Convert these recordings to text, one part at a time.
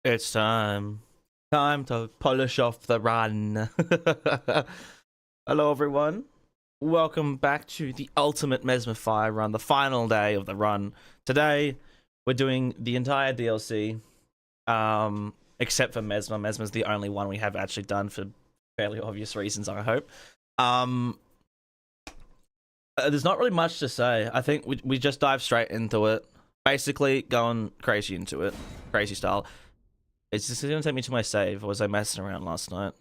It's time. Time to polish off the run. Hello, everyone. Welcome back to the ultimate Messmerfire run, the final day of the run. Today, we're doing the entire DLC, except for Messmer. Messmer's the only one we have actually done for fairly obvious reasons, I hope. There's not really much to say. I think we just dive straight into it. Basically, going crazy into it. Crazy style. Is this going to take me to my save, or was I messing around last night?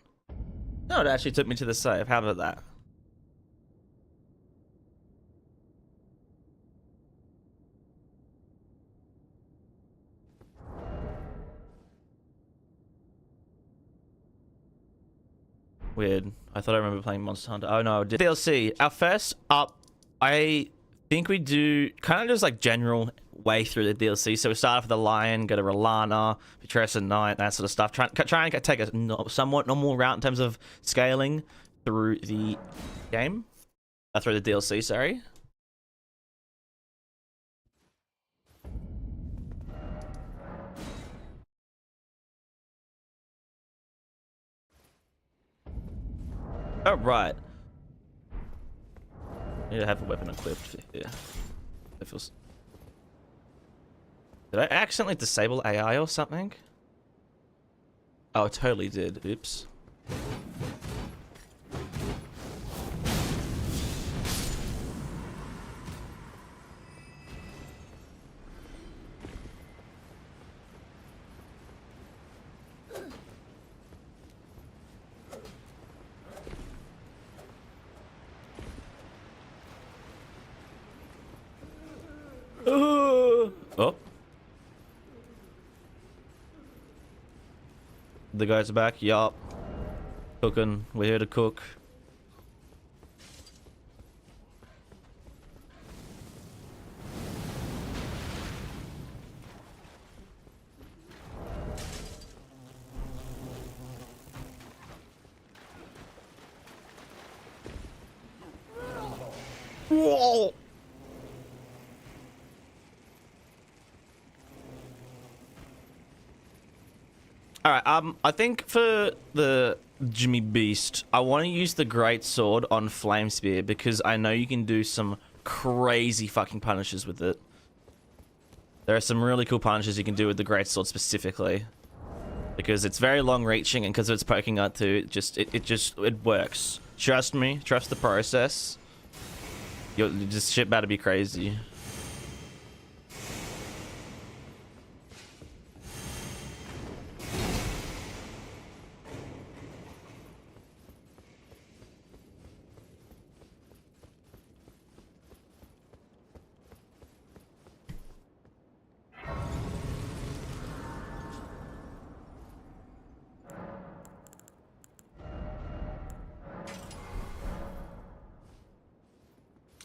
No, it actually took me to the save. How about that? Weird. I thought I remember playing Monster Hunter. Oh no, DLC. Our first up, I think we do kind of just like general way through the DLC. So we start off with the Lion, go to Rellana, Putrescent Knight, that sort of stuff. Try and take a somewhat normal route in terms of scaling through the game. Through the DLC, sorry. Oh, right. I need to have a weapon equipped. Yeah. That feels... Did I accidentally disable AI or something? Oh, I totally did. Oops. Oh. The guys are back. Yup. Cooking. We're here to cook. Whoa! Alright, I think for the Jimmy Beast, I want to use the Great Sword on Flame Spear because I know you can do some crazy fucking punishes with it. There are some really cool punishes you can do with the Great Sword specifically. Because it's very long reaching and because of its poking out too, it works. Trust me, trust the process. You're just shit about to be crazy.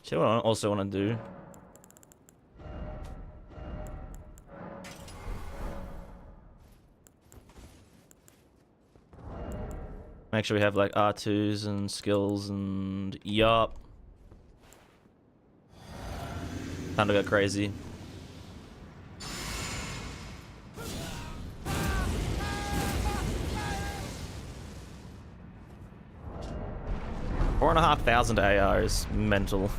See what I also want to do? Make sure we have like R2s and skills and yup. Time to go crazy. $4,500 AR is mental.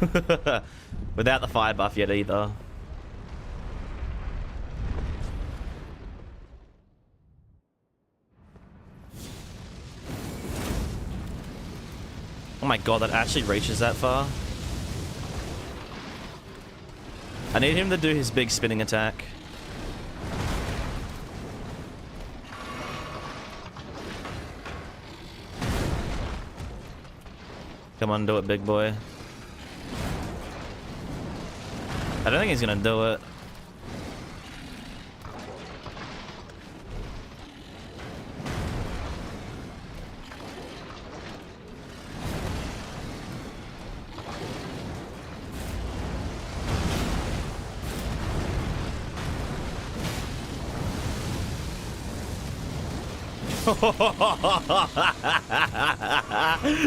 Without the fire buff yet either. Oh my god, that actually reaches that far. I need him to do his big spinning attack. Come on, do it, big boy. I don't think he's gonna do it.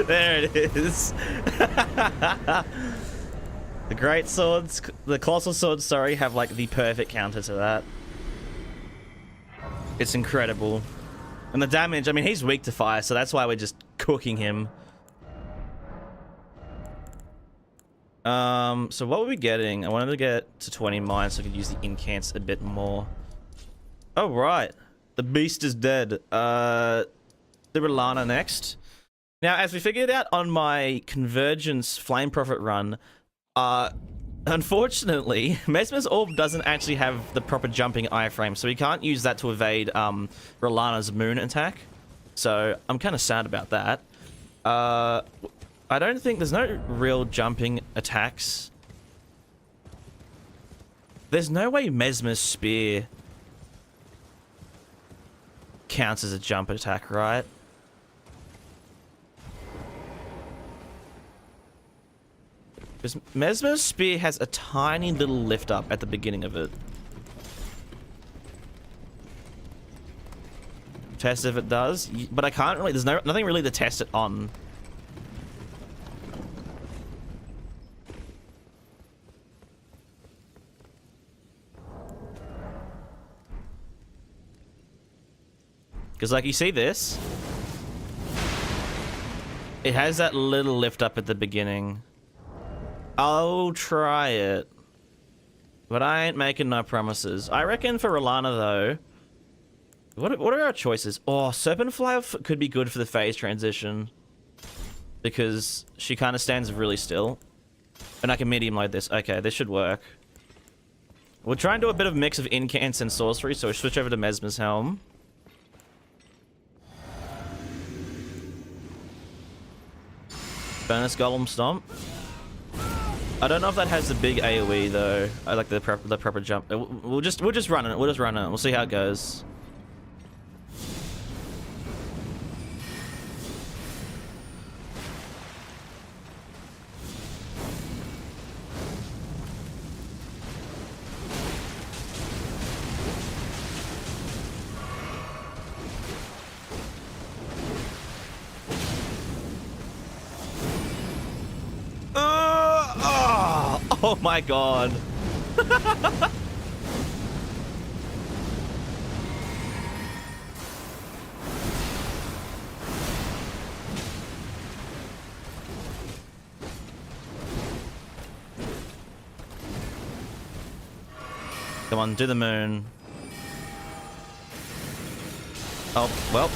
There it is. The great swords, the colossal swords, sorry, have like the perfect counter to that. It's incredible. And the damage, I mean, he's weak to fire, so that's why we're just cooking him. So what were we getting? I wanted to get to 20 mines so I could use the incants a bit more. Oh, right. The beast is dead. The Rellana next. Now, as we figured out on my Convergence Flame Prophet run, unfortunately, Messmer's Orb doesn't actually have the proper jumping iframe, so we can't use that to evade Rellana's moon attack. So I'm kind of sad about that. I don't think there's no real jumping attacks. There's no way Messmer's Spear counts as a jump attack, right? Because Messmer's Spear has a tiny little lift up at the beginning of it. Test if it does, but I can't really. There's nothing really to test it on. Because, like, you see this? It has that little lift up at the beginning. I'll try it. But I ain't making no promises. I reckon for Rellana, though... What are our choices? Oh, Serpentfly could be good for the phase transition. Because she kind of stands really still. And I can medium load this. Okay, this should work. We'll try and do a bit of mix of incants and sorcery, so we'll switch over to Messmer's Helm. Bonus Golem Stomp. I don't know if that has the big AoE though. I like the proper jump. We'll just run it. We'll just run it. We'll see how it goes. Oh my god. Come on, do the moon. Oh, well.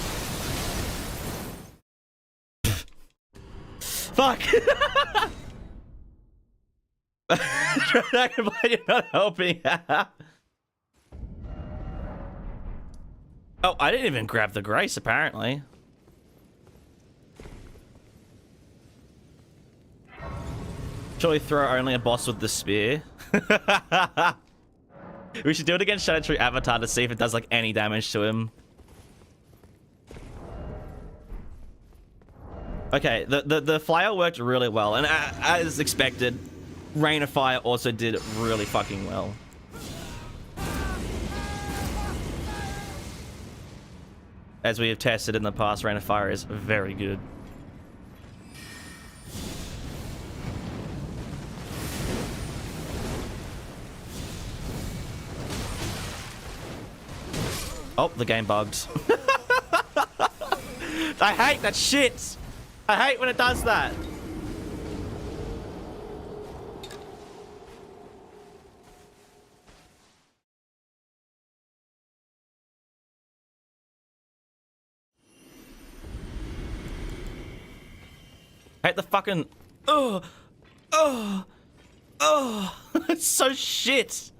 Fuck! You're not helping. Oh, I didn't even grab the grace, apparently. Surely throw only a boss with the spear. We should do it against Scadutree Avatar to see if it does like any damage to him. Okay, the flyer worked really well, and as expected, Rain of Fire also did really fucking well. As we have tested in the past, Rain of Fire is very good. Oh, the game bugged. I hate that shit! I hate when it does that! I hate the fucking... Oh! It's so shit!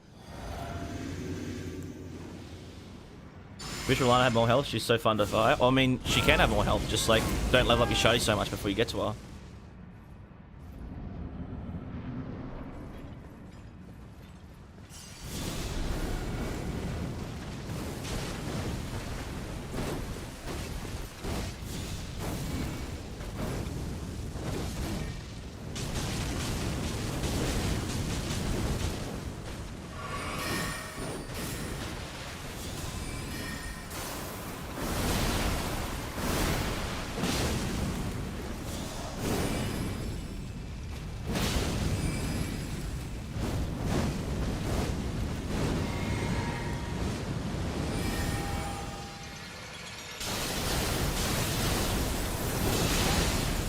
Wish Rellana had more health, she's so fun to fight. Well, I mean, she can have more health, just like, don't level up your shotty so much before you get to her.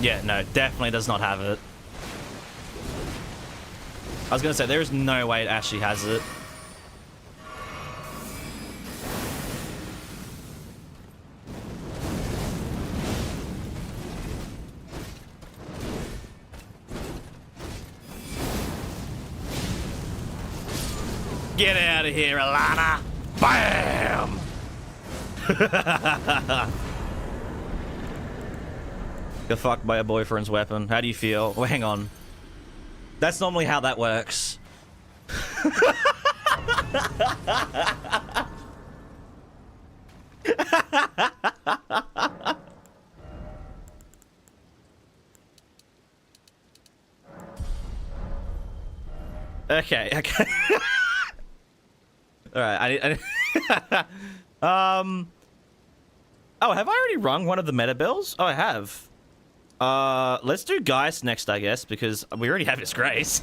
Yeah, no, definitely does not have it. I was gonna say, there is no way it actually has it. Get out of here, Rellana! Bam! Get fucked by your boyfriend's weapon. How do you feel? Well, hang on. That's normally how that works. Okay, okay. Alright, oh, have I already rung one of the meta bills? Oh, I have. Let's do Gaius next, I guess, because we already have his grace.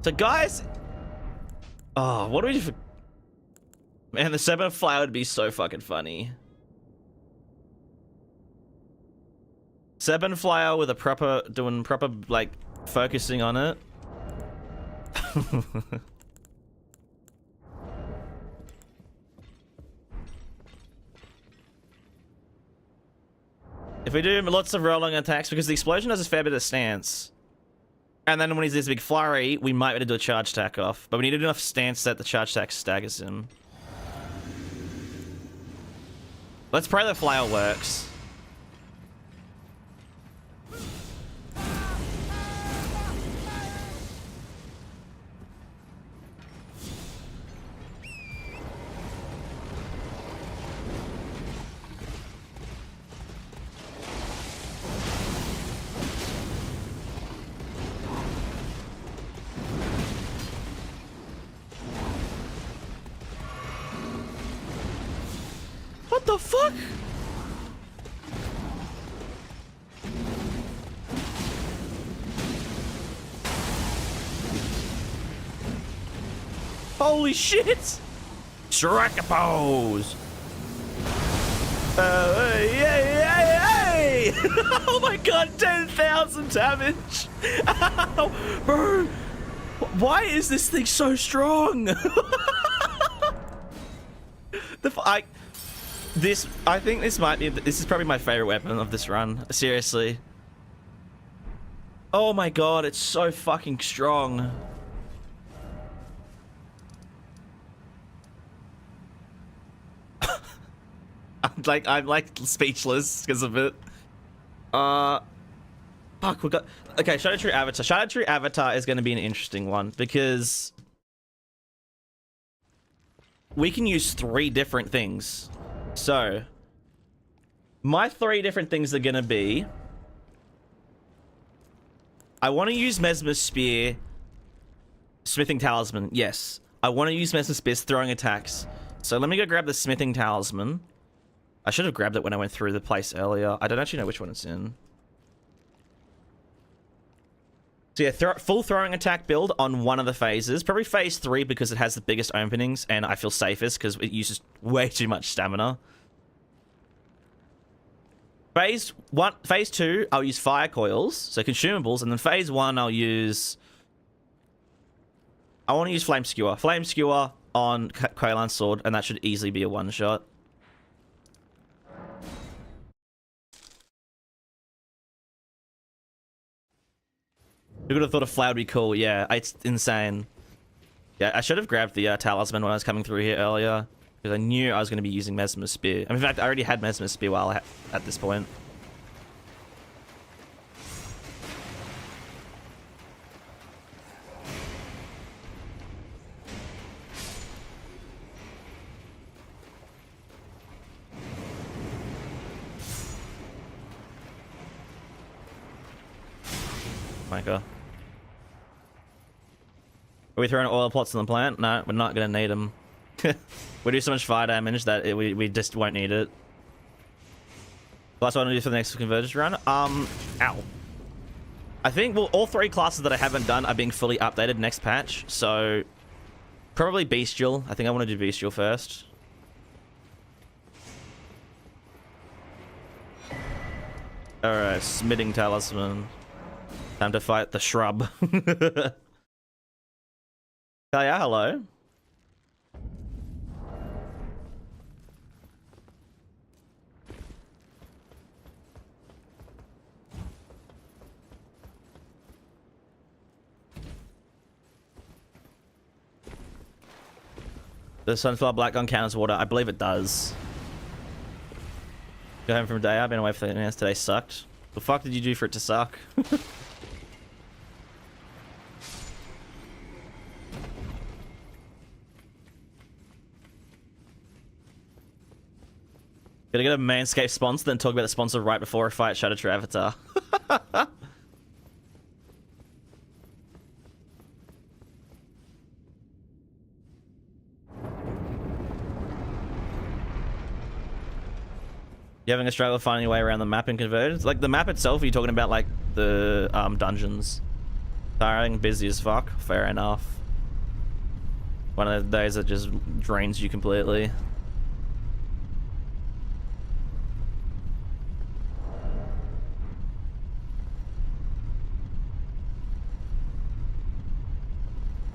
So Gaius... Oh, what do we... Man, the Seven Fly would be so fucking funny. Seven Flyer with a proper... Doing proper, like, focusing on it. If we do lots of rolling attacks, because the explosion has a fair bit of stance. And then when he's this big flurry, we might be able to do a charge attack off. But we need enough stance that the charge attack staggers him. Let's pray the flyer works. What the fuck? Holy shit! Strike a pose! Hey, hey, hey, hey! Oh my god, 10,000 damage! Ow! Bro! Why is this thing so strong? I think this might be, this is probably my favorite weapon of this run. Seriously. Oh my god, it's so fucking strong. I'm like speechless because of it. Fuck, we got... Okay, Scadutree Avatar. Scadutree Avatar is going to be an interesting one because we can use 3 different things. So, my 3 different things are going to be... I want to use Messmer's Spear, Smithing Talisman, yes. I want to use Messmer's Spear's throwing attacks. So let me go grab the Smithing Talisman. I should have grabbed it when I went through the place earlier. I don't actually know which one it's in. So yeah, full throwing attack build on one of the phases. Probably phase 3 because it has the biggest openings and I feel safest because it uses way too much stamina. Phase 2, I'll use fire coils, so consumables, and then phase 1, I'll use... I want to use Flame Skewer. Flame Skewer on Quaylan's sword, and that should easily be a one-shot. Who would have thought a fly would be cool? Yeah, it's insane. Yeah, I should have grabbed the talisman when I was coming through here earlier. Because I knew I was going to be using Messmer's Spear. I mean, in fact, I already had Messmer's Spear at this point. Micah. Are we throwing oil plots in the plant? No, we're not going to need them. We do so much fire damage that we just won't need it. That's what I'm going to do for the next Convergence run. Ow. I think, well, all 3 classes that I haven't done are being fully updated next patch, so... Probably Bestial. I think I want to do Bestial first. Alright, Smithing Talisman. Time to fight the shrub. Oh yeah, hello. The Sunflower Black Gun counters water. I believe it does. Go home from a day. I've been away for 30 minutes. Today sucked. The fuck did you do for it to suck? Gotta get a Manscaped sponsor, then talk about the sponsor right before a fight. Scadutree Avatar. You having a struggle finding your way around the map in Convergence? Like the map itself, are you talking about like the dungeons? Tiring, busy as fuck. Fair enough. One of those days that just drains you completely.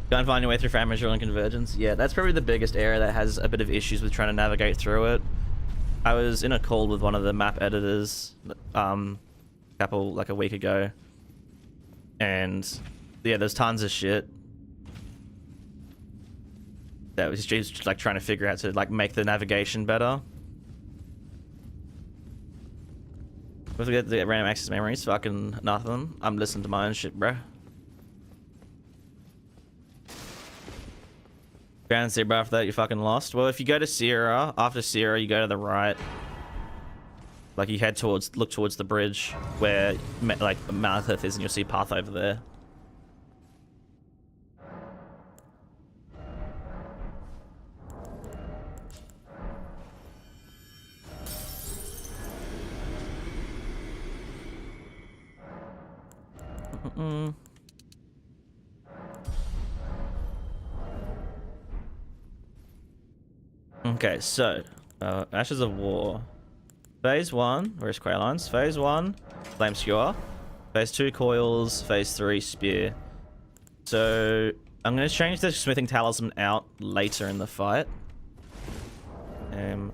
Go and find your way through Fragment and Convergence. Yeah, that's probably the biggest area that has a bit of issues with trying to navigate through it. I was in a call with one of the map editors like a week ago, and yeah, there's tons of shit that was just like trying to figure out to like make the navigation better. If we get the random access memories, fucking nothing. I'm listening to my own shit, bro. Ground Zebra, after that you're fucking lost. Well, if you go to Sierra, after Sierra you go to the right. Like you head towards, look towards the bridge where like Malachith is, and you'll see a path over there. Okay, so Ashes of War. Phase 1, where's Quaylines? Phase 1, Flame Skewer. Phase 2, Coils. Phase 3, Spear. So I'm going to change the Smithing Talisman out later in the fight.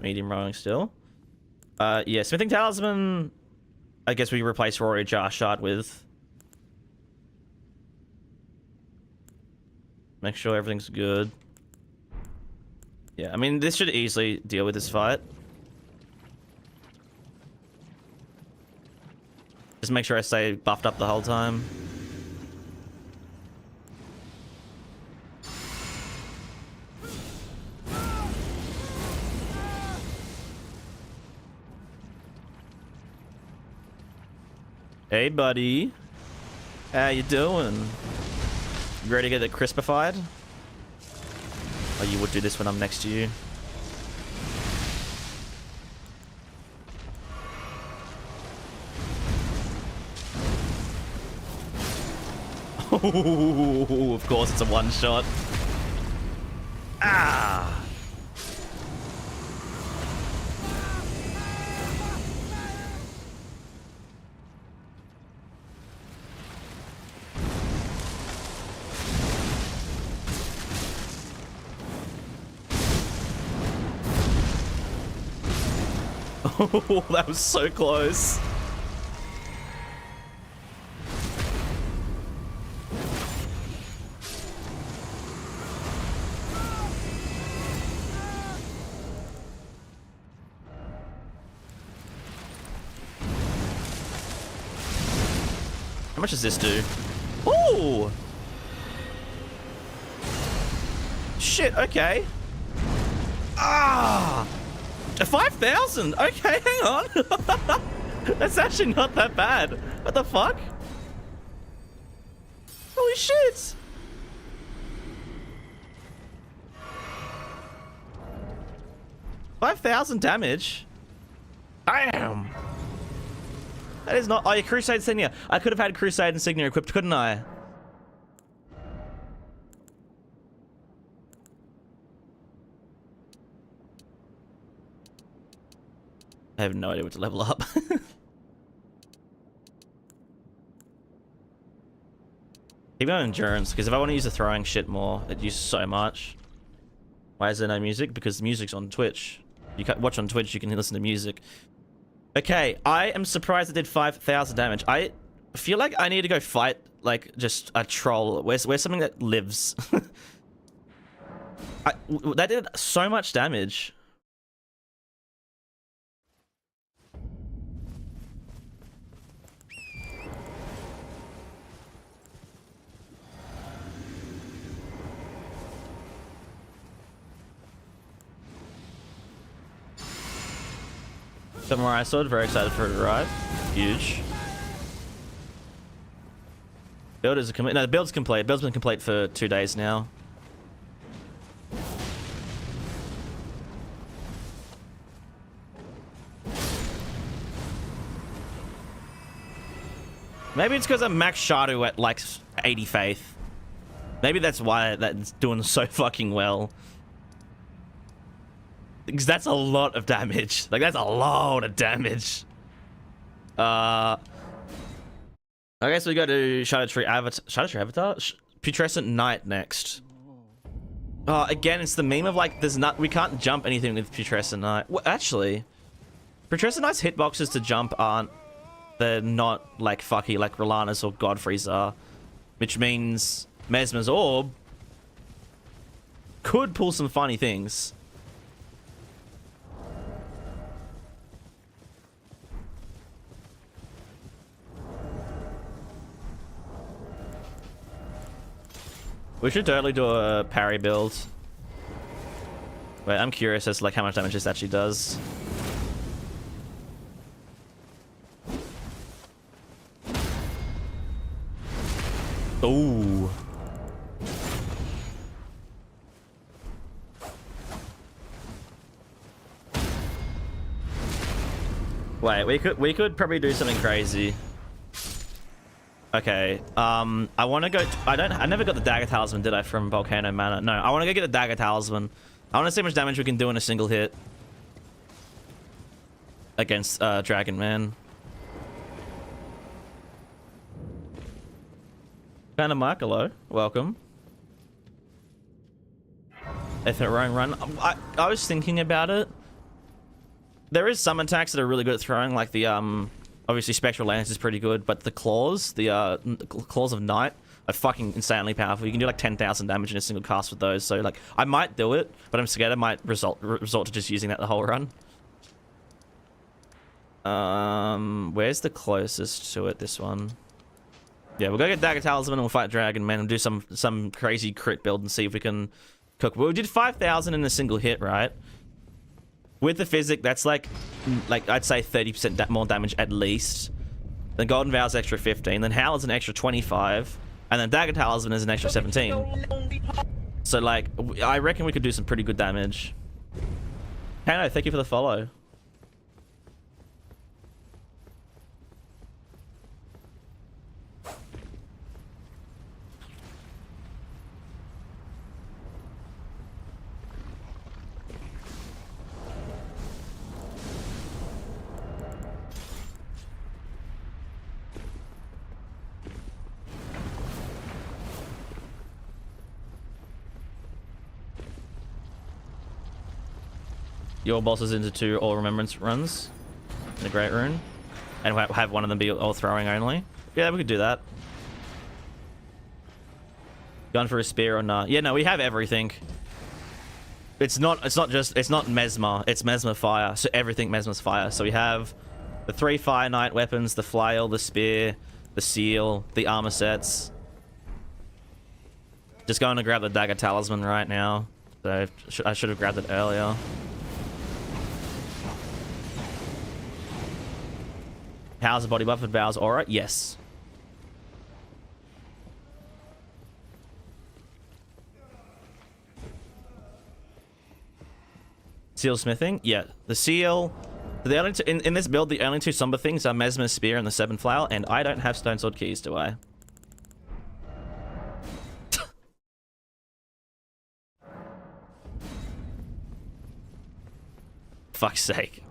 Medium rolling still. Yeah, Smithing Talisman, I guess we replace Rory Jar Shard with. Make sure everything's good. Yeah, I mean, this should easily deal with this fight. Just make sure I stay buffed up the whole time. Hey, buddy. How you doing? You ready to get it crispified? Oh, you would do this when I'm next to you. Oh, of course it's a one-shot. Ah! Oh, that was so close. How much does this do? Ooh! Shit, okay. Ah! 5,000! Okay, hang on. That's actually not that bad. What the fuck? Holy shit! $5,000 damage? Damn! That is not... Oh, yeah, Crusade Insignia. I could have had Crusade Insignia equipped, couldn't I? I have no idea what to level up. Keep on endurance, because if I want to use the throwing shit more, it uses so much. Why is there no music? Because the music's on Twitch. You can watch on Twitch, you can listen to music. Okay, I am surprised it did 5,000 damage. I feel like I need to go fight, like, just a troll. Where's something that lives? That did so much damage. Samurai Sword, very excited for it to arrive. Huge. Build is complete. No, the build's complete. Build's been complete for 2 days now. Maybe it's because I'm max Shadow at like 80 faith. Maybe that's why that's doing so fucking well. Because that's a lot of damage. Like, that's a lot of damage. Okay, so we go to Scadutree Avatar. Scadutree Avatar? Putrescent Knight next. Oh, again, it's the meme of like, we can't jump anything with Putrescent Knight. Well, actually, Putrescent Knight's hitboxes to jump aren't. They're not like fucky like Rellana's or Godfrey's are. Which means Messmer's Orb could pull some funny things. We should totally do a parry build. Wait, I'm curious as to like how much damage this actually does. Ooh. Wait, we could probably do something crazy. Okay, I want to go. I never got the Dagger Talisman, did I, from Volcano Manor? No, I want to go get the Dagger Talisman. I want to see how much damage we can do in a single hit against Dragon Man. Phantom Mark, hello, welcome. Infinite Roaring Run. I was thinking about it. There is some attacks that are really good at throwing, like the obviously Spectral Lance is pretty good, but the claws, the claws of Night, are fucking insanely powerful. You can do like 10,000 damage in a single cast with those. So like, I might do it, but I'm scared I might resort to just using that the whole run. Where's the closest to it? This one. Yeah, we'll go get Dagger Talisman and we'll fight Dragon Man and do some crazy crit build and see if we can cook. Well, we did 5,000 in a single hit, right? With the physic, that's like I'd say 30% more damage at least. Then Golden Vow's extra 15, then Howl's an extra 25, and then Dagger Talisman is an extra 17. So like, I reckon we could do some pretty good damage. Hano, thank you for the follow. Your bosses into 2 all remembrance runs in the Great Rune, and have one of them be all throwing only. Yeah, we could do that. Going for a spear or not? Yeah, no, we have everything. It's not Mesmer, it's Messmerfire. So everything Messmer's fire. So we have the 3 Fire Knight weapons, the flail, the spear, the seal, the armor sets. Just going to grab the Dagger Talisman right now. So I should have grabbed it earlier. How's the body buff with Bow's aura? Yes. Seal smithing? Yeah. The seal. The only two, in this build, the only 2 somber things are Messmer's Spear and the 7 Flail, and I don't have Stone Sword keys, do I? Fuck's sake.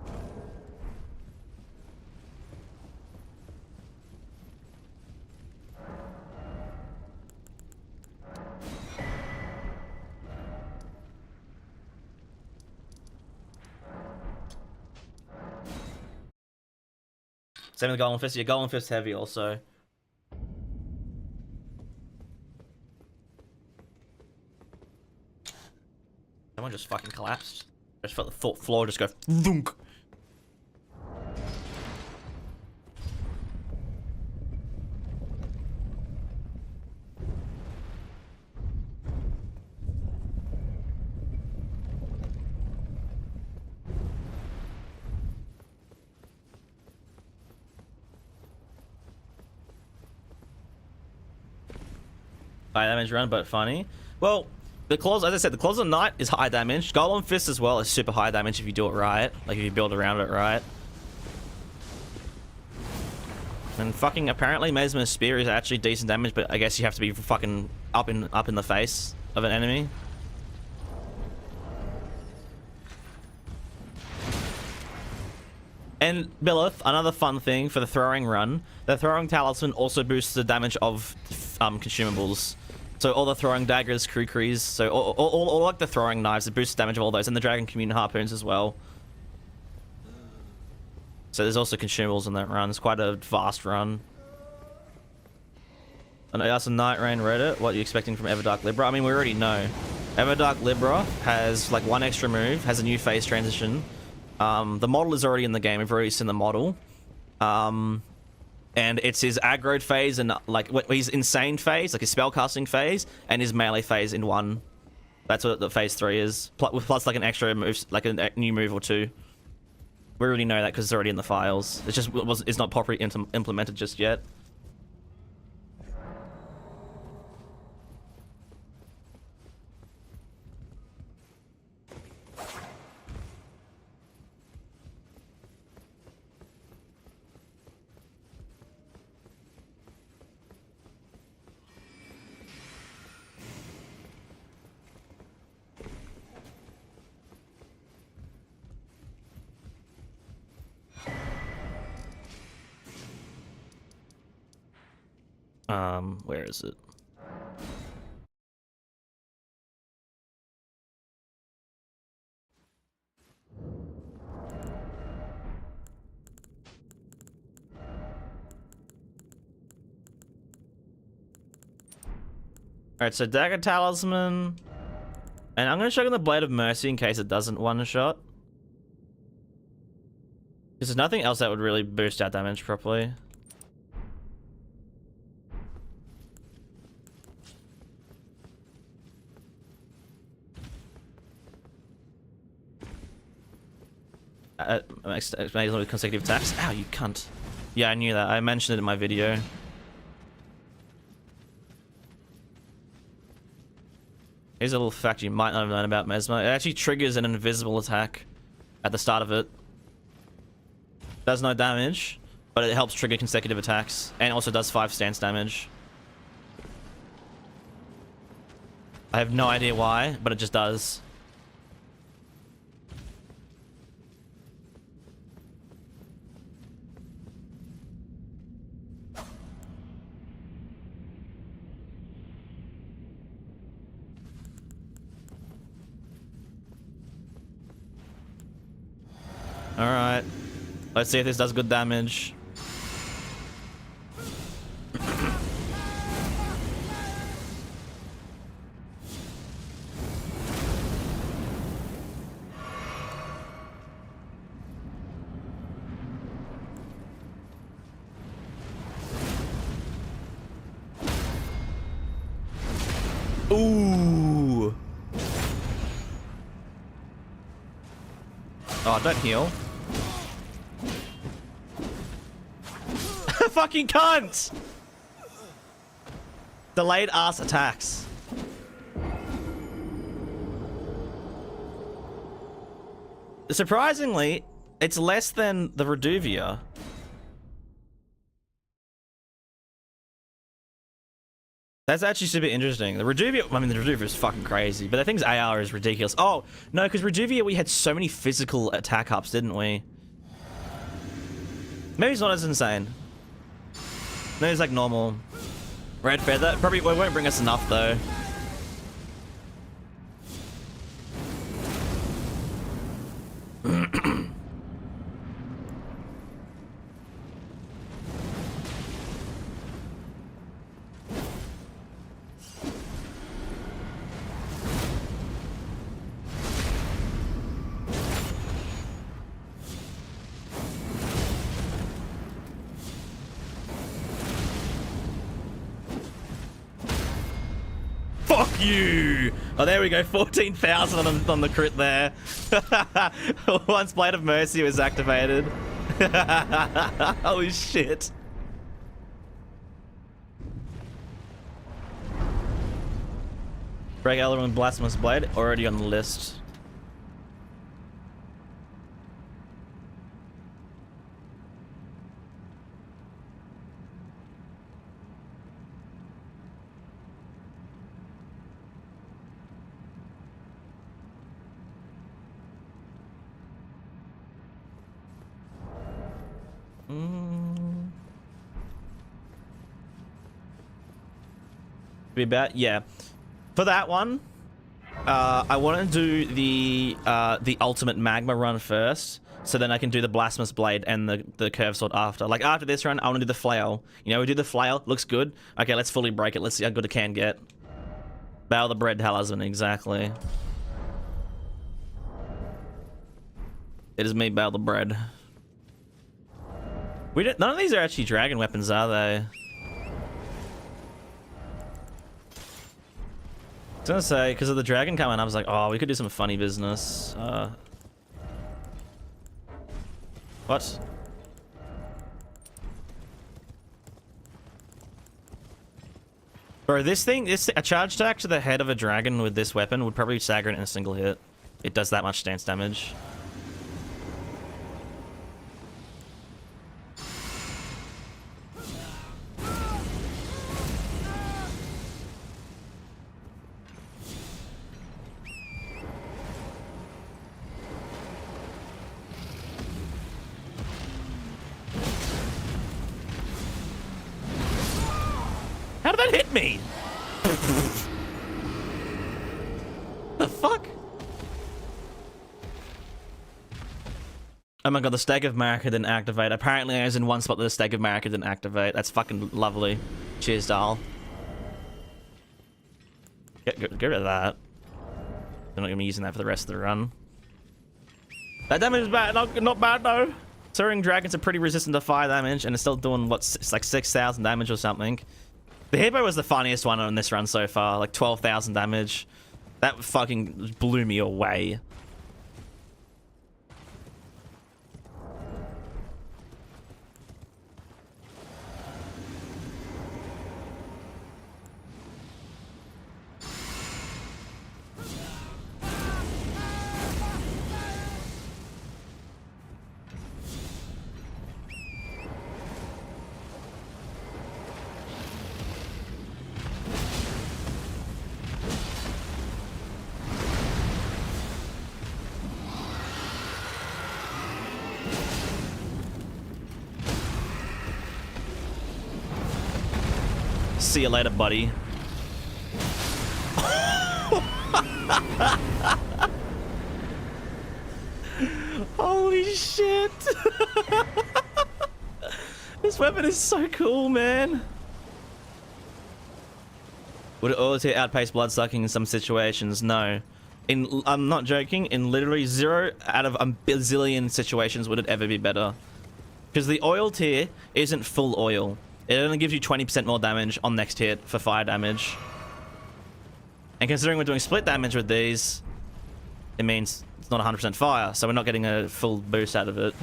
Same with the Golem Fist. Yeah, Golem Fist heavy also. Someone just fucking collapsed. I just felt the floor just go thunk. High damage run, but funny. Well, the claws, as I said, the claws of the Knight is high damage. Golem Fist as well is super high damage if you do it right. Like if you build around it right. And fucking apparently Messmer's Spear is actually decent damage, but I guess you have to be fucking up in the face of an enemy. And Billith, another fun thing for the throwing run, the throwing talisman also boosts the damage of consumables. So all the throwing daggers, kukris, so all like the throwing knives, it boosts the damage of all those, and the dragon commune harpoons as well. So there's also consumables in that run. It's quite a vast run. And I asked a Night Rain Reddit, what are you expecting from Everdark Libra? I mean, we already know. Everdark Libra has like one extra move, has a new phase transition. The model is already in the game. We've already seen the model. And it's his aggroed phase and like his insane phase, like his spellcasting phase, and his melee phase in one. That's what the phase 3 is. Plus like an extra move, like a new move or two. We already know that because it's already in the files. It's just it's not properly implemented just yet. Where is it? Alright, so Dagger Talisman. And I'm going to show you the Blade of Mercy in case it doesn't one-shot. Because there's nothing else that would really boost out damage properly. Amazing with consecutive attacks. Ow, you cunt. Yeah, I knew that. I mentioned it in my video. Here's a little fact you might not have known about Messmer. It actually triggers an invisible attack at the start of it. Does no damage, but it helps trigger consecutive attacks. And also does 5 stance damage. I have no idea why, but it just does. Alright. Let's see if this does good damage. Ooh. Oh, don't heal. Fucking cunt! Delayed ass attacks. Surprisingly, it's less than the Reduvia. That's actually super interesting. The Reduvia, I mean, the Reduvia is fucking crazy, but I think AR is ridiculous. Oh, no, because Reduvia, we had so many physical attack ups, didn't we? Maybe it's not as insane. Maybe it's like normal. Red Feather, probably won't bring us enough though. Fuck you! Oh, there we go. 14,000 on the crit there. Once Blade of Mercy was activated. Holy shit. Break Element Blasphemous Blade, already on the list. Be about, yeah. For that one, I want to do the ultimate magma run first, so then I can do the Blasphemous Blade and the curve sword after. Like after this run, I want to do the flail. You know, we do the flail, looks good. Okay, let's fully break it. Let's see how good it can get. Bayle the Dread talisman, exactly. It is me, Bayle the Dread. We don't. None of these are actually dragon weapons, are they? I was gonna say, because of the dragon coming, I was like, oh, we could do some funny business. What? Bro, this a charge attack to the head of a dragon with this weapon would probably stagger it in a single hit. It does that much stance damage. How did that hit me? The fuck? Oh my god, the Stag of Marika didn't activate. Apparently I was in one spot that the Stag of Marika didn't activate. That's fucking lovely. Cheers, doll. Get rid of that. I'm not gonna be using that for the rest of the run. That damage is bad. Not bad though. Soaring Dragons are pretty resistant to fire damage, and it's still doing what, it's like 6,000 damage or something. The Hippo was the funniest one on this run so far, like 12,000 damage. That fucking blew me away. See you later, buddy. Holy shit. This weapon is so cool, man. Would it always outpace bloodsucking in some situations? No. I'm not joking. In literally 0 out of a bazillion situations would it ever be better. Because the oil tier isn't full oil. It only gives you 20% more damage on next hit for fire damage. And considering we're doing split damage with these, it means it's not 100% fire, so we're not getting a full boost out of it.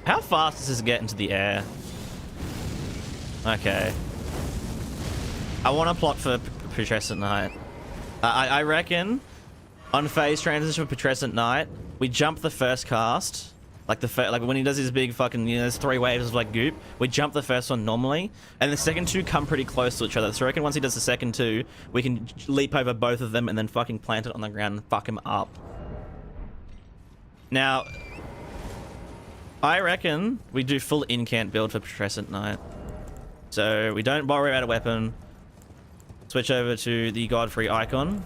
How fast does this get into the air? Okay. I want to plot for Putrescent Knight. I reckon on phase transition for Putrescent Knight, we jump the first cast, like when he does his big fucking, you know, there's 3 waves of like goop. We jump the first one normally, and the second 2 come pretty close to each other. So I reckon once he does the second 2, we can leap over both of them and then fucking plant it on the ground and fuck him up. Now, I reckon we do full incant build for Putrescent Knight. So we don't borrow out a weapon. Switch over to the Godfrey icon,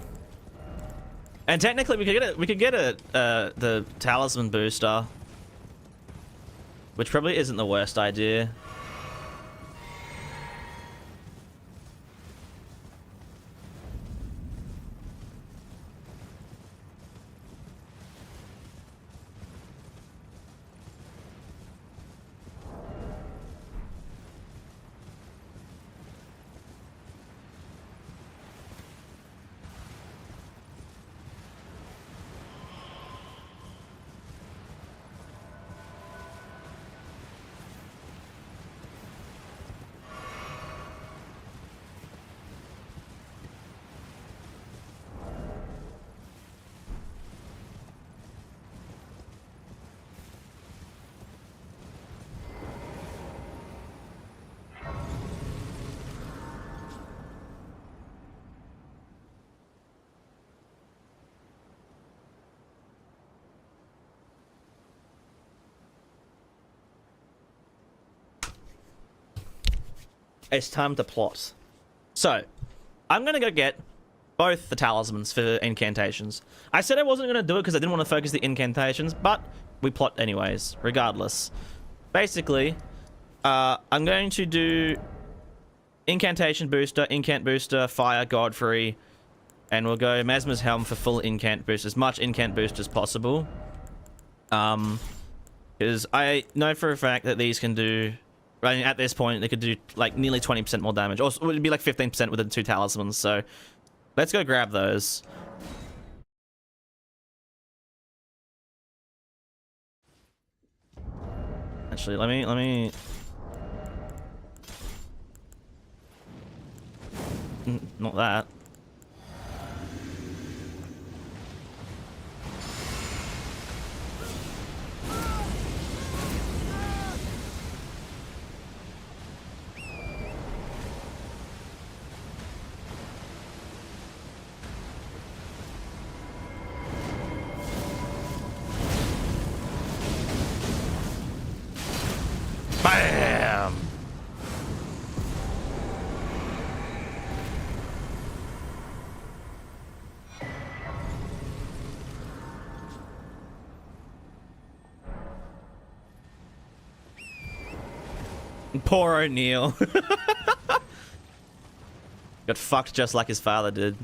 and technically we could get the talisman booster, which probably isn't the worst idea. it's time to plot. So, I'm gonna go get both the talismans for incantations. I said I wasn't gonna do it because I didn't want to focus the incantations, but we plot anyways, regardless. Basically, I'm going to do incantation booster, incant booster, fire, Godfrey, and we'll go Mesmer's Helm for full incant boost, as much incant boost as possible. Because I know for a fact that these can do, I mean, at this point, they could do like nearly 20% more damage, or it would be like 15% with the 2 talismans, so let's go grab those. Actually, let me... Not that. Bam! Poor O'Neill. Got fucked just like his father did.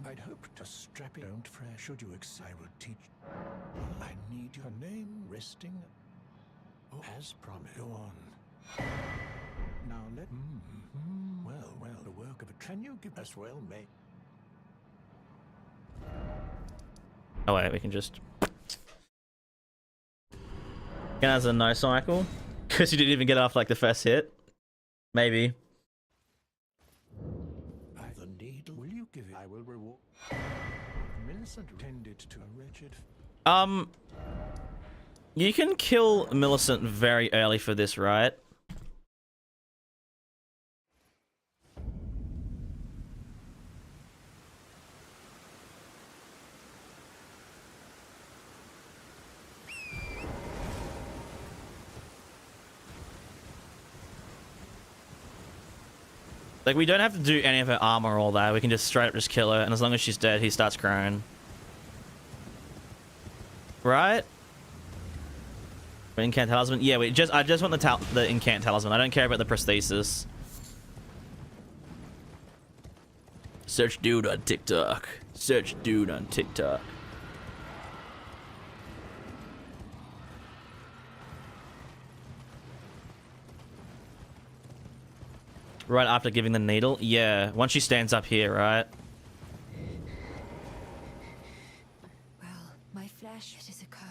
I'd hope to strap it. Don't fret. Should you I will teach. I need your name resting. Oh, as promised. Go on. Now let. Well, the work of a. Can you give us well, mate? Oh wait, we can just. Can has a no cycle because you didn't even get off like the first hit. Maybe. The needle. Will you give it? I will reward. Millicent tended to a wretched. You can kill Millicent very early for this, right? Like, we don't have to do any of her armor or all that. We can just straight up just kill her, and as long as she's dead, he starts crying. Right? Incant talisman? Yeah, I just want the incant talisman. I don't care about the prosthesis. Search dude on TikTok. Search dude on TikTok. Right after giving the needle? Yeah, once she stands up here, right? Well, my flesh, it is a cur.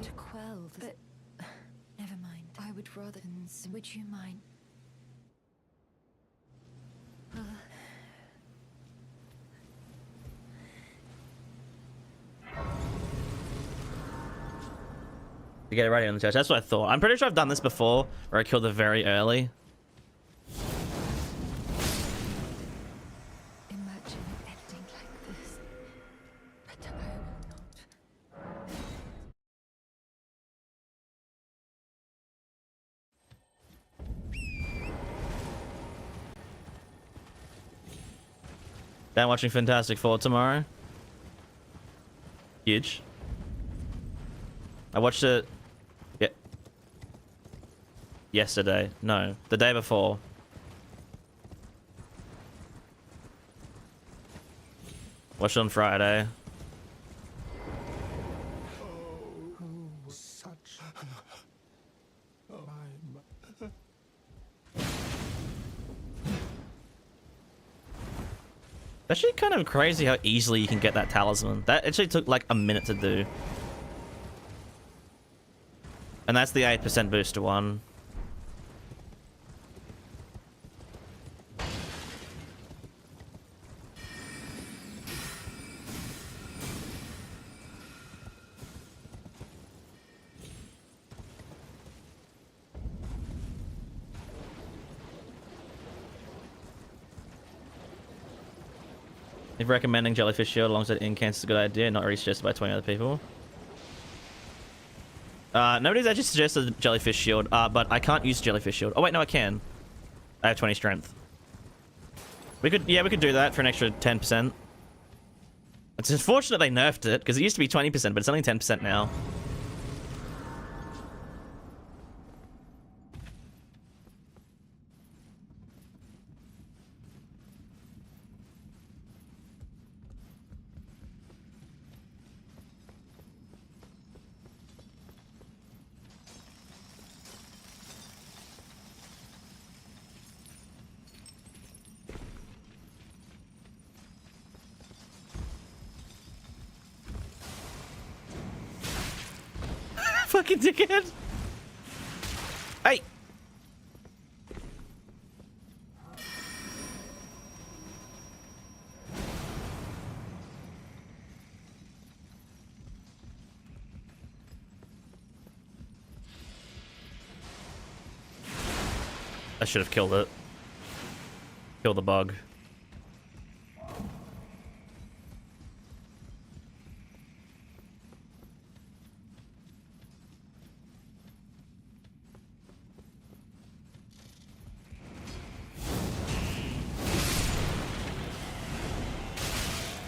To quell, but never mind. I would rather than would you mind? To get it ready on the church. That's what I thought. I'm pretty sure I've done this before, where I killed her very early. Imagine ending like this, but I will not. Dan watching Fantastic Four tomorrow. Huge. I watched it. Yeah. Yesterday. No, the day before. Watched it on Friday. Such. Actually kind of crazy how easily you can get that talisman. That actually took like a minute to do. And that's the 8% booster one. If recommending Jellyfish Shield alongside Incance is a good idea, not already suggested by 20 other people. Nobody's actually suggested Jellyfish Shield, but I can't use Jellyfish Shield. Oh wait, no I can. I have 20 strength. We could do that for an extra 10%. It's unfortunate they nerfed it, because it used to be 20%, but it's only 10% now. Fucking dickhead. Hey. I should have killed it. Kill the bug.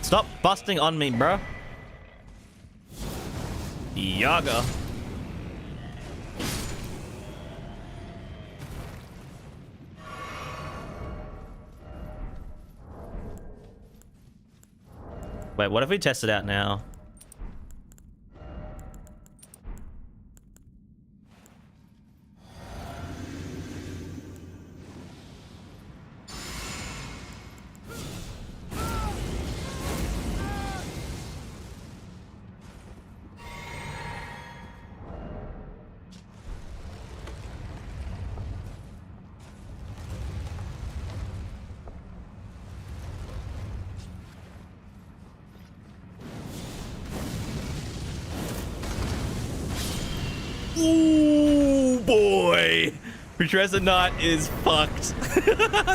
Stop busting on me, bro. Yaga. Wait, what if we test it out now? Ooh, boy. Putrescent Knight is fucked.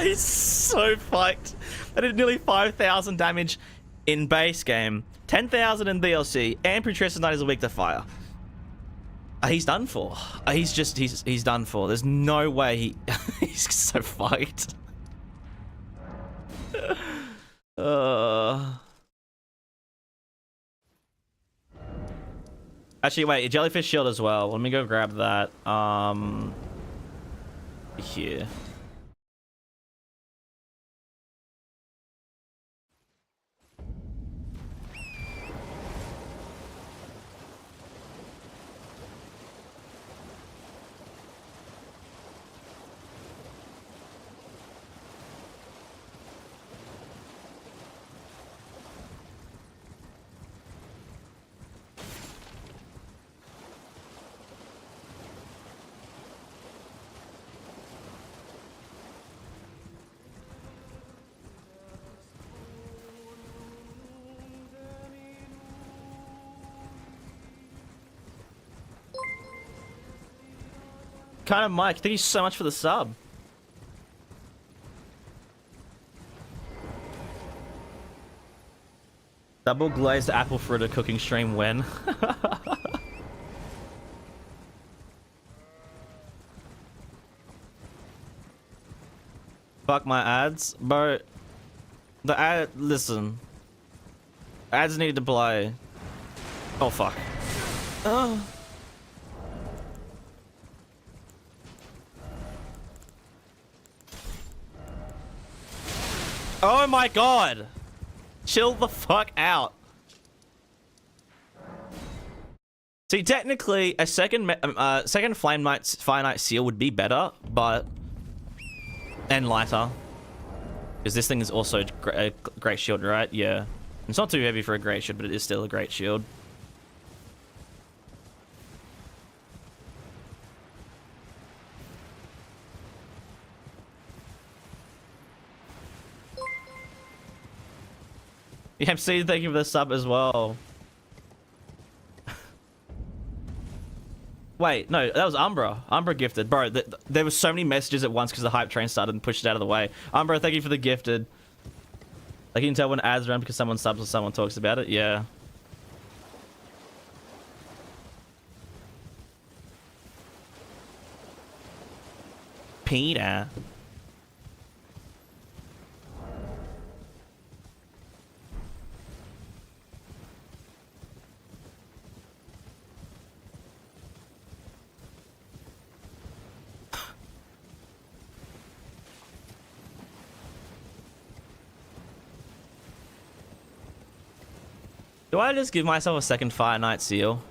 He's so fucked. I did nearly 5,000 damage in base game, 10,000 in DLC, and Putrescent Knight is weak to fire. He's done for. He's done for. There's no way he's so fucked. Actually, wait, a Jellyfish Shield as well. Let me go grab that. Here. Kind of Mike, thank you so much for the sub. Double glazed apple fritter cooking stream when? Fuck my ads, bro. The ad, listen. Ads need to play. Oh fuck. Oh. Oh my god! Chill the fuck out. See, technically, a second Flame Knight Fire Knight Seal would be better, but and lighter, because this thing is also a great shield, right? Yeah, it's not too heavy for a great shield, but it is still a great shield. Yeah, MC, thank you for the sub as well. Wait, no, that was Umbra. Umbra gifted. Bro, there were so many messages at once because the hype train started and pushed it out of the way. Umbra, thank you for the gifted. Like you can tell when ads run because someone subs or someone talks about it. Yeah. Peter. Do I just give myself a second Fire Knight seal?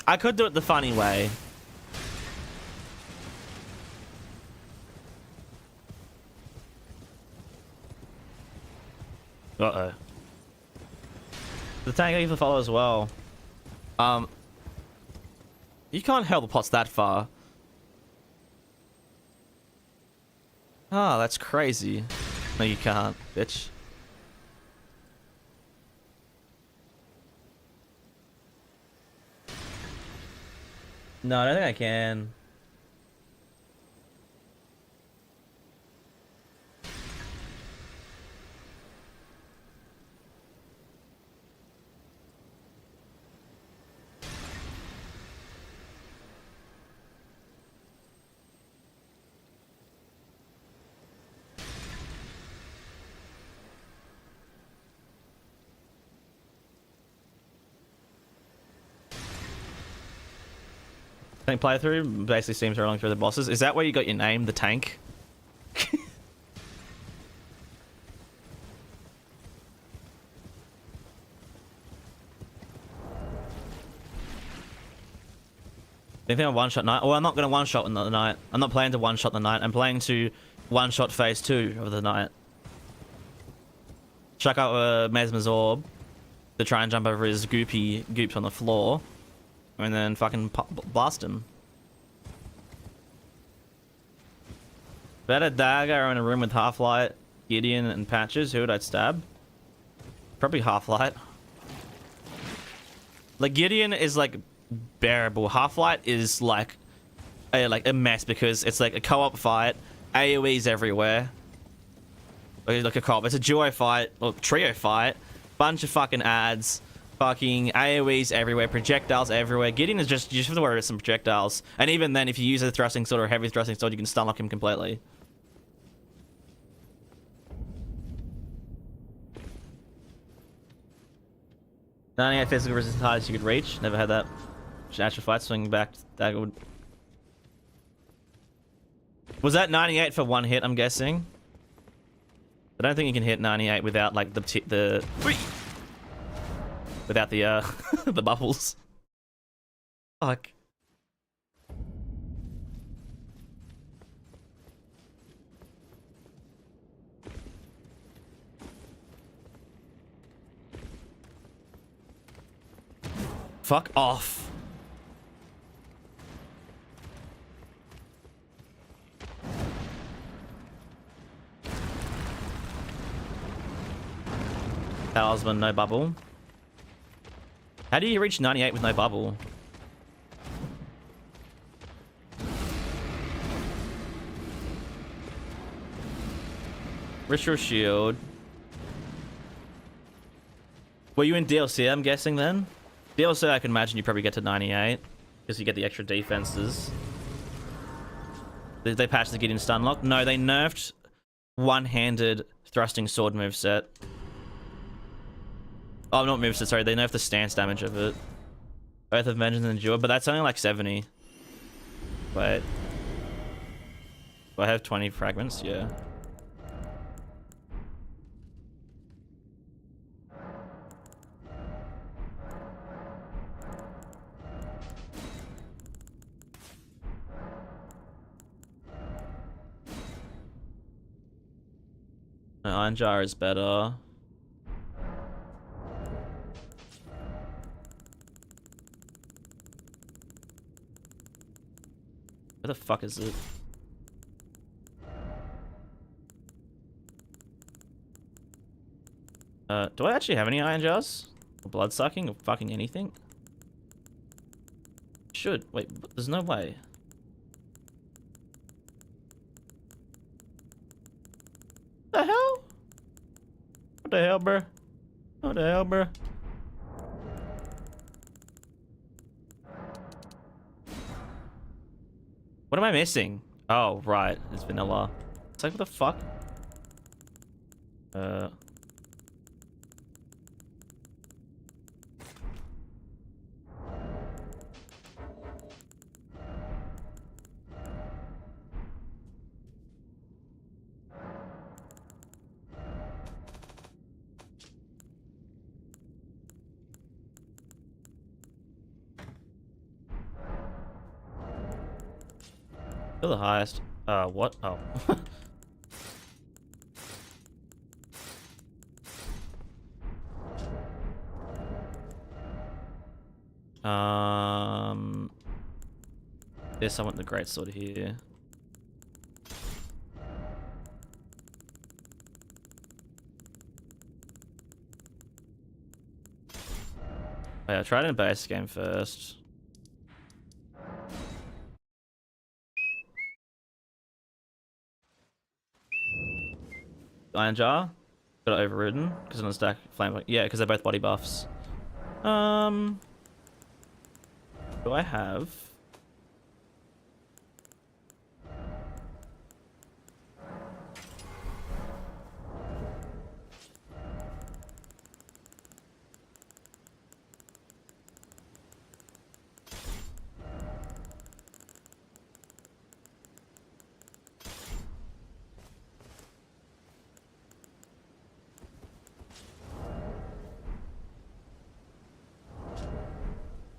I could do it the funny way. Uh-oh. The tank even follow as well. You can't help the pots that far. Oh, that's crazy. No, you can't, bitch. No, I don't think I can. Tank playthrough basically seems rolling through the bosses. Is that where you got your name, the tank? Anything on one shot night? Well, I'm not gonna one shot in the night. I'm not playing to one shot the night. I'm playing to one shot phase 2 of the night. Chuck out Mesmer's orb to try and jump over his goops on the floor. And then fucking blast him. Better dagger in a room with Half-Light, Gideon, and Patches. Who would I stab? Probably Half-Light. Like, Gideon is, like, bearable. Half-Light is, like a mess because it's, like, a co-op fight. AoEs everywhere. Like a co-op. It's a duo fight, or trio fight. Bunch of fucking ads. Fucking AoEs everywhere, projectiles everywhere. Gideon is just, you just have to worry about some projectiles. And even then, if you use a thrusting sword or a heavy thrusting sword, you can stun lock him completely. Nine physical resistance highest you could reach. Never had that. Actual fight, swinging back. Dagger would... Was that 98 for one hit, I'm guessing? I don't think you can hit 98 without, like, the without the the bubbles. Fuck. Fuck off. Talisman, no bubble. How do you reach 98 with no bubble? Ritual Shield. Were you in DLC, I'm guessing, then? DLC, I can imagine you probably get to 98. Because you get the extra defenses. Did they patch the Gideon stun lock? No, they nerfed one-handed thrusting sword moveset. Oh, not moveset, sorry. They nerfed the stance damage of it. Oath of Vengeance and Endure, but that's only like 70. Wait. Do I have 20 fragments? Yeah. No, Iron Jar is better. Where the fuck is it? Do I actually have any iron jars? Or blood sucking or fucking anything? Should. Wait, there's no way. the hell? What the hell, bro? What the hell, bro? What am I missing? Oh, right. It's vanilla. It's like, what the fuck? You're the highest. What? Oh. There's someone with the great sword here. Oh, yeah, try it in a base game first. Iron Jar. Got it overridden because on the stack flame. Yeah, because they're both body buffs. Do I have?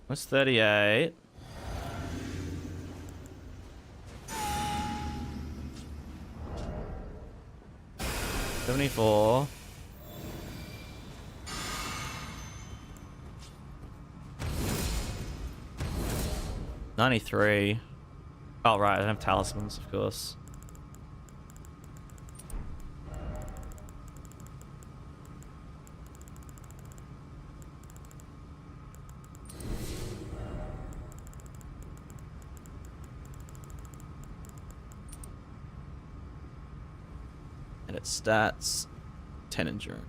What's 38? $74. $93. Oh right, I don't have talismans, of course. Edit stats, 10 endurance.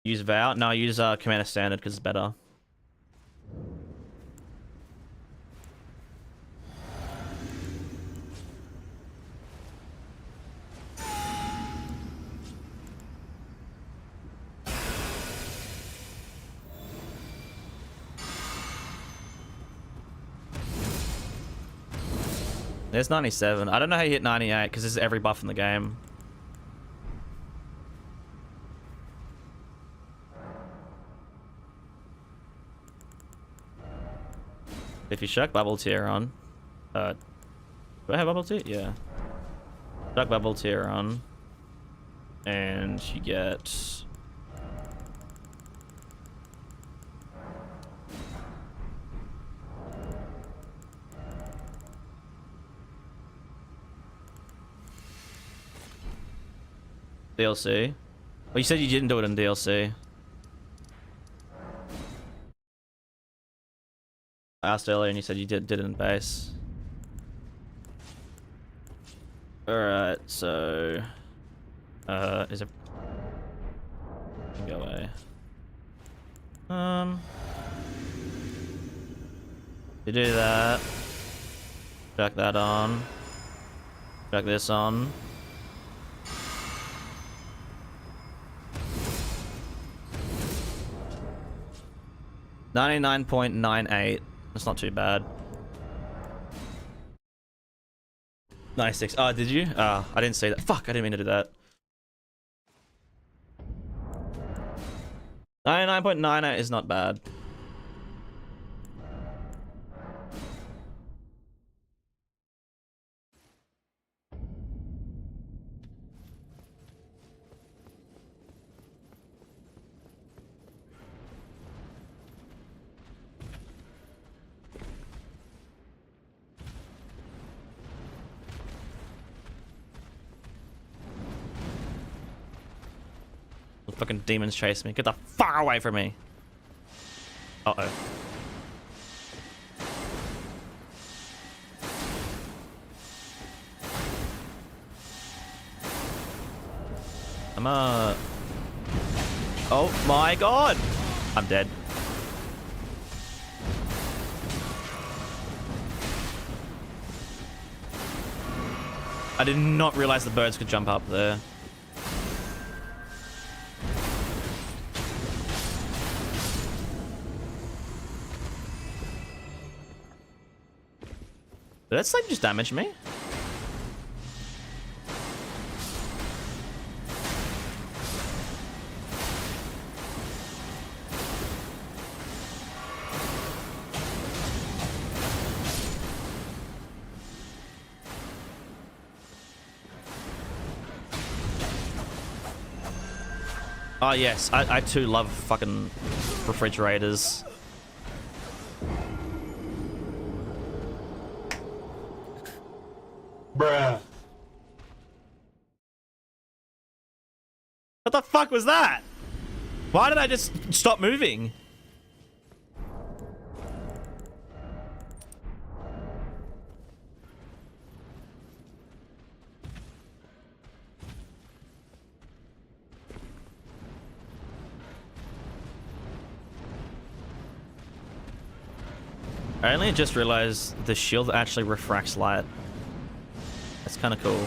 Use Vow? No, use Commander Standard because it's better. There's 97. I don't know how you hit 98 because this is every buff in the game. If you shuck Bubble Tier on, do I have Bubble Tier? Yeah. Shuck Bubble Tier on, and you get DLC. Well, you said you didn't do it in DLC. I asked earlier and you said you did it in base. Alright, so... is it... Go away. You do that. Back that on. Back this on. $99.98. That's not too bad. 96. Oh, did you? I didn't see that. Fuck, I didn't mean to do that. 99.98 is not bad. Fucking demons chase me. Get the fuck away from me. Uh-oh. I'm Oh my god! I'm dead. I did not realize the birds could jump up there. Did that slave just damage me? Oh yes, I too love fucking refrigerators. Bruh. What the fuck was that? Why did I just stop moving? I only just realized the shield actually refracts light. That's kind of cool.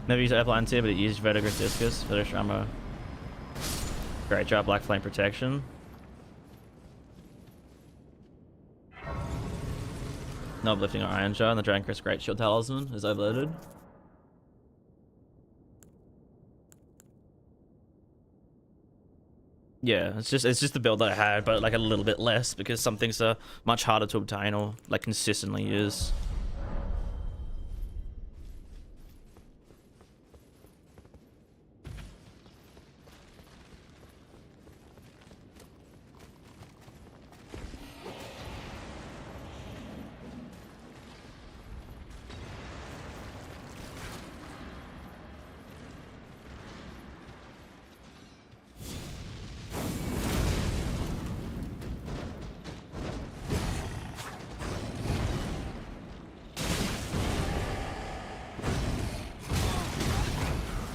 Never used Apple Anti, but it used Verdigris Discus for their armor. Great job, Black Flame Protection. No uplifting or Iron Jar, and the Dragon Crest Great Shield Talisman is overloaded. Yeah, it's just the build that I had, but like a little bit less because some things are much harder to obtain or like consistently use.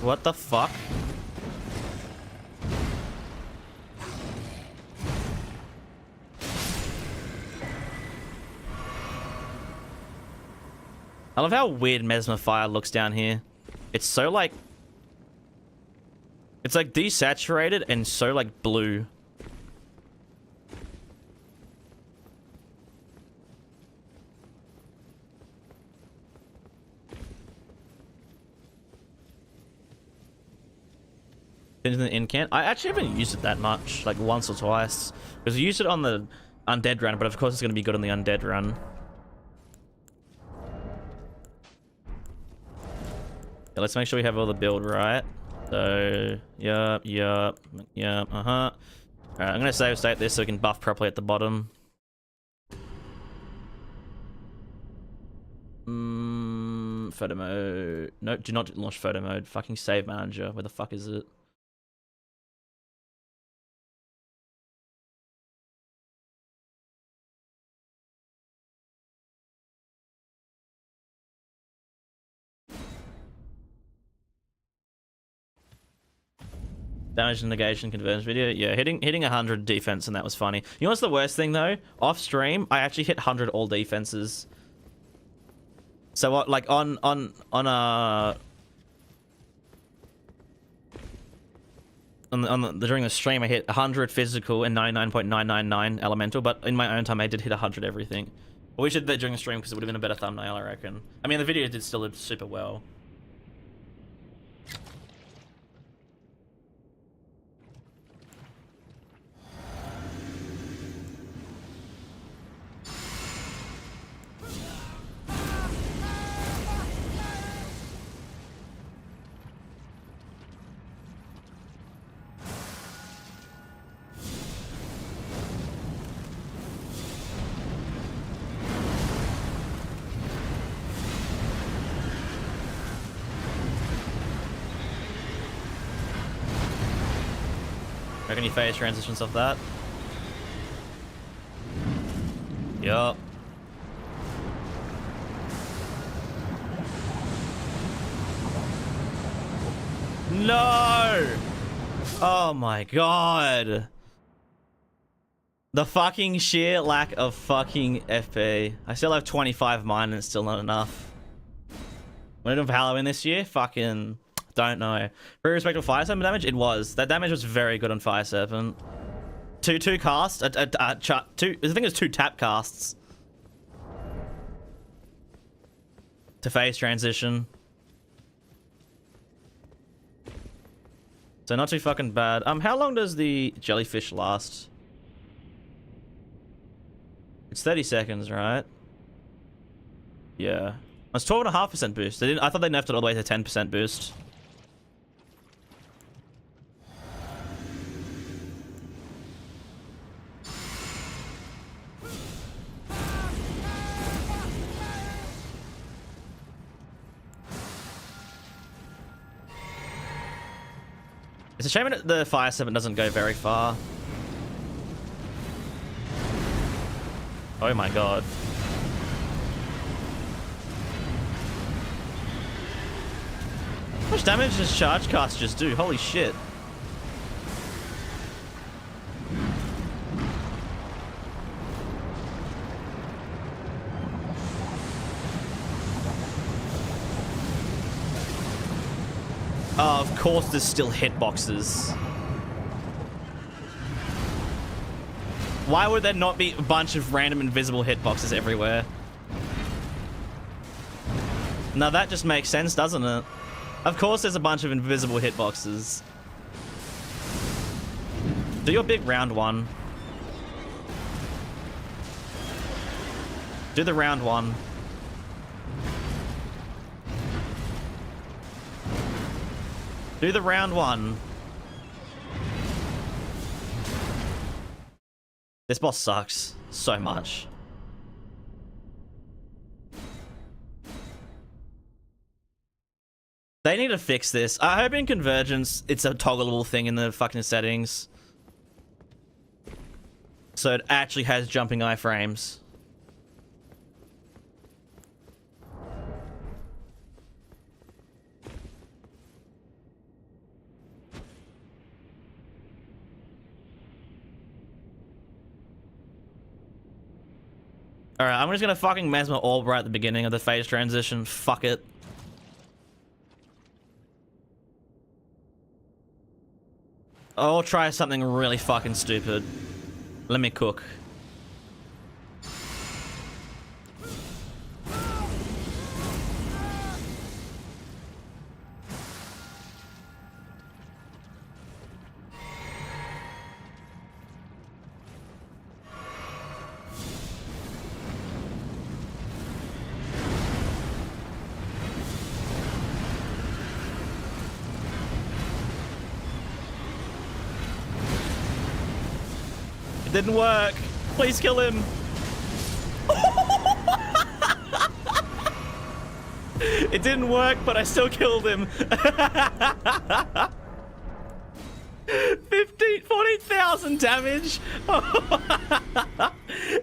What the fuck? I love how weird Messmerfire looks down here. It's so like... It's like desaturated and so like blue. In the incant, I actually haven't used it that much, like once or twice, because I used it on the undead run, but of course it's going to be good on the undead run. Yeah, let's make sure we have all the build right. So, yup. Alright, I'm going to save state this so we can buff properly at the bottom. Photo mode. No, do not launch photo mode. Fucking save manager. Where the fuck is it? Damage and negation conversion video. Yeah, hitting 100 defense, and that was funny. You know what's the worst thing though? Off stream, I actually hit 100 all defenses. So what, like on a during the stream I hit 100 physical and 99.999 elemental, but in my own time I did hit 100 everything. But we should do that during the stream because it would have been a better thumbnail, I reckon. I mean, the video did still super well. Reckon you phase transitions off that? Yup. No! Oh my god. The fucking sheer lack of fucking FP. I still have 25 mine and it's still not enough. We're doing for Halloween this year? Fucking... don't know. Very respectful Fire Serpent damage? It was. That damage was very good on Fire Serpent. Two casts. I think it was 2 tap casts. To phase transition. So not too fucking bad. How long does the jellyfish last? It's 30 seconds, right? Yeah. It's 12.5% boost. I thought they nerfed it all the way to 10% boost. It's a shame that the Fire Serpent doesn't go very far. Oh my god. How much damage does charge cast just do? Holy shit. Oh, of course there's still hitboxes. Why would there not be a bunch of random invisible hitboxes everywhere? Now that just makes sense, doesn't it? Of course there's a bunch of invisible hitboxes. Do your big round one. Do the round one. Do the round one. This boss sucks so much. They need to fix this. I hope in Convergence it's a toggleable thing in the fucking settings. So it actually has jumping iframes. Alright, I'm just gonna fucking Mesmer Orb right at the beginning of the phase transition. Fuck it. I'll try something really fucking stupid. Let me cook. It didn't work. Please kill him. It didn't work, but I still killed him. 14,000 damage.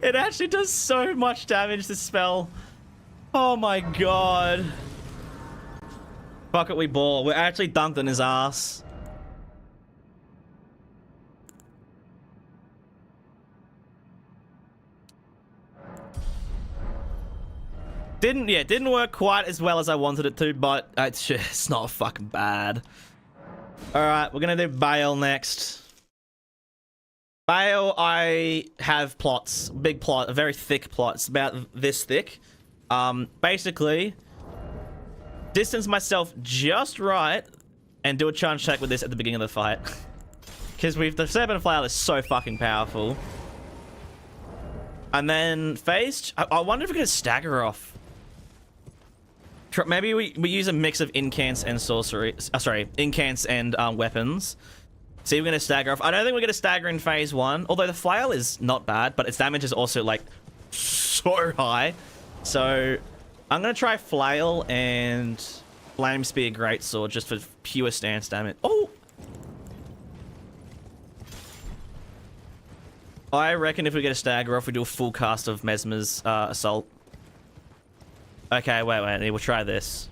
It actually does so much damage, this spell. Oh my god. Fuck it, we ball. We're actually dunked on his ass. Didn't work quite as well as I wanted it to, but it's not fucking bad. Alright, we're gonna do Bayle next. Bayle, I have plots. Big plot, a very thick plot. It's about this thick. Basically, distance myself just right and do a charge check with this at the beginning of the fight. Because the Serpent Flail is so fucking powerful. And then phased. I wonder if we're gonna stagger off. Maybe we use a mix of incants and sorcery. Sorry, incants and weapons. See, we're gonna stagger off. I don't think we're gonna stagger in phase 1. Although the flail is not bad, but its damage is also like so high. So I'm gonna try flail and flame spear greatsword just for pure stance damage. Oh. I reckon if we get a stagger off, we do a full cast of Messmer's assault. Okay, wait. We'll try this.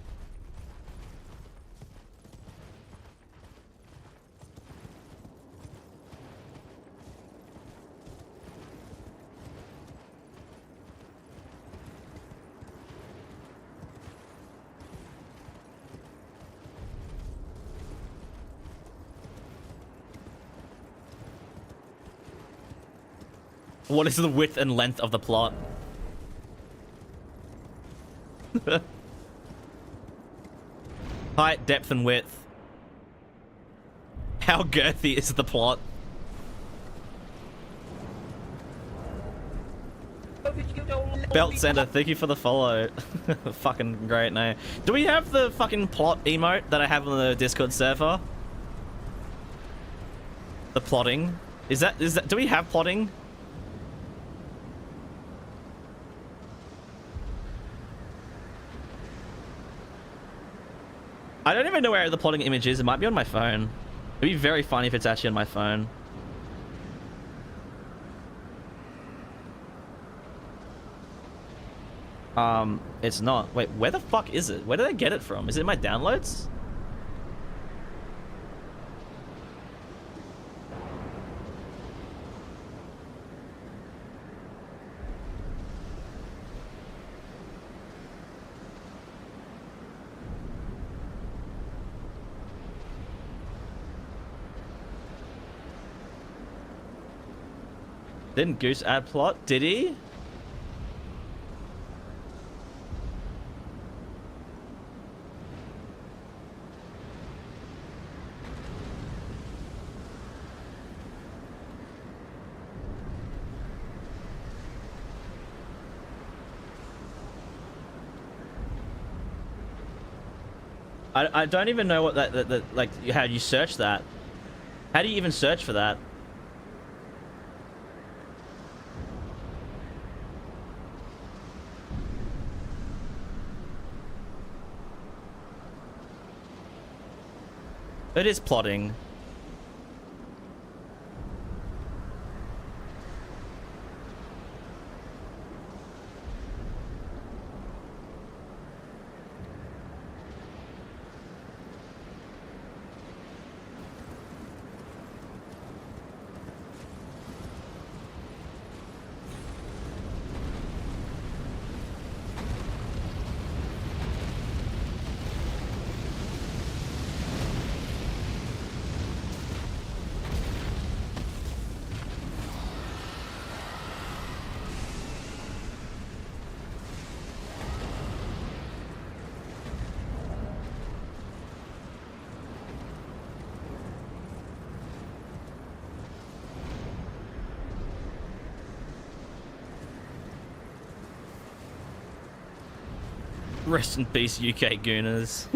What is the width and length of the plot? Height, depth, and width. How girthy is the plot? Belt Center, thank you for the follow. Fucking great name. Do we have the fucking plot emote that I have on the Discord server? The plotting? Is that, do we have plotting? I don't even know where the plotting image is. It might be on my phone. It'd be very funny if it's actually on my phone. It's not. Wait, where the fuck is it? Where did I get it from? Is it in my downloads? Didn't Goose add plot? Did he? I don't even know what that like how you search that. How do you even search for that? It is plotting. Rest in peace, UK Gooners.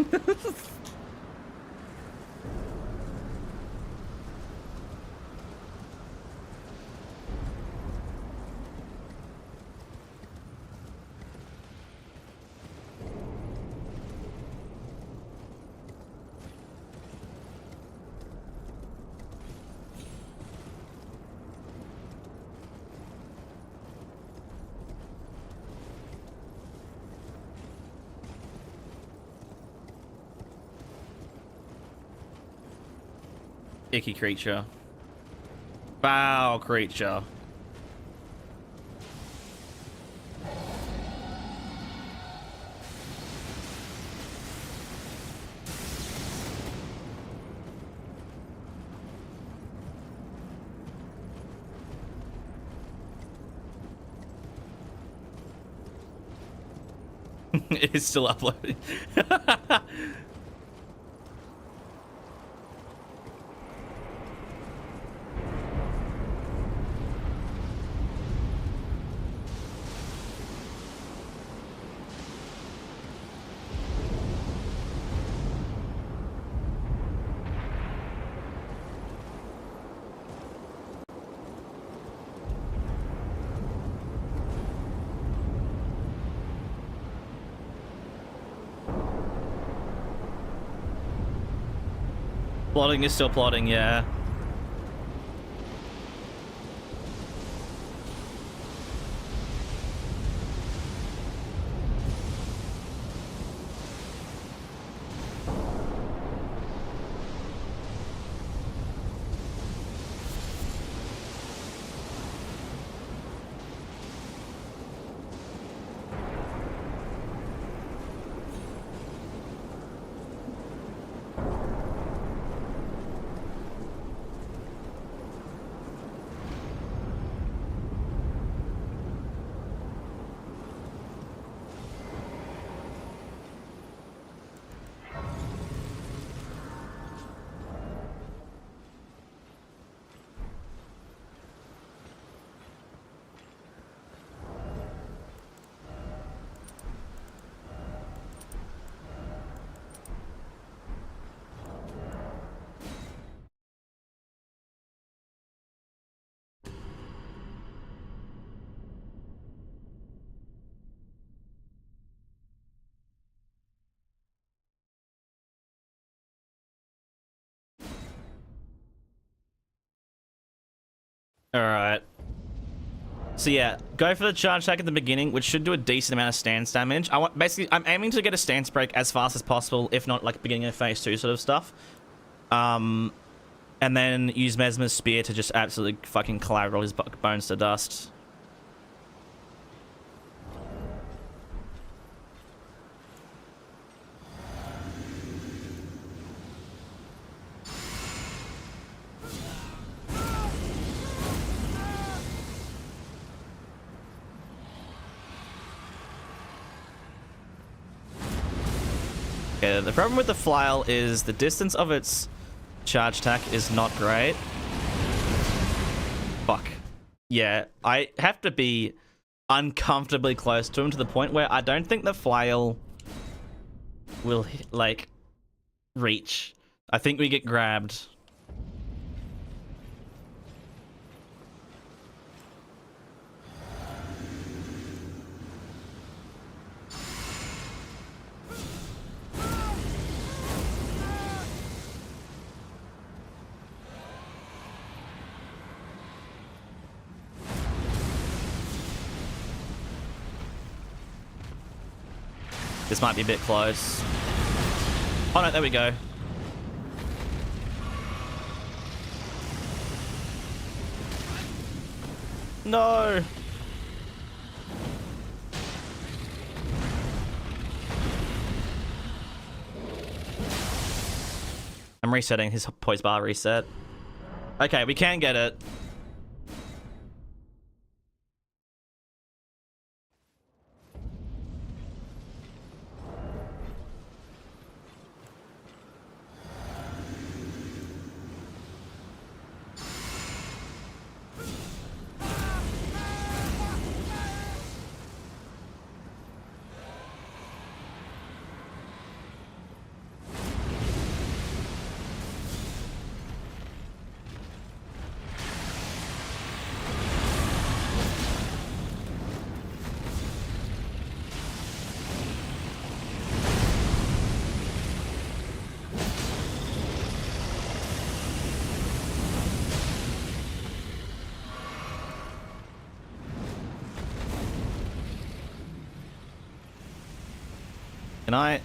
Icky creature. Foul creature. It is still uploading. Plotting is still plotting, yeah. Alright. So yeah, go for the charge attack at the beginning, which should do a decent amount of stance damage. I'm aiming to get a stance break as fast as possible, if not like beginning of phase 2 sort of stuff. And then use Messmer's spear to just absolutely fucking collide all his bones to dust. Okay, the problem with the flail is the distance of its charge attack is not great. Fuck. Yeah, I have to be uncomfortably close to him to the point where I don't think the flail will, like, reach. I think we get grabbed. This might be a bit close. Oh no, there we go. No! I'm resetting his poise bar reset. Okay, we can get it. Can I?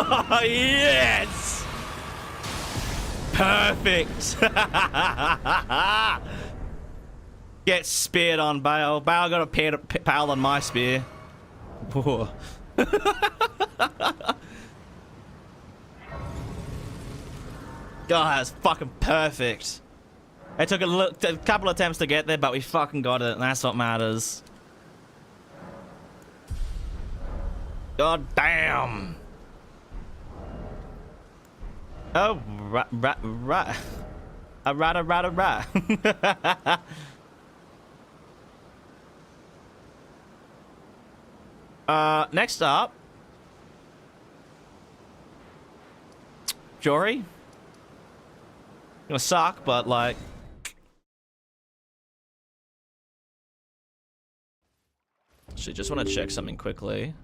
Oh, yes! Perfect. Get speared on, Bayle. Bayle got a pale on my spear. Whoa. God, that's fucking perfect. It took a couple of attempts to get there, but we fucking got it, and that's what matters. God damn. Oh, right. Next up, Jory. Gonna suck, but like. Actually, just want to check something quickly.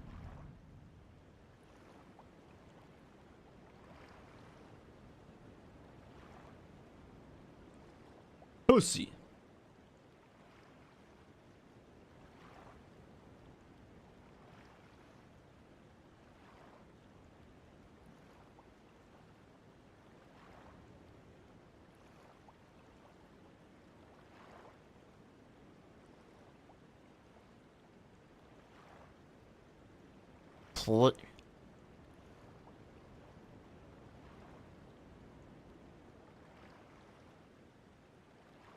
Pussy.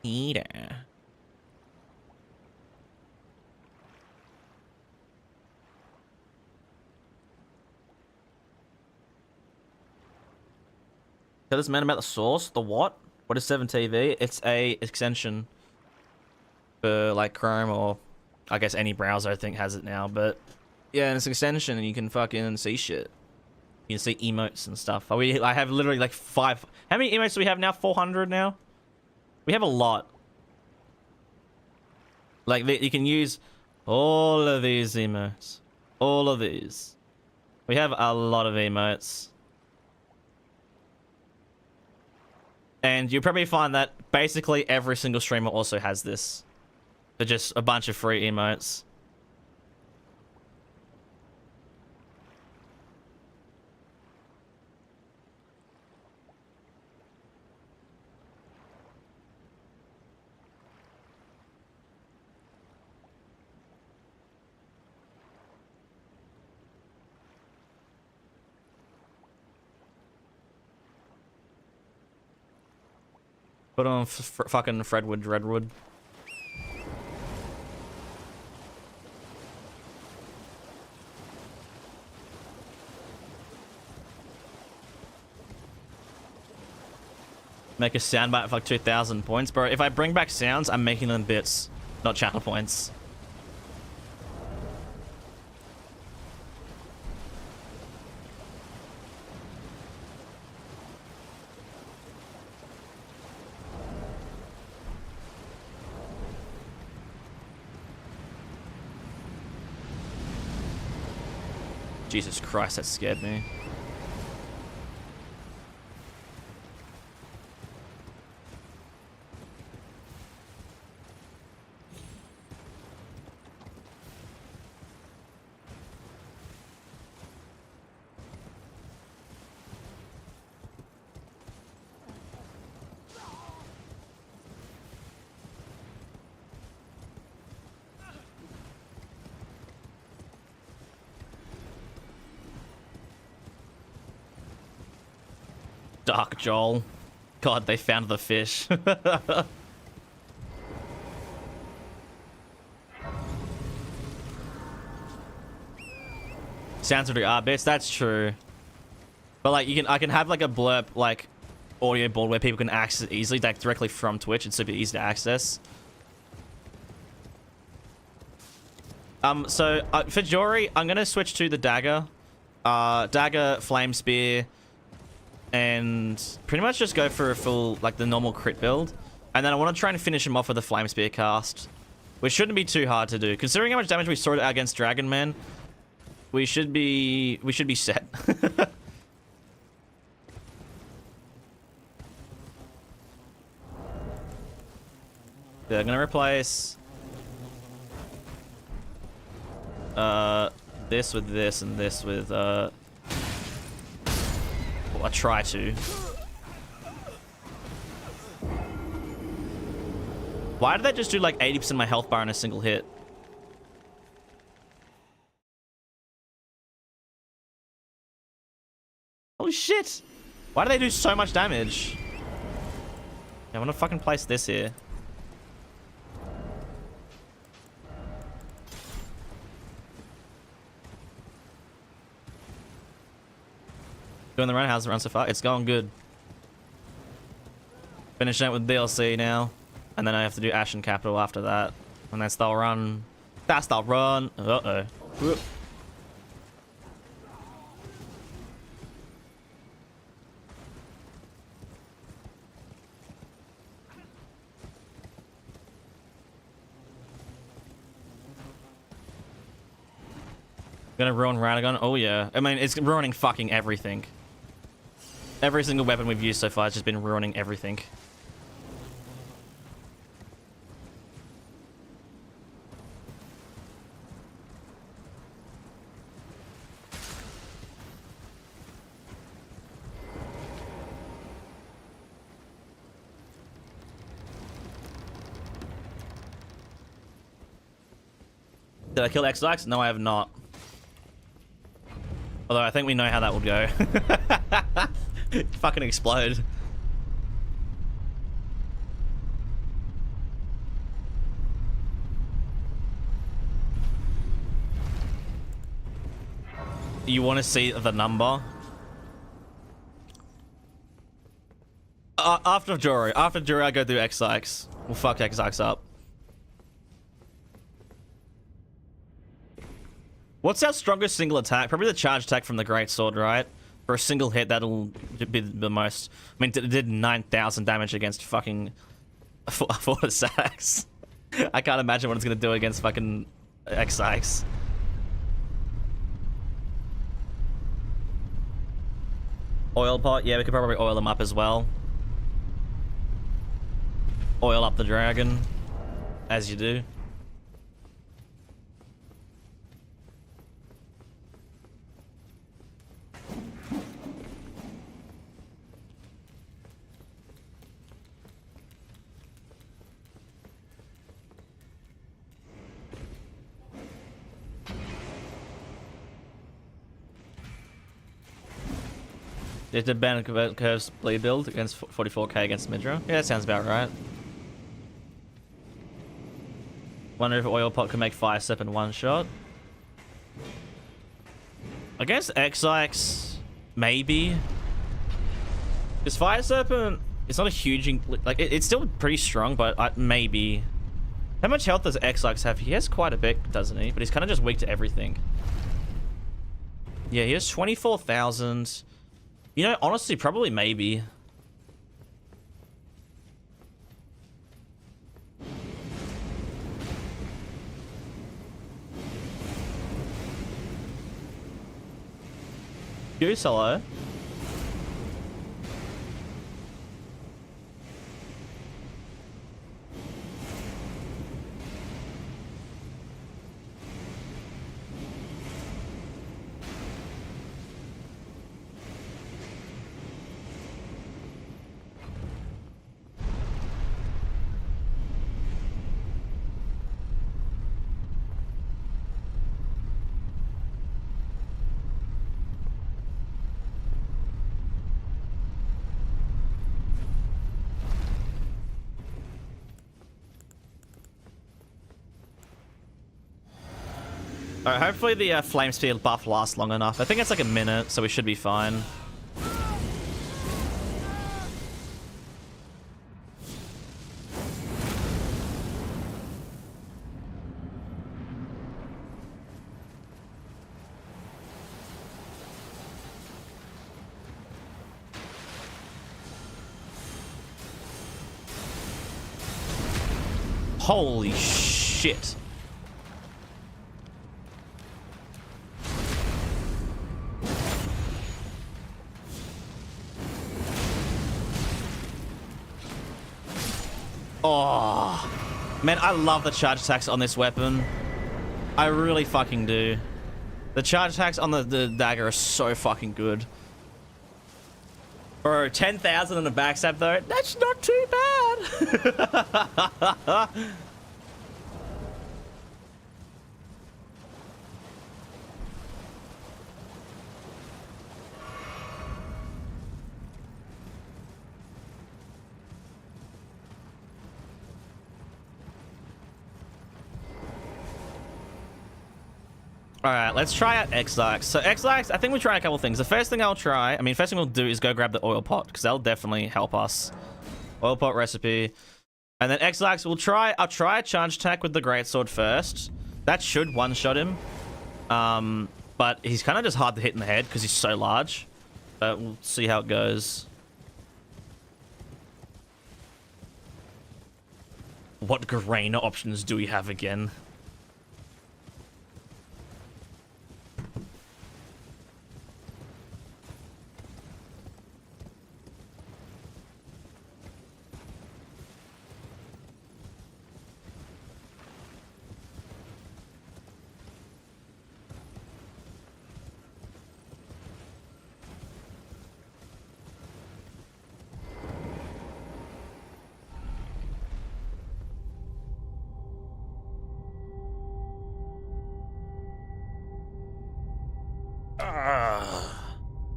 Eater. Tell this man about the source. The what? What is 7TV? It's a extension for like Chrome, or I guess any browser I think has it now. But yeah, it's an extension and you can fucking see shit. You can see emotes and stuff. I have literally like 5. How many emotes do we have now? 400 now? We have a lot. Like, you can use all of these emotes. All of these. We have a lot of emotes. And you'll probably find that basically every single streamer also has this. They're just a bunch of free emotes. Put on fucking Fredwood Dreadwood. Make a soundbite for like 2,000 points. Bro, if I bring back sounds, I'm making them bits, not channel points. Jesus Christ, that scared me. Dark Joel. God, they found the fish. Sounds really bits, that's true. But like I can have like a blurb like audio board where people can access it easily, like directly from Twitch. It's super easy to access. So for Jory, I'm gonna switch to the dagger. Dagger, flame spear, and pretty much just go for a full, like, the normal crit build. And then I want to try and finish him off with a Flame Spear cast, which shouldn't be too hard to do. Considering how much damage we saw against Dragon Man, we should be set. Yeah, I'm going to replace this with this and this with I try to. Why did that just do like 80% of my health bar in a single hit? Holy shit! Why do they do so much damage? Yeah, I want to fucking place this here. Doing the run, how's the run so far? It's going good. Finishing it with DLC now. And then I have to do Ashen Capital after that. And that's the run. That's the run. Uh-oh. Whoop. Gonna ruin Radahn? Oh yeah. I mean, it's ruining fucking everything. Every single weapon we've used so far has just been ruining everything. Did I kill X-Lax? No, I have not. Although I think we know how that would go. Fucking explode. You want to see the number? After Jory. After Jory, I go through X-Lax. We'll fuck X-Lax up. What's our strongest single attack? Probably the charge attack from the Great Sword, right? For a single hit, that'll be the most. I mean, it did 9,000 damage against fucking VODS. I can't imagine what it's gonna do against fucking X-Lax. Oil pot? Yeah, we could probably oil them up as well. Oil up the dragon, as you do. Did the ban curves bleed build against 44k against Midra? Yeah, that sounds about right. Wonder if Oil Pot can make Fire Step in one shot. I guess X-Lax, maybe. Because Fire Serpent, it's not a huge, like, it's still pretty strong, but maybe. How much health does X-Lax have? He has quite a bit, doesn't he? But he's kind of just weak to everything. Yeah, he has 24,000. You know, honestly, probably maybe. Goose, hello. Alright, hopefully the flame speed buff lasts long enough. I think it's like a minute, so we should be fine. Holy shit. Oh, man, I love the charge attacks on this weapon. I really fucking do. The charge attacks on the dagger are so fucking good. Bro, 10,000 on a backstab though, that's not too bad. All right, let's try out Exarchs. So Exarchs, I think we'll try a couple things. The first thing I'll try, first thing we'll do is go grab the oil pot, because that'll definitely help us. Oil pot recipe. And then Exarchs, I'll try a charge attack with the greatsword first. That should one-shot him. But he's kind of just hard to hit in the head, because he's so large. But we'll see how it goes. What Garena options do we have again?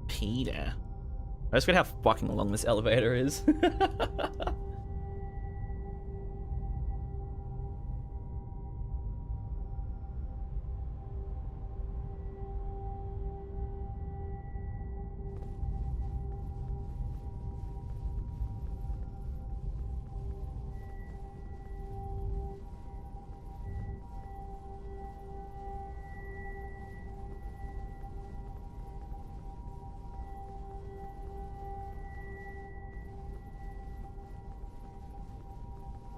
Peter. I just forget how fucking long this elevator is.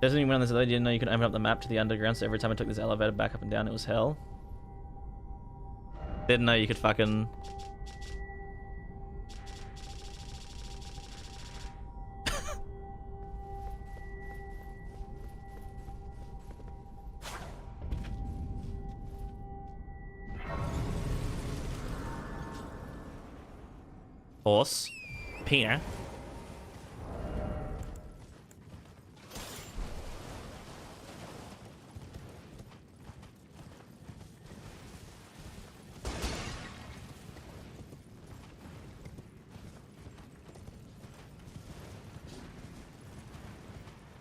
Doesn't even on this, I didn't know you could open up the map to the underground, so every time I took this elevator back up and down, it was hell. Didn't know you could fucking... Horse. Peter.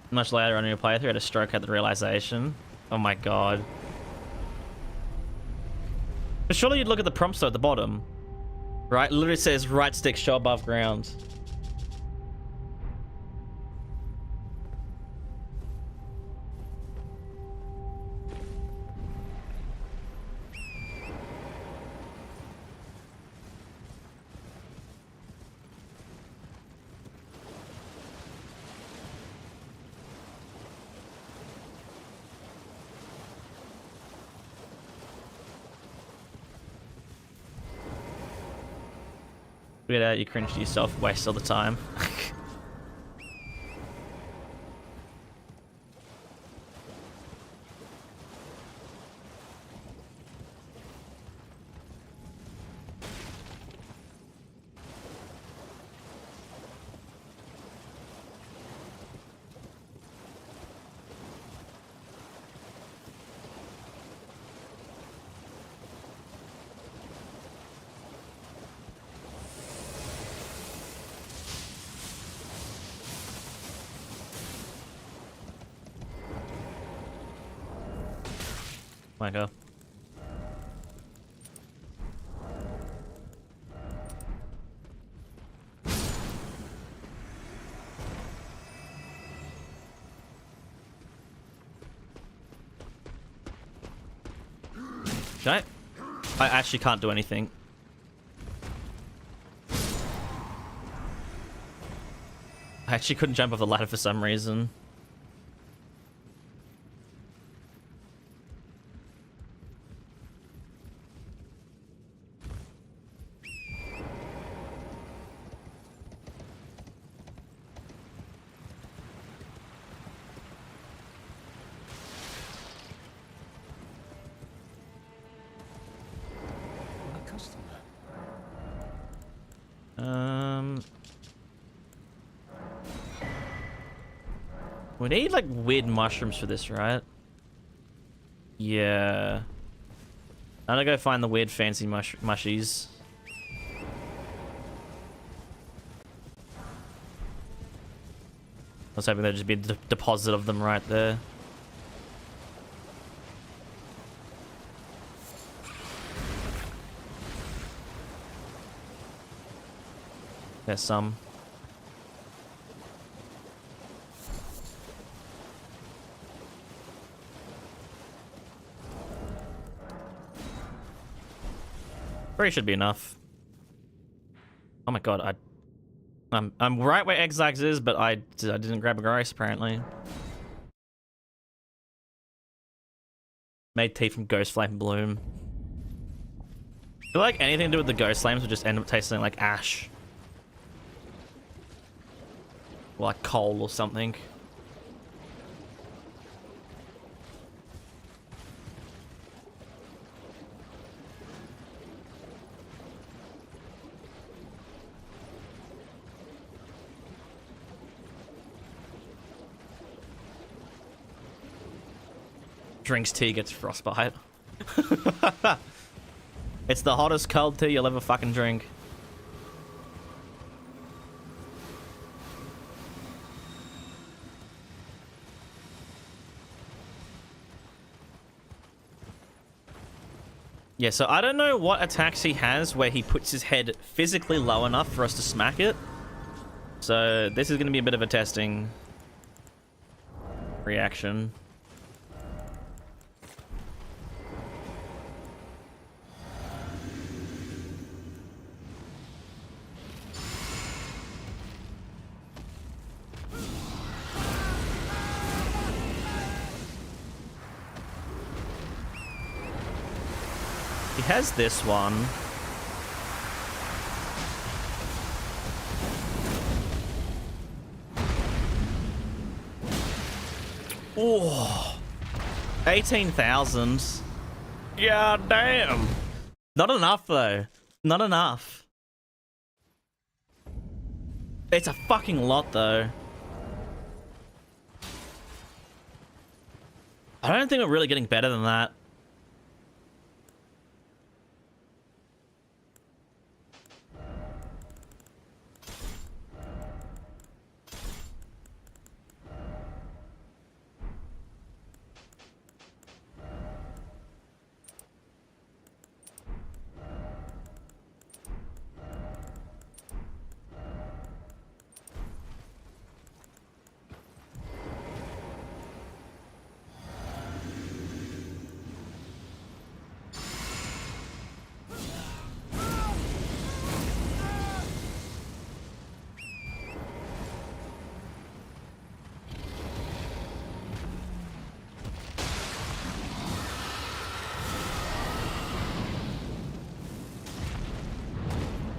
Much later on in your playthrough, I had a stroke at the realization. Oh my god. But surely you'd look at the prompts though at the bottom. Right? It literally says right stick show above ground. Get out, you cringe to yourself, waste all the time. My god. Should I actually can't do anything. I actually couldn't jump off the ladder for some reason. We need like weird mushrooms for this, right? Yeah. I'm gonna go find the weird fancy mushies. I was hoping there'd just be a deposit of them right there. There's some. Probably should be enough. Oh my god, I'm right where Exkes is, but I didn't grab a Gaius apparently. Made tea from Ghost Flame Bloom. I feel like anything to do with the Ghost Flames would just end up tasting like ash. Or like coal or something. Drinks tea, gets frostbite. It's the hottest cold tea you'll ever fucking drink. Yeah, so I don't know what attacks he has where he puts his head physically low enough for us to smack it. So this is going to be a bit of a testing reaction. He has this one. Oh, 18,000. Yeah, damn. Not enough though. Not enough. It's a fucking lot though. I don't think we're really getting better than that.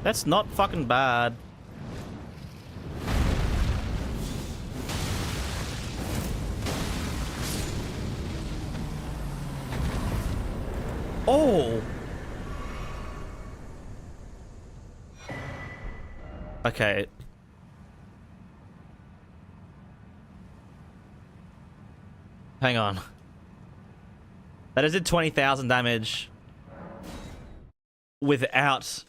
That's not fucking bad. Oh. Okay. Hang on. That is did 20,000 damage without...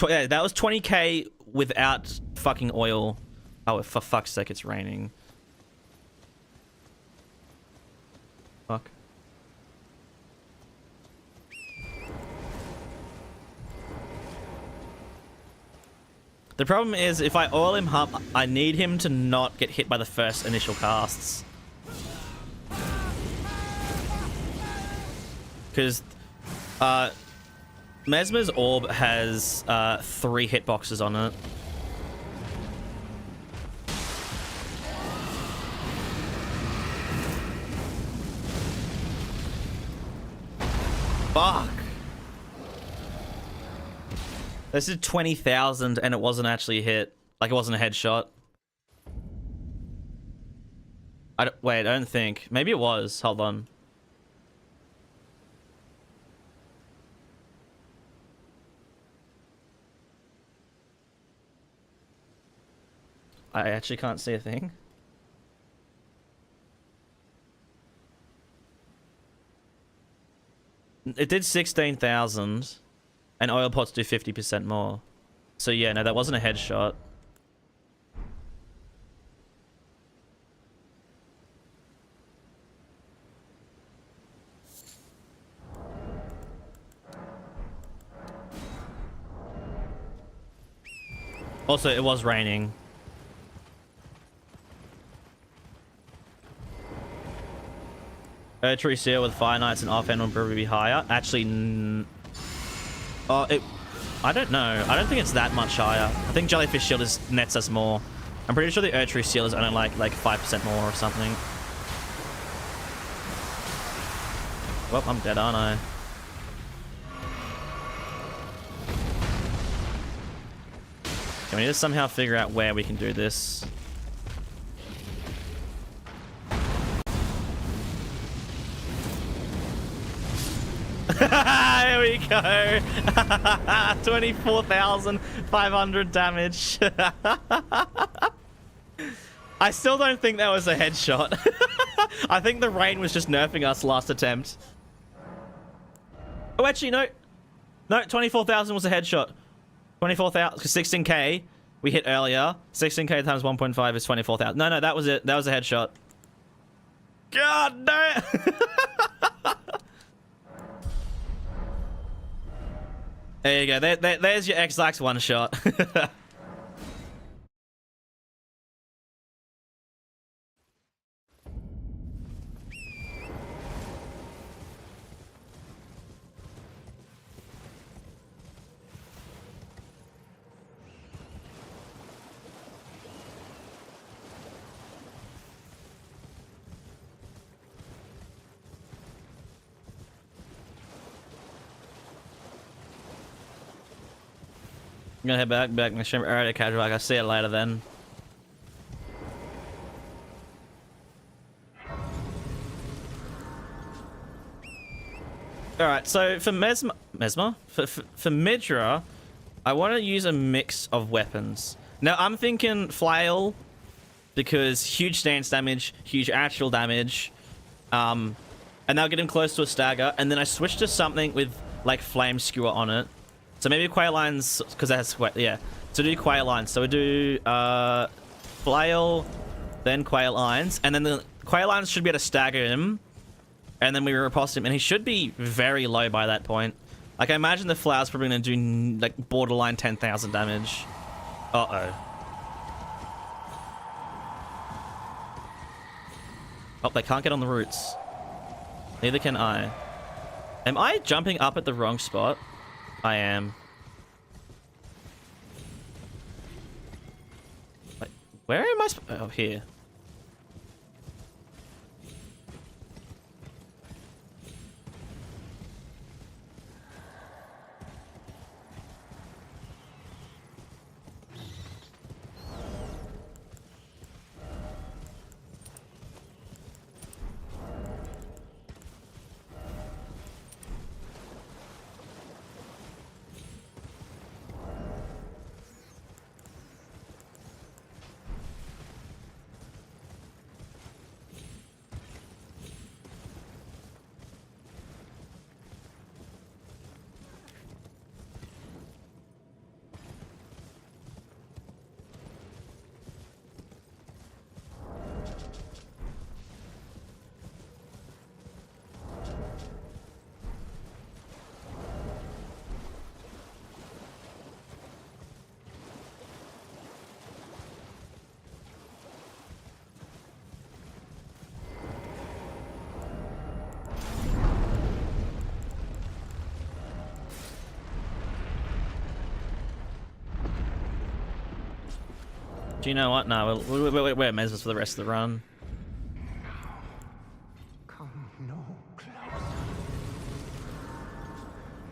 Yeah, that was 20k without fucking oil. Oh, for fuck's sake, it's raining. Fuck. The problem is, if I oil him up, I need him to not get hit by the first initial casts. Because, Messmer's orb has 3 hitboxes on it. Fuck. This is 20,000 and it wasn't actually a hit. Like, it wasn't a headshot. Wait, I don't think. Maybe it was. Hold on. I actually can't see a thing. It did 16,000, and oil pots do 50% more. So yeah, no, that wasn't a headshot. Also, it was raining. Erdtree Seal with Fire Knights and offhand will probably be higher. Actually, I don't know. I don't think it's that much higher. I think Jellyfish Shield nets us more. I'm pretty sure the Erdtree Seal is only like 5% more or something. Well, I'm dead, aren't I? Can we just somehow figure out where we can do this? Here we go. 24,500 damage. I still don't think that was a headshot. I think the rain was just nerfing us last attempt. Oh, actually, no. No, 24,000 was a headshot. 24,000, 16k we hit earlier. 16k times 1.5 is 24,000. No, that was it. That was a headshot. God, no. There you go. There's your X-Lax one shot. I'm gonna head back my stream. Alright, casual. I'll see you later then. Alright, so for for Midra, I want to use a mix of weapons. Now I'm thinking flail, because huge stance damage, huge actual damage, and that'll get him close to a stagger. And then I switch to something with like flame skewer on it. So maybe Quail Lines, because that has, yeah. So do Quail Lines. So we do Flail, then Quail Lines, and then the Quail Lines should be able to stagger him, and then we riposte him, and he should be very low by that point. Like, I imagine the Flail's probably going to do, like, borderline 10,000 damage. Uh-oh. Oh, they can't get on the roots. Neither can I. Am I jumping up at the wrong spot? I am. Wait, where am I? Oh, here. Do you know what? No, we're Mesmers for the rest of the run. Come no closer.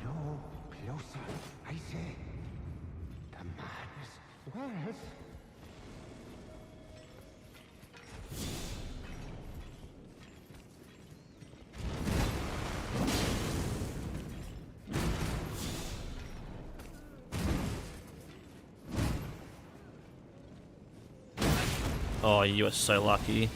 No closer, I say. The madness swells. Oh, you are so lucky.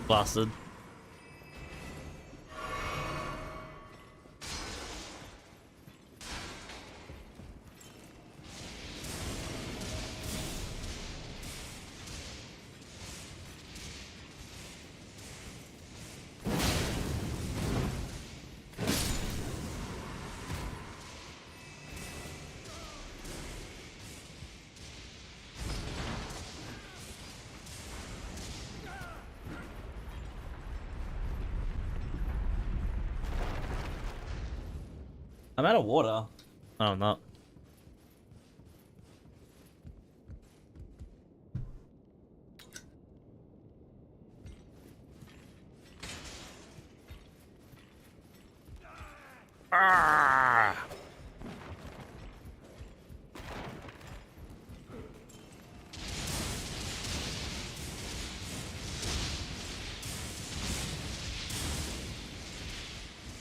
Bastard. I'm out of water. Oh, I'm not. Ah!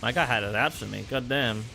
My guy had it out for me. God damn.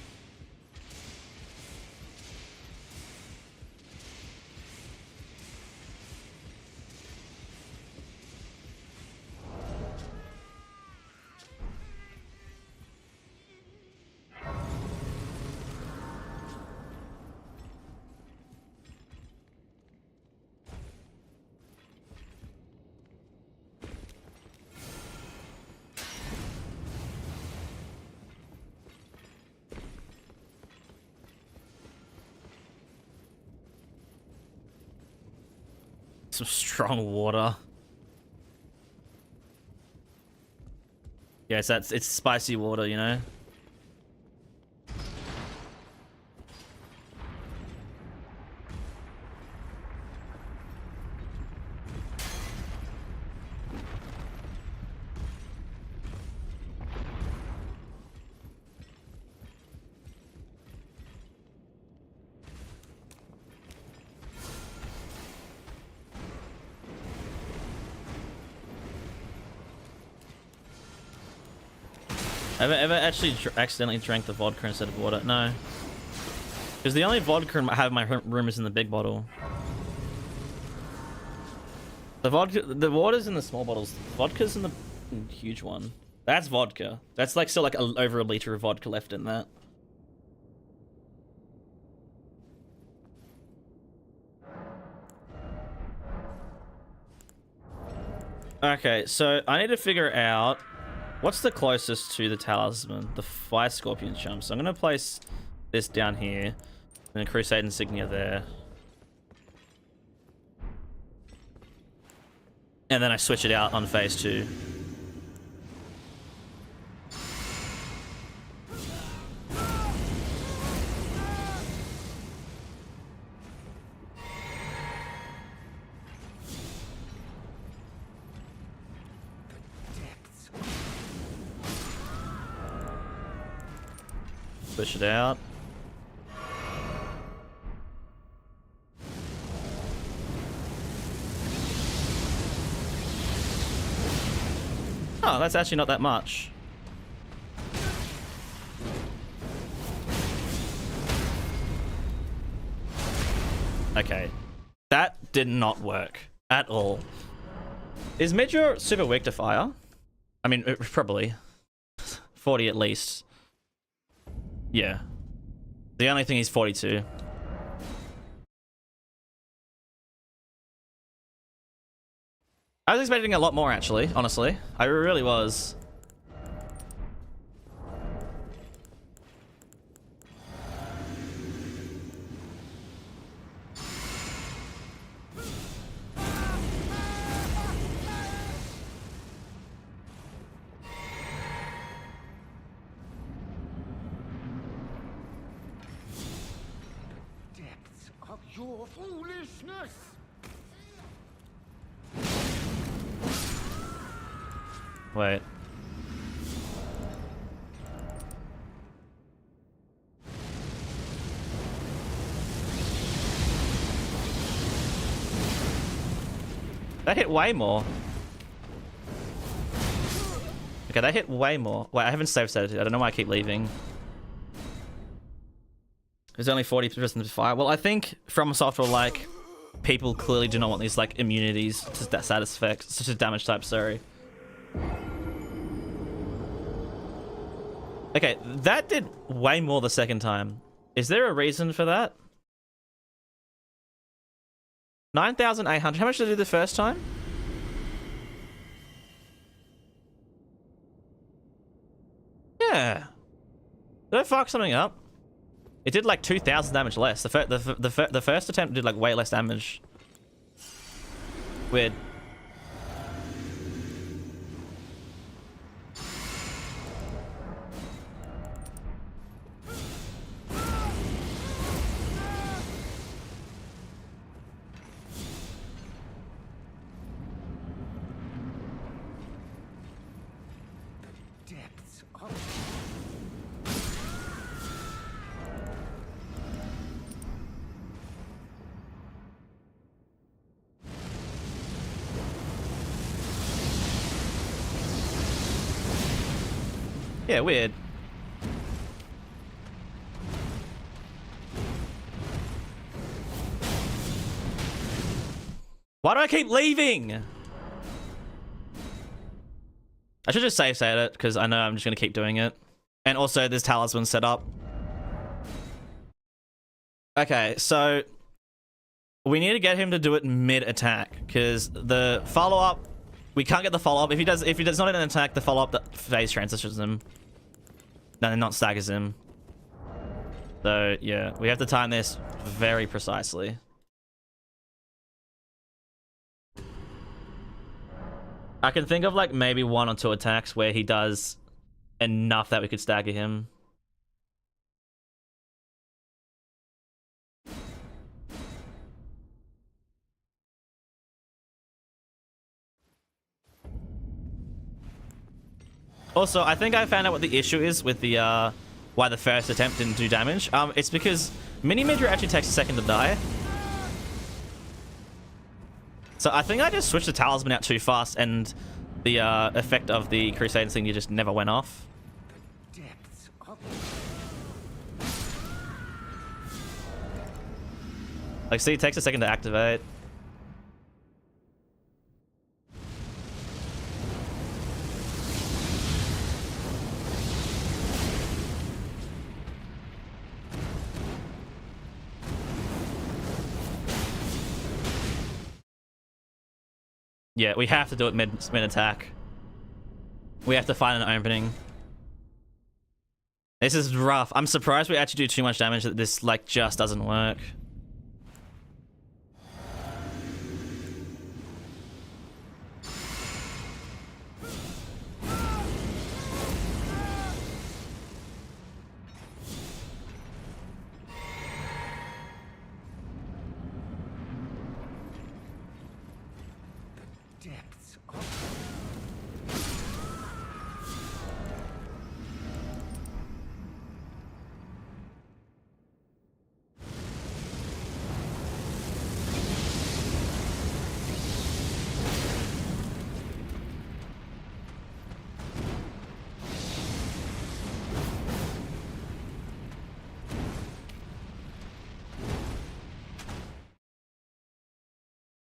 Some strong water. Yeah, it's spicy water, you know. Ever actually accidentally drank the vodka instead of water? No. Because the only vodka I have in my room is in the big bottle. The water's in the small bottles. Vodka's in the huge one. That's vodka. That's like still like over a liter of vodka left in that. Okay, so I need to figure out what's the closest to the talisman? The fire scorpion chump. So I'm gonna place this down here, and the crusade insignia there, and then I switch it out on phase 2. Push it out. Oh, that's actually not that much. Okay. That did not work at all. Is Midra super weak to fire? I mean, probably. 40 at least. Yeah. The only thing is 42. I was expecting a lot more, actually, honestly. I really was. Your foolishness! Wait. That hit way more. Okay, that hit way more. Wait, I haven't save set it. I don't know why I keep leaving. There's only 40% to fire. Well, I think From Software, like, people clearly do not want these, like, immunities to status effects, to damage type, sorry. Okay, that did way more the second time. Is there a reason for that? 9,800. How much did it do the first time? Yeah. Did I fuck something up? It did like 2,000 damage less. The first attempt did like way less damage. Weird. Depths of Yeah, weird. Why do I keep leaving? I should just save it, because I know I'm just going to keep doing it. And also, there's talisman set up. Okay, so we need to get him to do it mid-attack, because the follow-up, we can't get the follow-up. If he does not an attack, the follow-up phase transitions him. No, not staggers him. So, yeah, we have to time this very precisely. I can think of like maybe 1 or 2 attacks where he does enough that we could stagger him. Also, I think I found out what the issue is with the why the first attempt didn't do damage. It's because Mini Midra actually takes a second to die. So I think I just switched the talisman out too fast, and the effect of the Crusade Insignia just never went off. depths of Like, see, it takes a second to activate. Yeah, we have to do it mid-attack. We have to find an opening. This is rough. I'm surprised we actually do too much damage that this, like, just doesn't work. depths of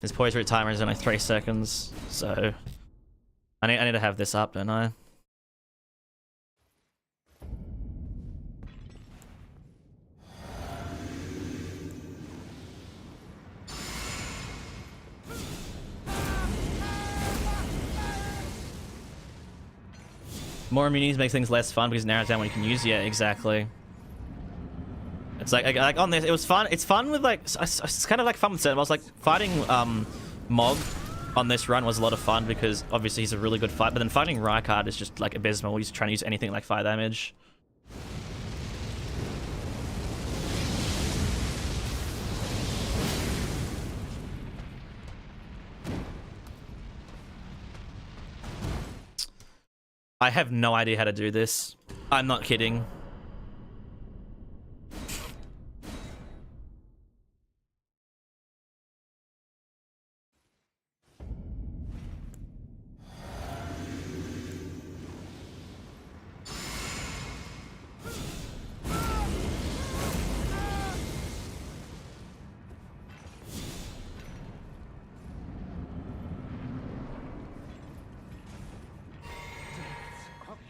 This poise root timer is only 3 seconds, so I need to have this up, don't I? More immunities makes things less fun because it narrows down what you can use. Yeah, exactly. It's like on this, it was fun. It's fun with like, it's kind of like fun with certain. I was like fighting Mog on this run was a lot of fun because obviously he's a really good fight. But then fighting Rykard is just like abysmal. He's trying to use anything like fire damage. I have no idea how to do this. I'm not kidding.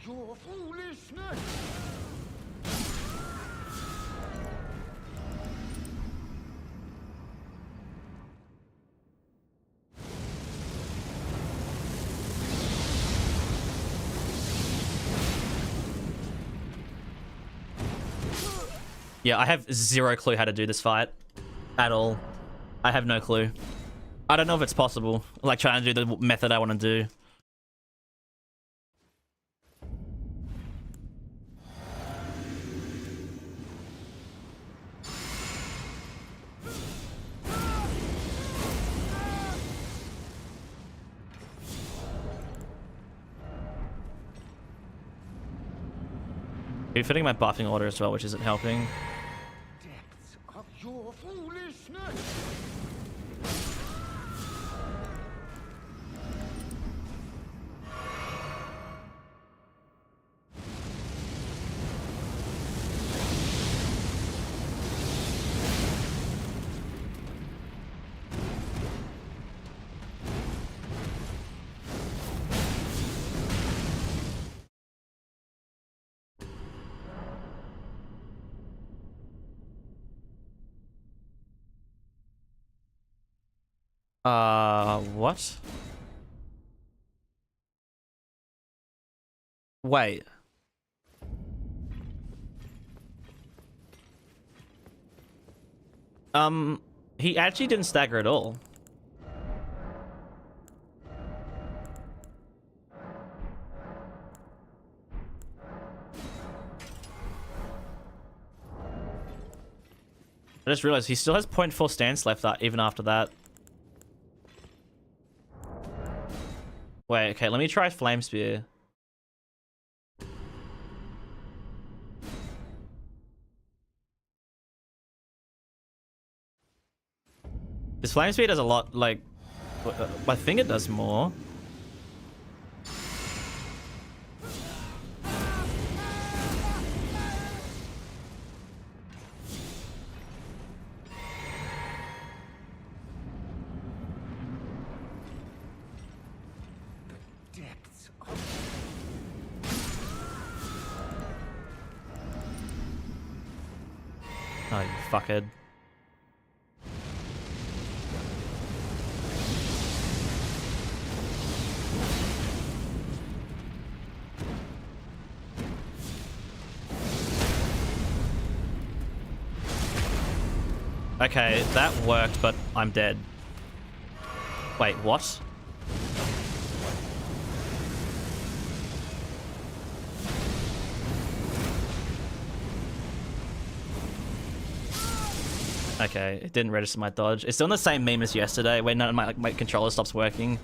your foolishness! Yeah, I have zero clue how to do this fight at all. I have no clue. I don't know if it's possible. Like trying to do the method I want to do. You're fitting my buffing order as well, which isn't helping. Depths of your foolishness! What? Wait. He actually didn't stagger at all. I just realized he still has 0.4 stance left even after that. Wait, okay, let me try Flame Spear. This Flame Spear does a lot, like... I think it does more. Depths of... Oh, you fuckhead. Okay, that worked, but I'm dead. Wait, what? Okay, it didn't register my dodge. It's still in the same meme as yesterday, where none of my controller stops working.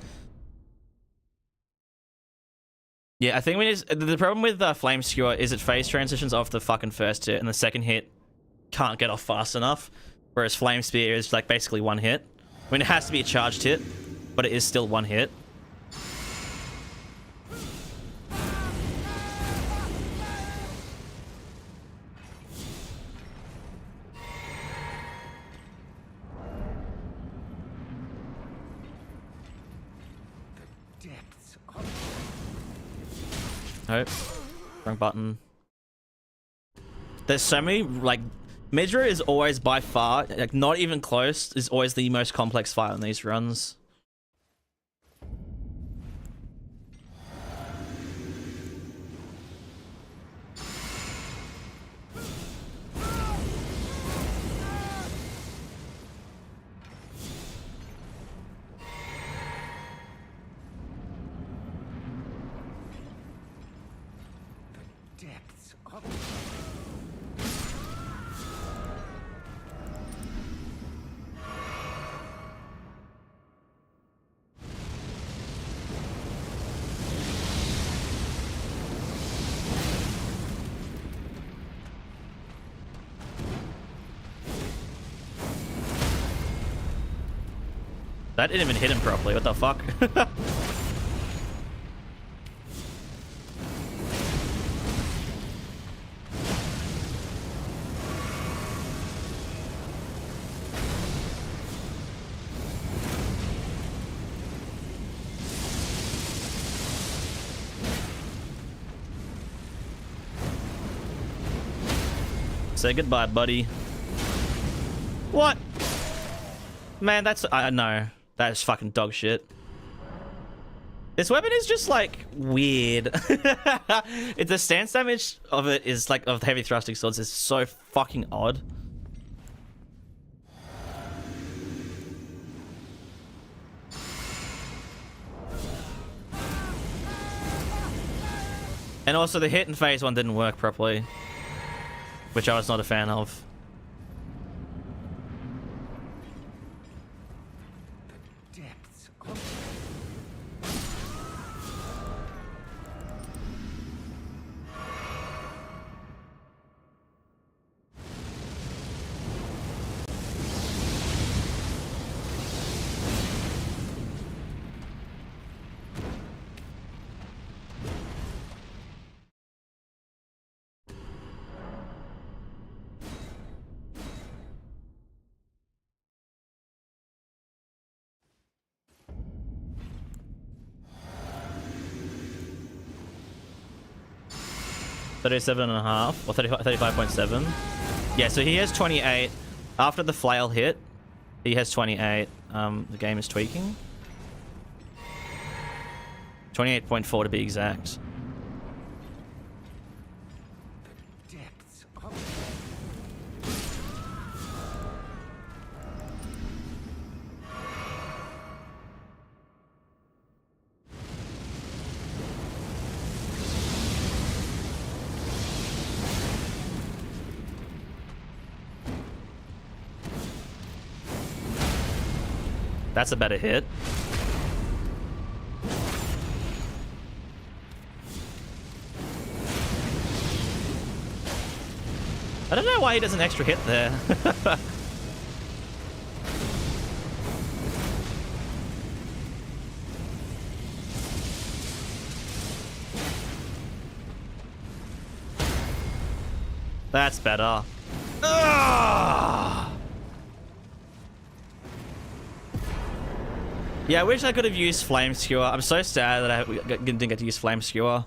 Yeah, I think the problem with Flame Skewer is it phase transitions off the fucking first hit, and the second hit can't get off fast enough. Whereas Flame Spear is like basically one hit. I mean, it has to be a charged hit, but it is still one hit. Depths of... Nope. Wrong button. There's so many, like... Midra is always by far, like not even close, is always the most complex fight on these runs. Depths of... That didn't even hit him properly, what the fuck? Say goodbye, buddy. What? Man, that's... I know. That is fucking dog shit. This weapon is just like weird. The stance damage of it is like of the heavy thrusting swords is so fucking odd. And also the hit in phase 1 didn't work properly, which I was not a fan of. Depths of 37.5 or 35.7. Yeah, so he has 28. After the flail hit, he has 28. The game is tweaking. 28.4 to be exact. depths of That's a better hit. I don't know why he does an extra hit there. That's better. Ugh! Yeah, I wish I could have used Flame Skewer. I'm so sad that I didn't get to use Flame Skewer.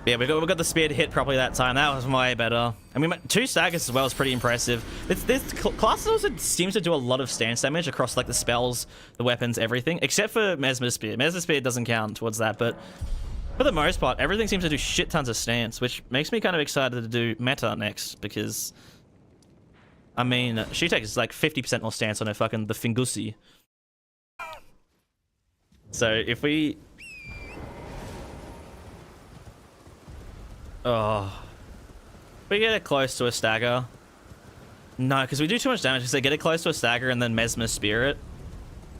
Yeah, we got the spear to hit properly that time. That was way better. I mean, 2 staggers as well is pretty impressive. This class also seems to do a lot of stance damage across like the spells, the weapons, everything, except for Messmerfire Spear. Messmerfire Spear doesn't count towards that, but for the most part, everything seems to do shit tons of stance, which makes me kind of excited to do Metyr next because, I mean, she takes like 50% more stance on her fucking the Fingusi. So if we... Oh. We get it close to a stagger. No, because we do too much damage. Because they get it close to a stagger and then Messmer Spear it.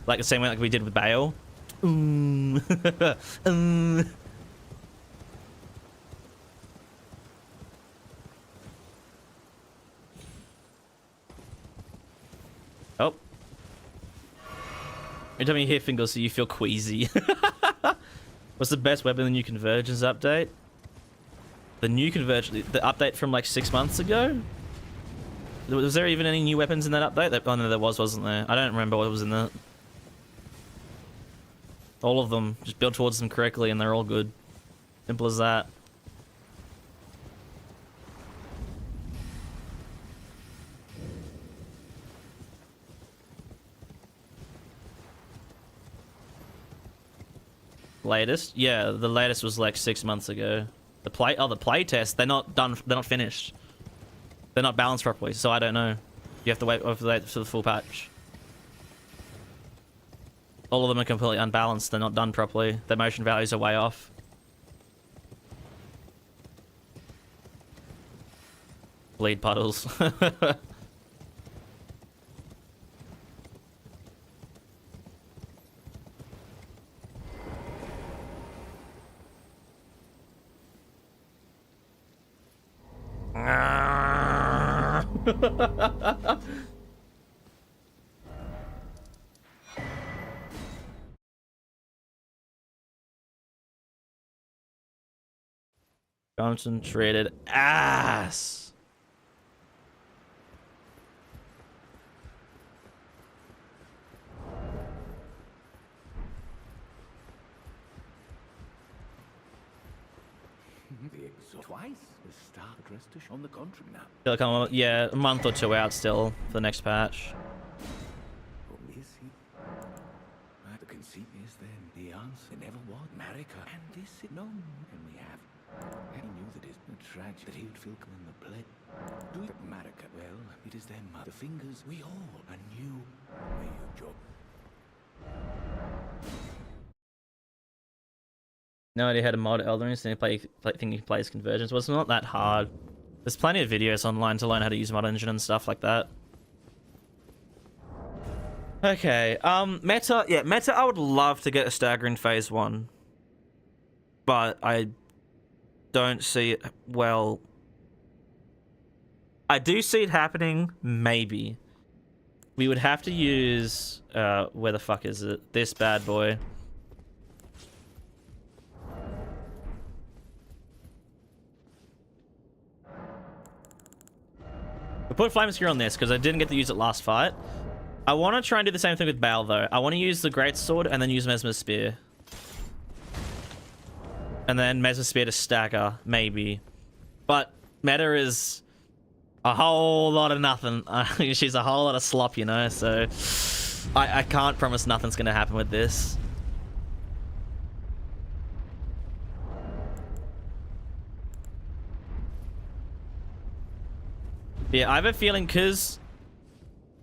Like the same way like we did with Bayle. Oh. Every time you hear fingers, so you feel queasy. What's the best weapon in the new Convergence update? The new Convergence, the update from like 6 months ago? Was there even any new weapons in that update? Oh no, there was, wasn't there? I don't remember what was in that. All of them. Just build towards them correctly and they're all good. Simple as that. Latest? Yeah, the latest was like 6 months ago. The play test, they're not done, they're not finished. They're not balanced properly, so I don't know. You have to wait for the full patch. All of them are completely unbalanced, they're not done properly. Their motion values are way off. Bleed puddles. Concentrated ass. Twice the star Putrescent on the contrary now. They'll come, yeah, a month or 2 out still for the next patch. Oh, is he? The conceit is then the answer never was Marika, and this is known, and we have. And he knew that it's tragic that he would feel in the play. Do it, Marika? Well, it is their mother. The fingers we all are new. May you job. No idea how to mod Elden Ring, so think he plays Convergence. Well, it's not that hard. There's plenty of videos online to learn how to use mod engine and stuff like that. Okay, Meta, yeah, Meta, I would love to get a stagger in phase 1. But I don't see it, well... I do see it happening, maybe. We would have to use, where the fuck is it? This bad boy. We put Flamescure on this because I didn't get to use it last fight. I want to try and do the same thing with Bayle though. I want to use the Greatsword and then use Messmer's Spear. And then Messmer's Spear to stagger, maybe. But Meta is a whole lot of nothing. She's a whole lot of slop, you know, so I can't promise nothing's going to happen with this. Yeah, I have a feeling because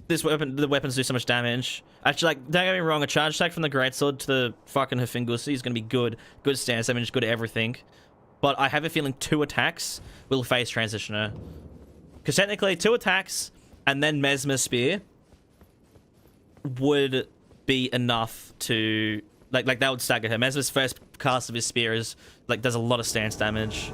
the weapons do so much damage. Actually, like, don't get me wrong, a charge attack from the Greatsword to the fucking Hfingusi is going to be good. Good stance damage, good everything. But I have a feeling 2 attacks will phase transition her. Because technically, 2 attacks and then Messmer's Spear would be enough to... Like that would stagger her. Messmer's first cast of his spear is, like, does a lot of stance damage.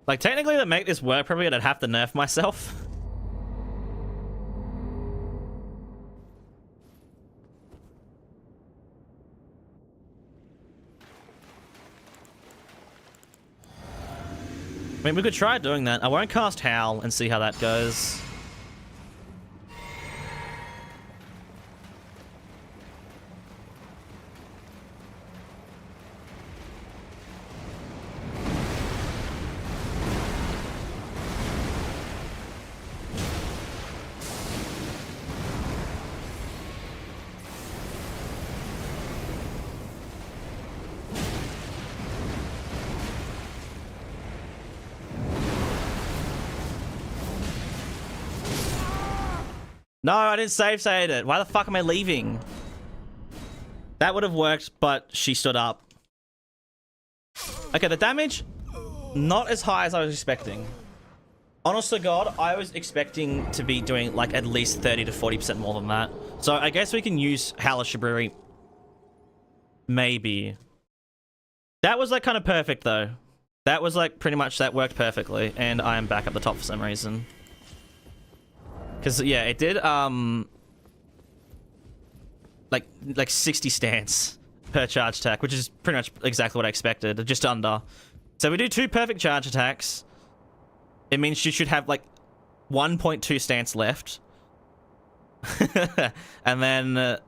Like, technically, to make this work, probably I'd have to nerf myself. I mean, we could try doing that. I won't cast Howl and see how that goes. No, I didn't save it. Why the fuck am I leaving? That would have worked, but she stood up. Okay, the damage, not as high as I was expecting. Honest to God, I was expecting to be doing like at least 30 to 40% more than that. So I guess we can use Halashiburi. Maybe. That was like kind of perfect though. That was like pretty much, that worked perfectly. And I am back at the top for some reason. Because, yeah, it did, like 60 stance per charge attack, which is pretty much exactly what I expected, just under. So we do 2 perfect charge attacks. It means you should have, like, 1.2 stance left. And then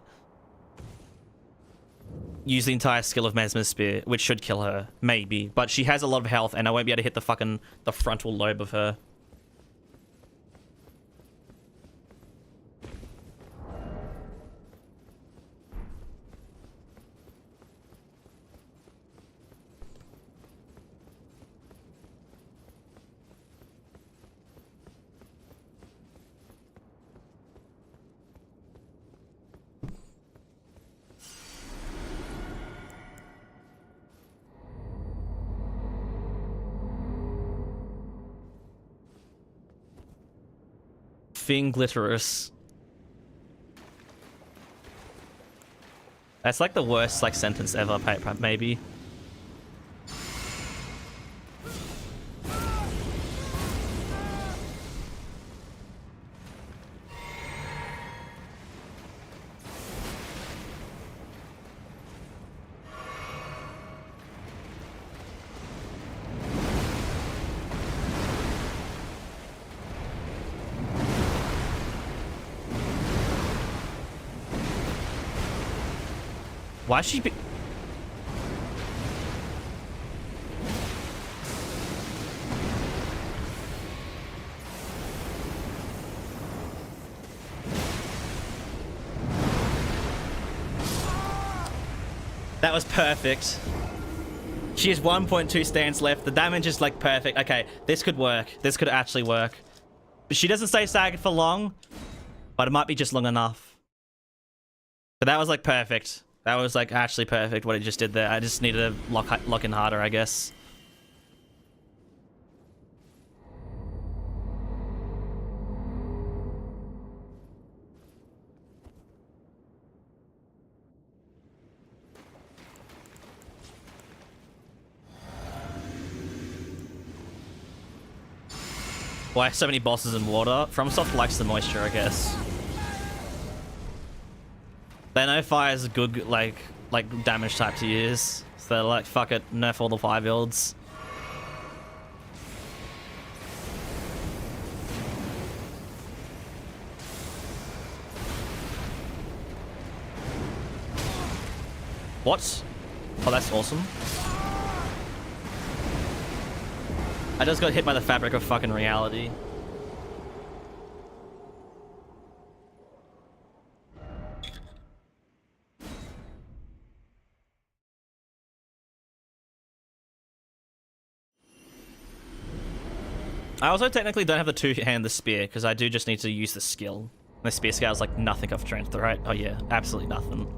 use the entire skill of Messmer's Spear, which should kill her, maybe. But she has a lot of health, and I won't be able to hit the frontal lobe of her. Glitterous. That's like the worst like sentence ever, maybe. Why is she be... That was perfect. She has 1.2 stands left. The damage is like perfect. Okay, this could work. This could actually work. She doesn't stay staggered for long, but it might be just long enough. But that was like perfect. That was like actually perfect what it just did there. I just needed to lock in harder, I guess. Why so many bosses in water? FromSoft likes the moisture, I guess. They know fire is a good like damage type to use, so they're like, fuck it, nerf all the fire builds. What? Oh, that's awesome. I just got hit by the fabric of fucking reality. I also technically don't have the two-hand the spear, because I do just need to use the skill. The spear scale is like nothing of strength, right? Oh yeah, absolutely nothing.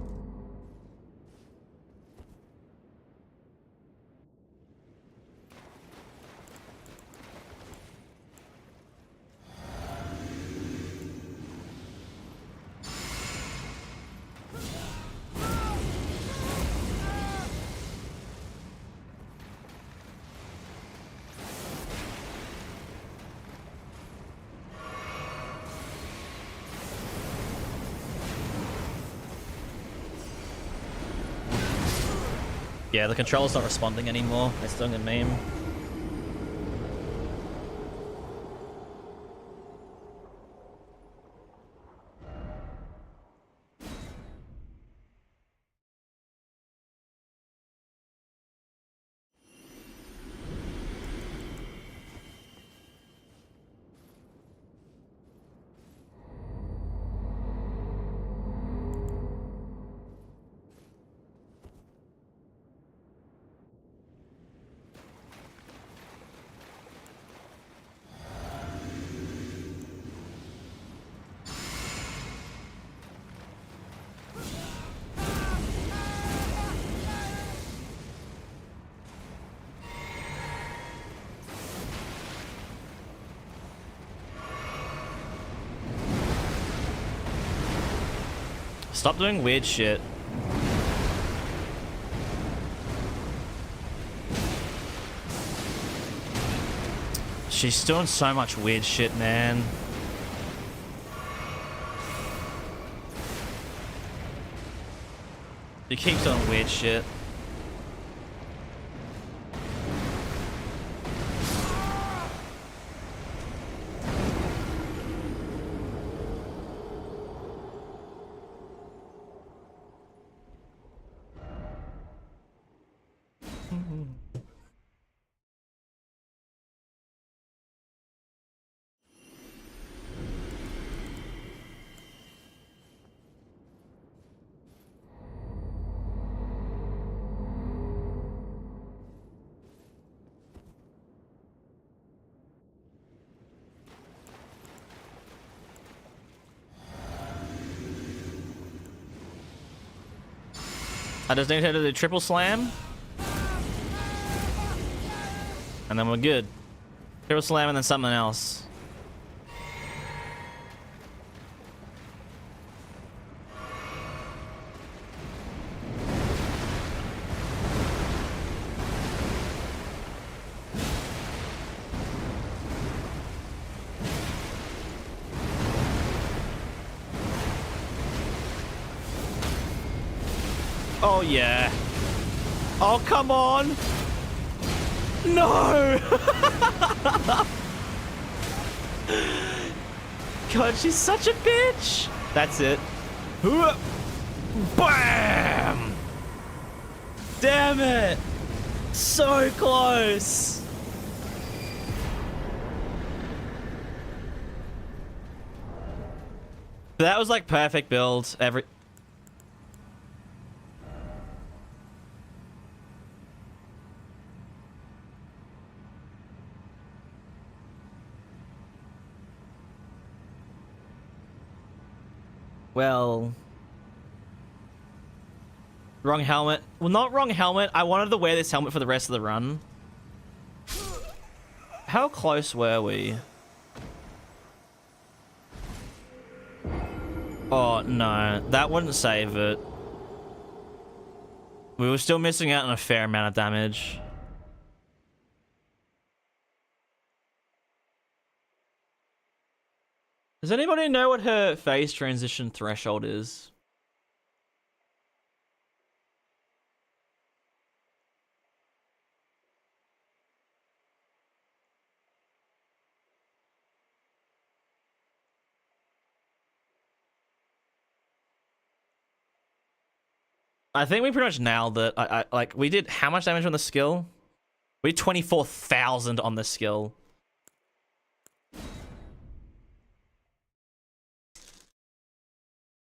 Yeah, the controller's not responding anymore. It's doing a meme. Stop doing weird shit. She's doing so much weird shit, man. She keeps doing weird shit. I just need her to do triple slam. And then we're good. Triple slam and then something else. Oh yeah. Oh come on. No. God, she's such a bitch. That's it. Bam. Damn it! So close! That was like perfect build. Well, wrong helmet. Well, not wrong helmet. I wanted to wear this helmet for the rest of the run. How close were we? Oh, no. That wouldn't save it. We were still missing out on a fair amount of damage. Does anybody know what her phase transition threshold is? I think we pretty much nailed it. Like, we did how much damage on the skill? We did 24,000 on the skill.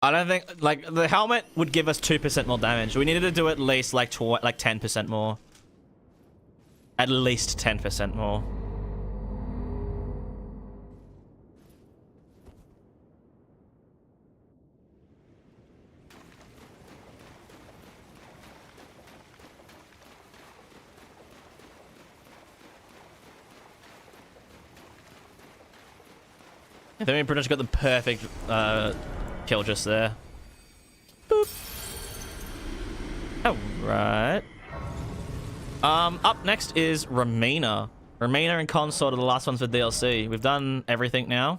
I don't think, like, the helmet would give us 2% more damage. We needed to do at least, like 10% more. At least 10% more. I think we pretty much got the perfect kill just there. Boop. Alright. Up next is Rellana. Rellana and Consort are the last ones for DLC. We've done everything now.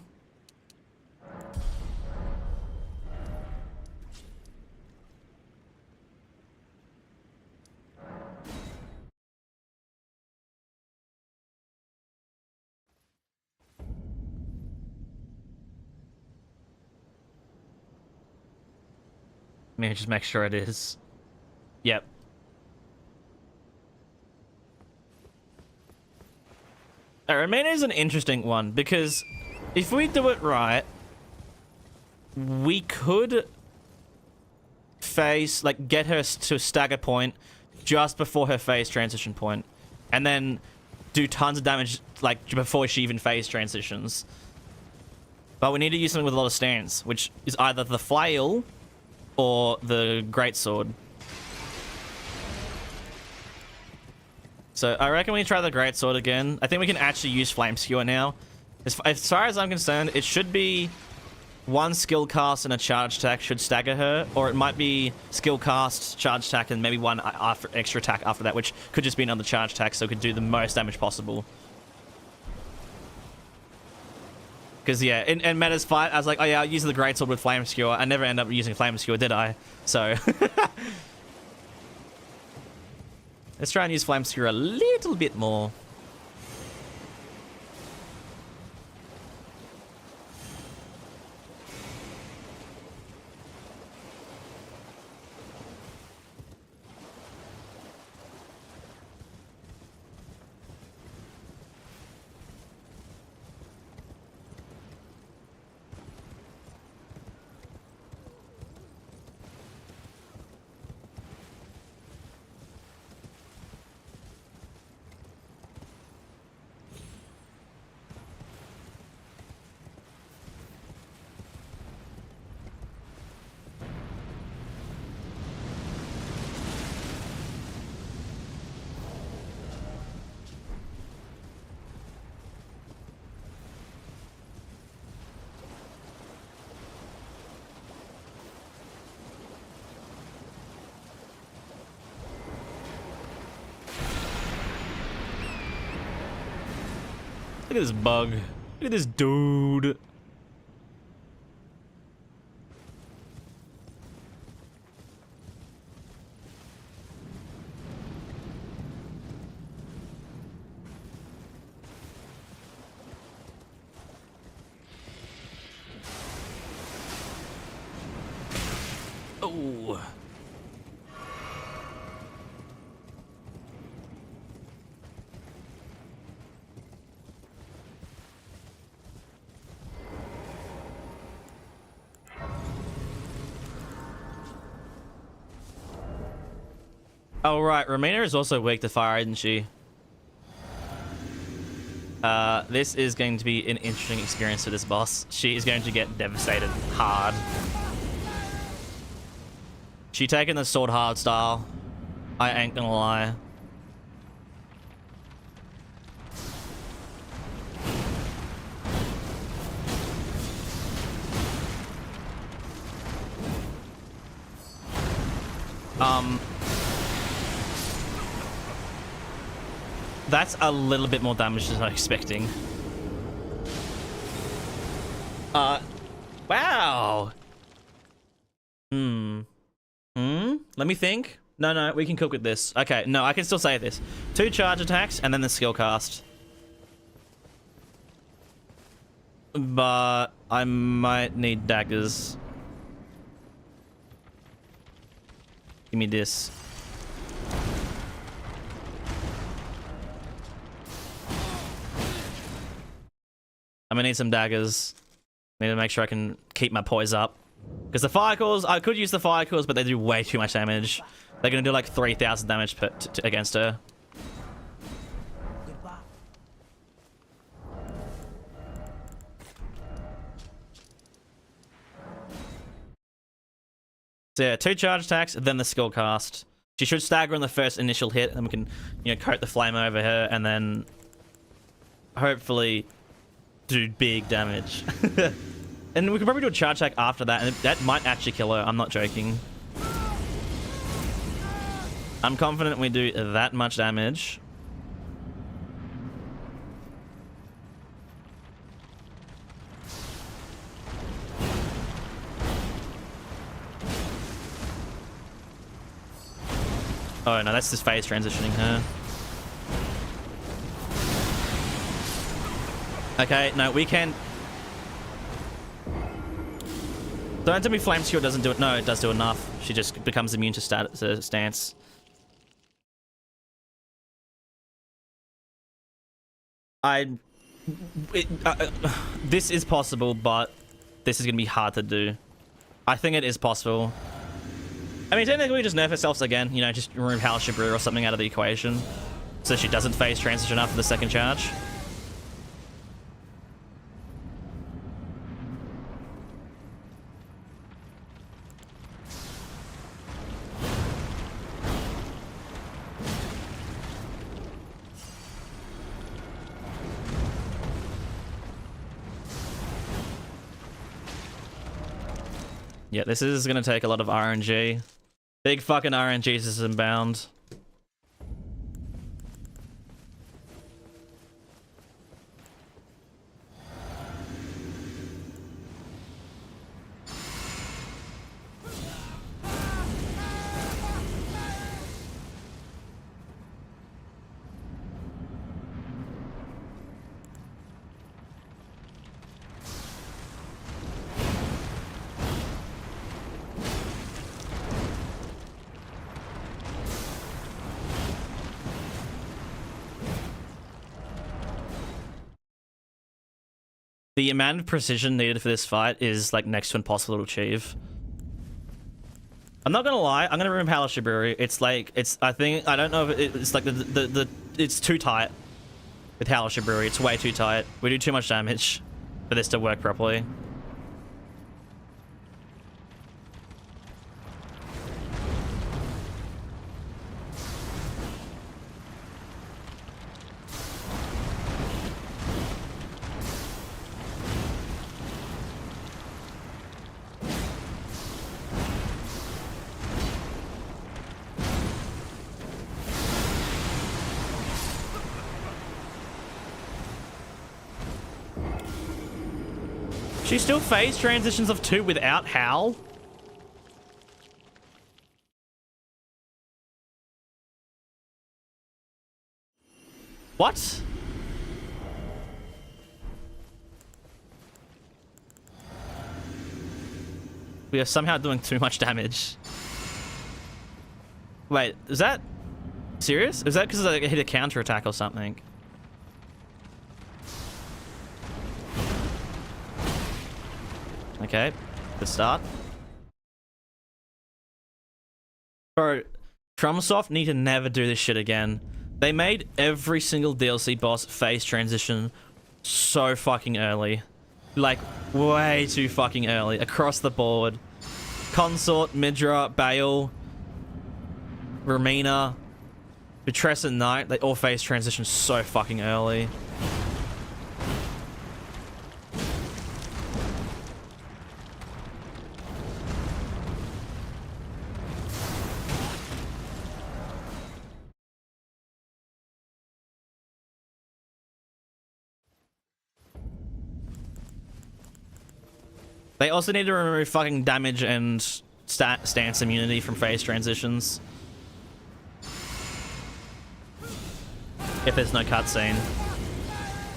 Let me just make sure it is. Yep. Rellana is an interesting one because if we do it right, we could phase, like, get her to a stagger point just before her phase transition point, and then do tons of damage, like, before she even phase transitions. But we need to use something with a lot of stance, which is either the flail or the greatsword. So I reckon we try the greatsword again. I think we can actually use flame skewer now. As far as I'm concerned, it should be one skill cast and a charge attack should stagger her, or it might be skill cast, charge attack, and maybe one extra attack after that, which could just be another charge attack, so it could do the most damage possible. Because, yeah, in Meta's fight, I was like, oh yeah, I'll use the greatsword with flame skewer. I never end up using flame skewer, did I? So let's try and use flame skewer a little bit more. Look at this bug. Look at this dude. Oh. Oh, right. Romina is also weak to fire, isn't she? This is going to be an interesting experience for this boss. She is going to get devastated hard. She taking the sword hard style. I ain't gonna lie. That's a little bit more damage than I was expecting. Wow. Let me think. No, we can cook with this. Okay, no, I can still say this. 2 charge attacks and then the skill cast. But I might need daggers. Give me this. I'm gonna need some daggers. Need to make sure I can keep my poise up. Because the fire cores, I could use the fire cores, but they do way too much damage. They're gonna do like 3,000 damage against her. So yeah, 2 charge attacks, then the skill cast. She should stagger on the first initial hit, and we can, you know, coat the flame over her, and then hopefully do big damage. And we can probably do a charge attack after that, and that might actually kill her. I'm not joking. I'm confident we do that much damage. Oh no, that's just phase transitioning her. Okay, no, we can... Don't tell me Flame Skewer doesn't do it. No, it does do enough. She just becomes immune to stance. This is possible, but this is going to be hard to do. I think it is possible. I mean, technically we just nerf ourselves again. You know, just remove Hellish Brew or something out of the equation. So she doesn't phase transition after the second charge. Yeah, this is going to take a lot of RNG. Big fucking RNG system bound. The amount of precision needed for this fight is like next to impossible to achieve. I'm not gonna lie, I'm gonna remove Hellish Brewery. It's like, I don't know if it's like it's too tight with Hellish Brewery. It's way too tight. We do too much damage for this to work properly. She still phase transitions of 2 without Howl? What? We are somehow doing too much damage. Wait, is that serious? Is that because I hit a counter attack or something? Okay, good start. Bro, FromSoft need to never do this shit again. They made every single DLC boss phase transition so fucking early. Like, way too fucking early. Across the board. Consort, Midra, Bayle, Rellana, Putrescent Knight, they all phase transition so fucking early. They also need to remove fucking damage and stance immunity from phase transitions. If there's no cutscene.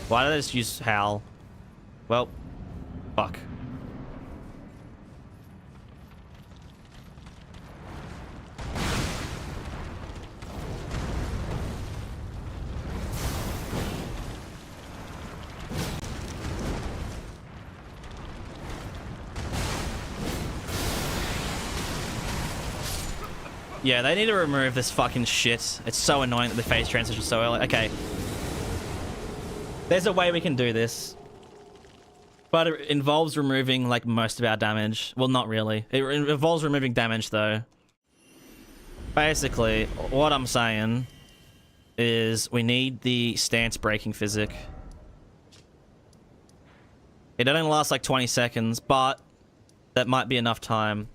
Why did I just use Howl? Well, fuck. Yeah, they need to remove this fucking shit. It's so annoying that the phase transition is so early. Okay. There's a way we can do this. But it involves removing, like, most of our damage. Well, not really. It involves removing damage, though. Basically, what I'm saying is we need the stance breaking physic. It only lasts, like, 20 seconds, but that might be enough time.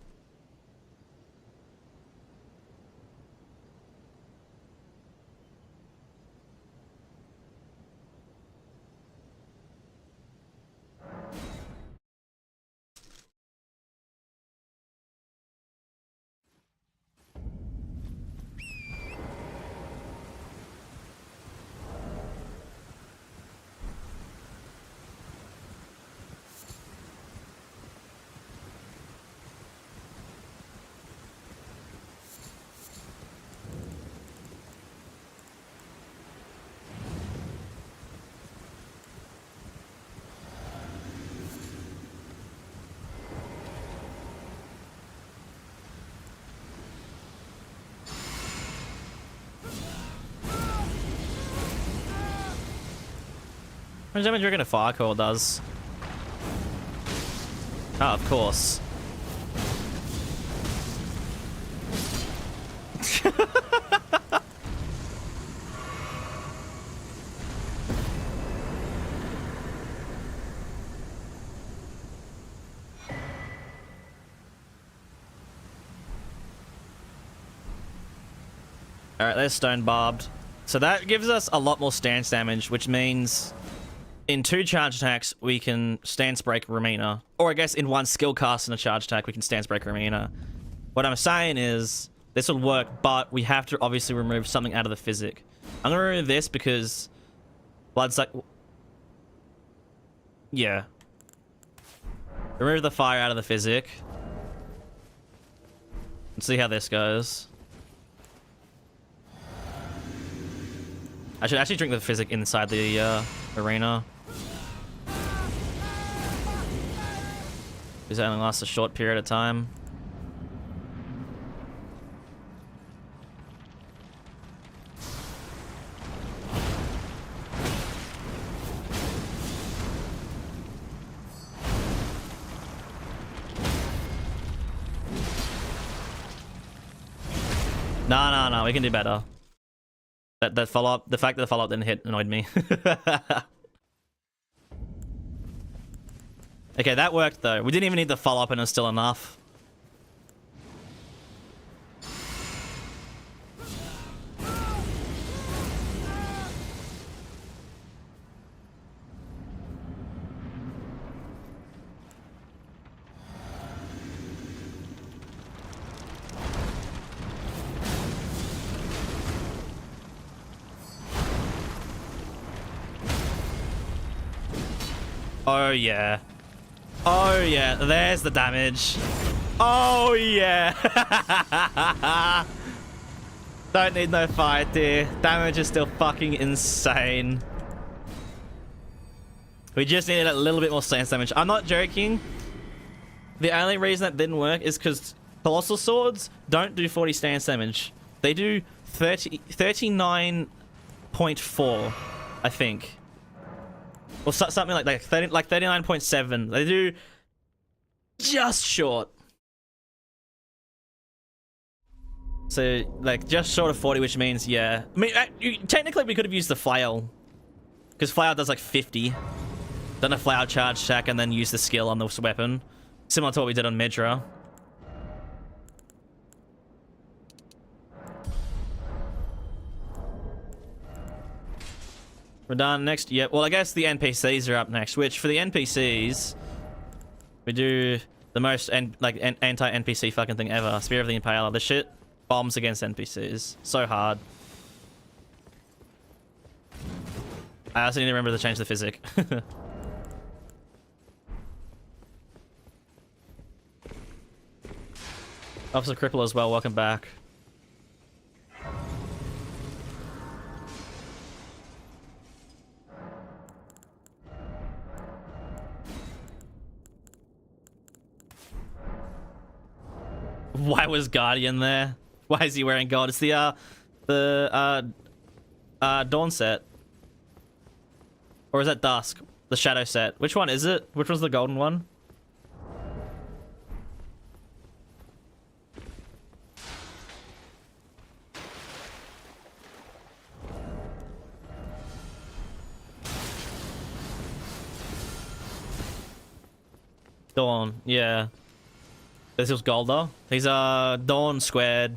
How much damage do you reckon a fire coil does? Oh, of course. Alright, there's Stone Barbed. So that gives us a lot more stance damage, which means in 2 charge attacks, we can stance break Rellana. Or I guess in 1 skill cast and a charge attack, we can stance break Rellana. What I'm saying is, this will work, but we have to obviously remove something out of the physic. I'm gonna remove this because Blood's like... Yeah. Remove the fire out of the physic. Let's see how this goes. I should actually drink the physic inside the arena. Because it only lasts a short period of time. No, we can do better. That follow-up, the fact that the follow-up didn't hit annoyed me. Okay, that worked though. We didn't even need the follow-up and it was still enough. Oh yeah. Oh yeah, there's the damage. Oh yeah. Don't need no fight here. Damage is still fucking insane. We just needed a little bit more stance damage. I'm not joking. The only reason that didn't work is because Colossal Swords don't do 40 stance damage. They do 39.4, I think. Or something like that, like 39.7. They do just short. So, like, just short of 40, which means, yeah. I mean, technically we could have used the flail. Because flail does like 50. Then a flail charge attack and then use the skill on this weapon. Similar to what we did on Midra. We're done next. Yeah, well, I guess the NPCs are up next, which for the NPCs, we do the most anti-NPC fucking thing ever. Spear of the Impaler. The shit bombs against NPCs. So hard. I also need to remember to change the physic. Officer Cripple as well, welcome back. Why was Guardian there? Why is he wearing gold? It's the Dawn set. Or is that Dusk? The Shadow set. Which one is it? Which one's the golden one? Dawn, yeah. This was Golder. He's Dawn squared.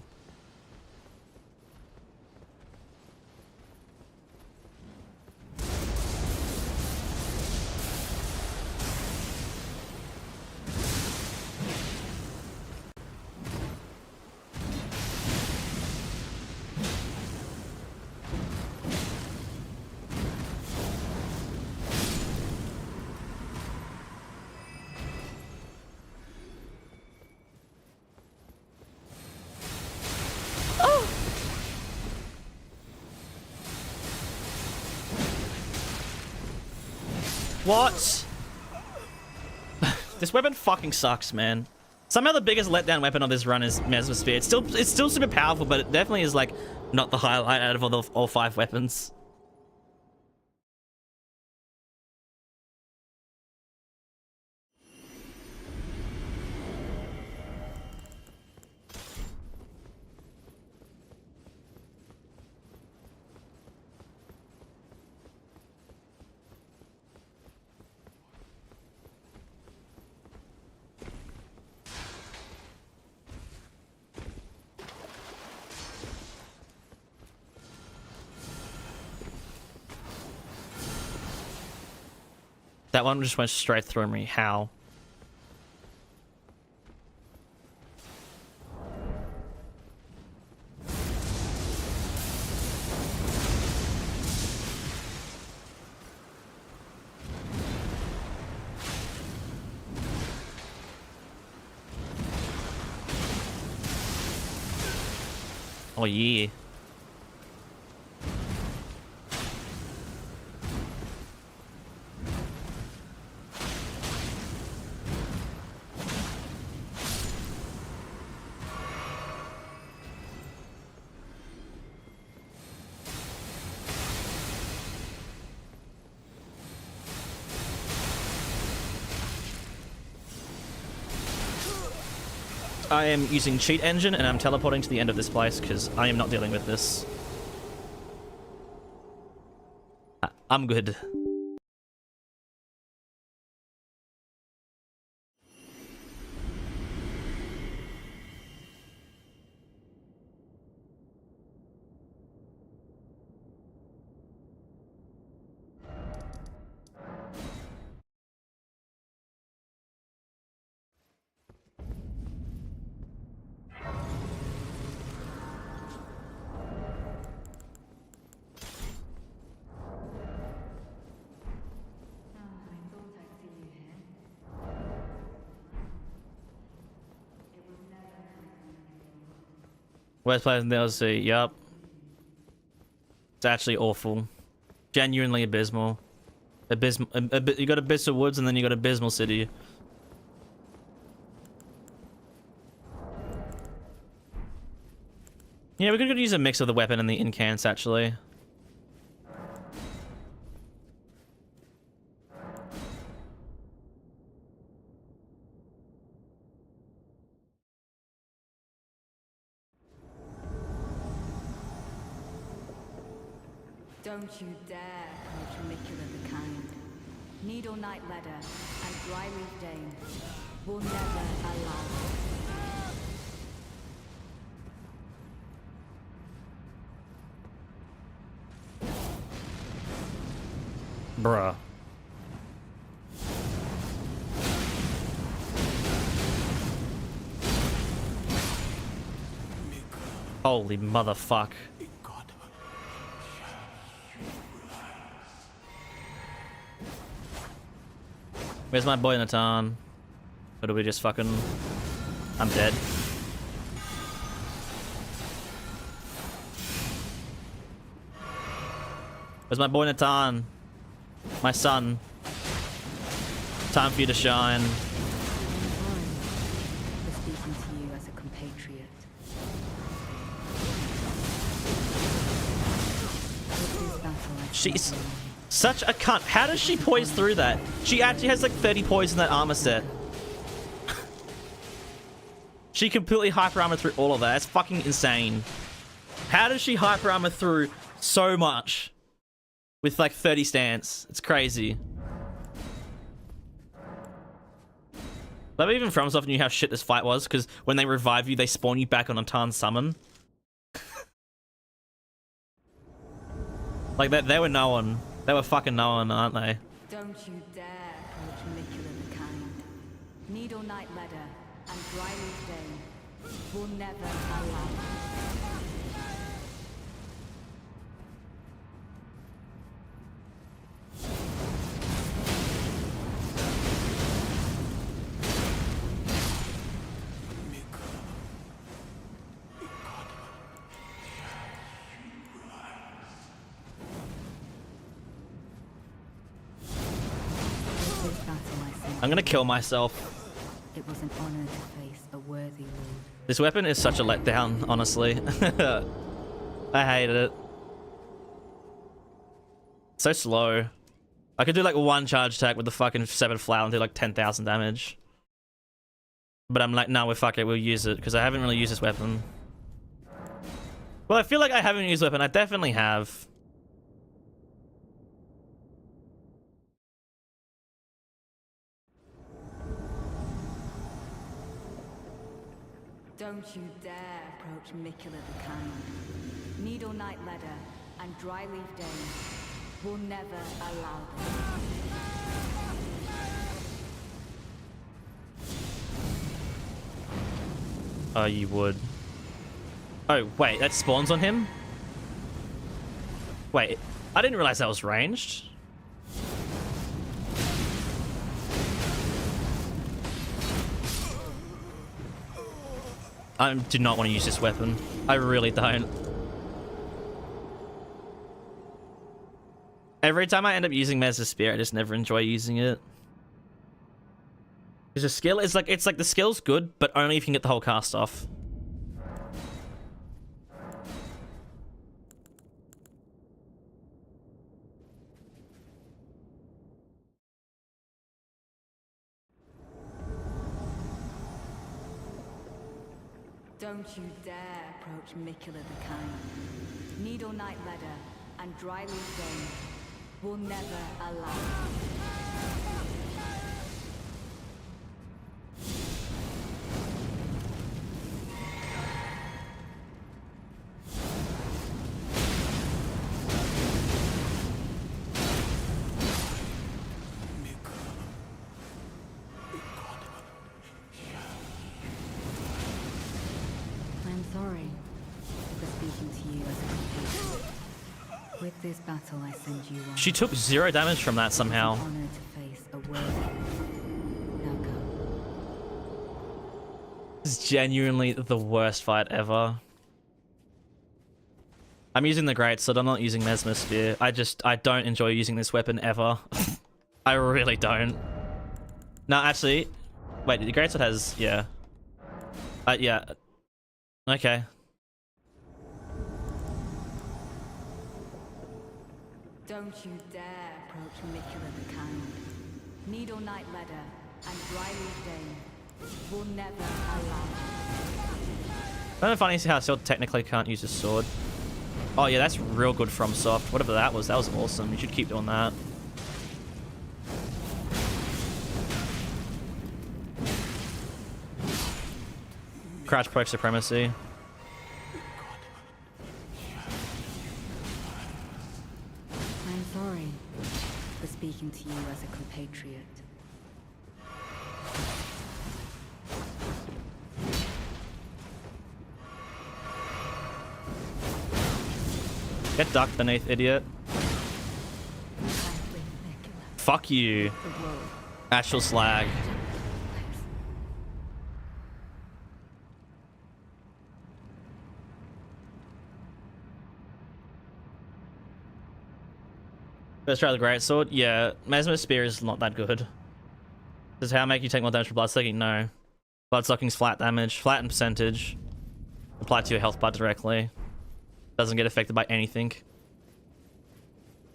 What? This weapon fucking sucks, man. Somehow the biggest letdown weapon on this run is Messmerfire. It's still super powerful, but it definitely is like not the highlight out of all 5 weapons. That one just went straight through me. How? Oh yeah. I am using cheat engine and I'm teleporting to the end of this place because I am not dealing with this. I'm good. Worst place in the DLC, yup. It's actually awful. Genuinely abysmal. You got Abyssal Woods and then you got Abysmal City. Yeah, we could use a mix of the weapon and the incants, actually. Don't you dare approach Mikula the Kind. Needle Knight Ledder and Dryleaf Dane will never allow it. Bruh. Holy motherfuck. Where's my boy Natan? Or do we just fucking... I'm dead. Where's my boy Natan? My son. Time for you to shine. I'm sorry for speaking to you as a compatriot. With this battle, I She's cannot rely. such a cunt. How does she poise through that? She actually has like 30 poise in that armor set. She completely hyper armor through all of that. That's fucking insane. How does she hyper armor through so much with like 30 stance? It's crazy. But even FromSoft knew how shit this fight was, because when they revive you, they spawn you back on a Tarn summon. Like they were known. They were fucking known, aren't they? Don't you dare approach Mikula the Kind. Needle Knight Ledder and Dryleaf Dane will never allow it. With this battle I sent I'm gonna kill myself. It was an honor to face a worthy lord. This weapon is such a letdown, honestly. I hated it. So slow. I could do like one charge attack with the fucking Severed Flower and do like 10,000 damage. But I'm like, no, fuck it, we'll use it, because I haven't really used this weapon. Well, I feel like I haven't used this weapon. I definitely have. Don't you dare approach Mikula the Kind. Needle Knight Ledder and Dryleaf Dane will never allow them. Oh, you would. Oh, wait, that spawns on him? Wait, I didn't realize that was ranged. I do not want to use this weapon. I really don't. Every time I end up using Mez's Spear, I just never enjoy using it. Because the skill is like, it's like the skill's good, but only if you can get the whole cast off. Don't you dare approach Mikula the Kind. Needle Knight Ledder and Dryleaf Dane will never allow it. I'm sorry for speaking to you as a compatriot. With this battle, I send you on. She took 0 damage from that somehow. Honor to face a worthy. Now go. It's genuinely the worst fight ever. I'm using the Great Sword, I'm not using Messmerfire. I don't enjoy using this weapon ever. I really don't. No, actually, wait, the Great Sword has, yeah. Yeah. Okay. Don't you dare approach Mikula the Kind. Needle Knight Ledder and Dryleaf Dane will never allow. I don't know if I see how Sword technically can't use a sword. Oh yeah, that's real good from Soft. Whatever that was awesome. You should keep doing that. Crouch poke supremacy. I'm sorry for speaking to you as a compatriot. Get ducked beneath, idiot. Fuck you. Astral slag. Let's try the great sword. Yeah, Mesmer Spear is not that good. Does how make you take more damage for bloodsucking? No. Bloodsucking's flat damage, flattened percentage. Applied to your health bar directly. Doesn't get affected by anything.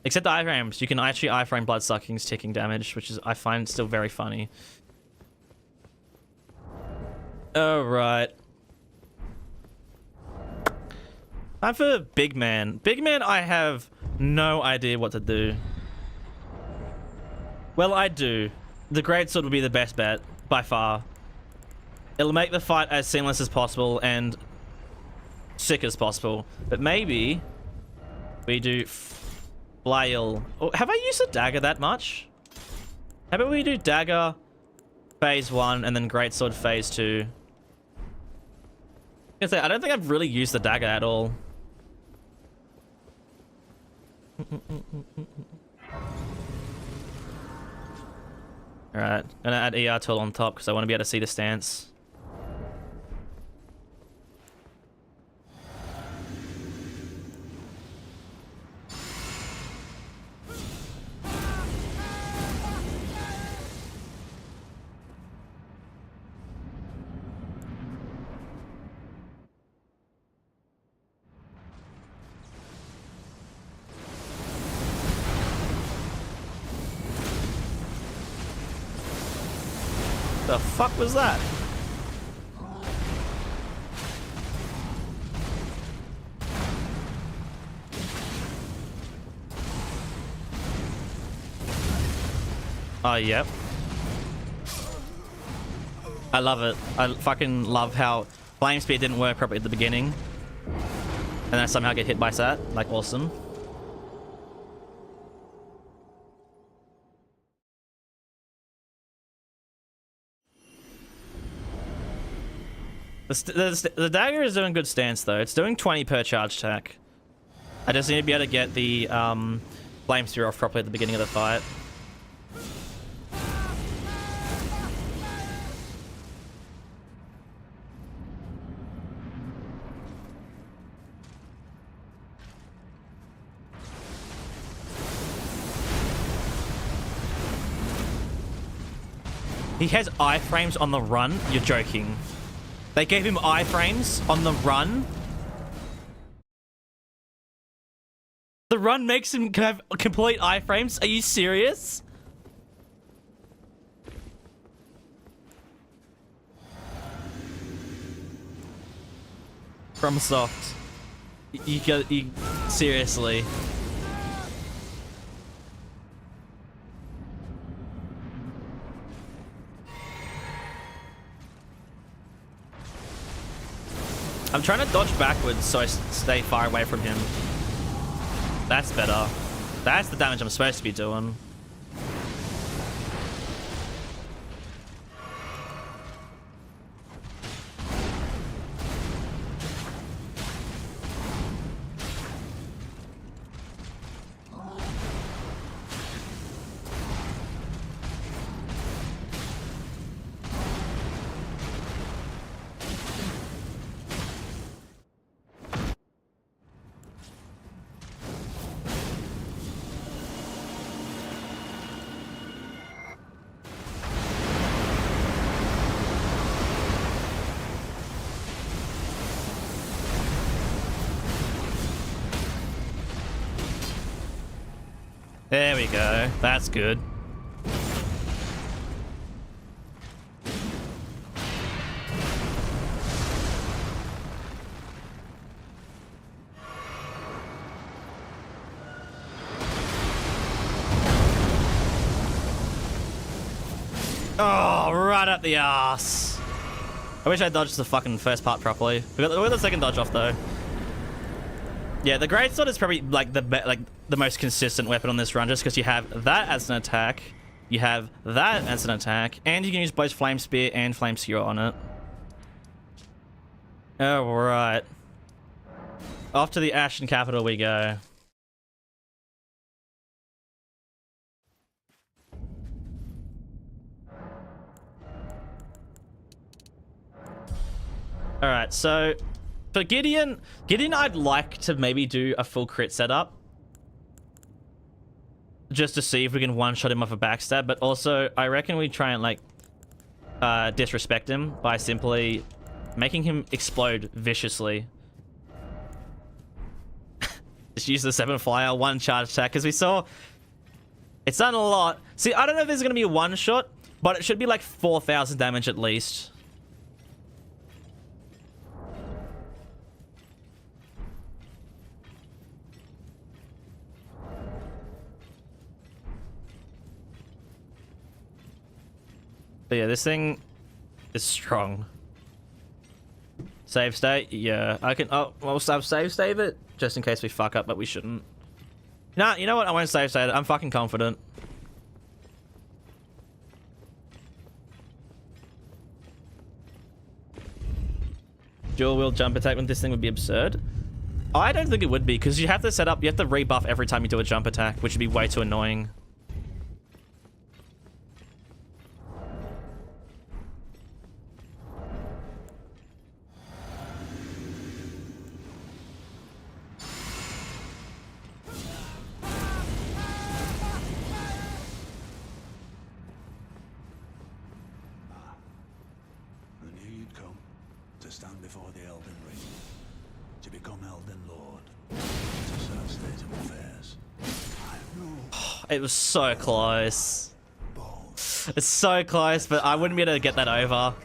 Except the iframes. You can actually iframe bloodsucking's ticking damage, which is I find still very funny. Alright. Time for Big Man. Big Man, I have no idea what to do. Well, I do. The greatsword would be the best bet, by far. It'll make the fight as seamless as possible and sick as possible. But maybe we do Flail. Oh, have I used a dagger that much? How about we do dagger phase 1 and then greatsword phase 2? I don't think I've really used the dagger at all. Alright, gonna add ER tool on top because I want to be able to see the stance. The fuck was that? Oh, yep. I love it. I fucking love how Flame Spear didn't work properly at the beginning. And I somehow get hit by that. Like, awesome. The dagger is doing good stance though. It's doing 20 per charge attack. I just need to be able to get the flame spear off properly at the beginning of the fight. He has iframes on the run? You're joking. They gave him iframes on the run? The run makes him have complete iframes? Are you serious? From Soft. You seriously. I'm trying to dodge backwards so I stay far away from him. That's better. That's the damage I'm supposed to be doing. There we go. That's good. Oh, right up the ass. I wish I dodged the fucking first part properly. We got the second dodge off though. Yeah, the greatsword is probably like the most consistent weapon on this run, just because you have that as an attack, you have that as an attack, and you can use both flame spear and flame skewer on it. All right, off to the Ashen capital we go. All right, so for Gideon, I'd like to maybe do a full crit setup just to see if we can one-shot him off a backstab, but also I reckon we try and like disrespect him by simply making him explode viciously. Just use the 7 flyer, 1 charge attack, because we saw it's done a lot. See, I don't know if there's gonna be a one-shot, but it should be like 4,000 damage at least. But yeah, this thing is strong. Save state? Yeah, I can. Oh, we'll save it just in case we fuck up, but we shouldn't. Nah, you know what? I won't save state it. I'm fucking confident. Dual wheel jump attack with this thing would be absurd. I don't think it would be, because you have to set up, you have to rebuff every time you do a jump attack, which would be way too annoying. It was so close. It's so close, but I wouldn't be able to get that over.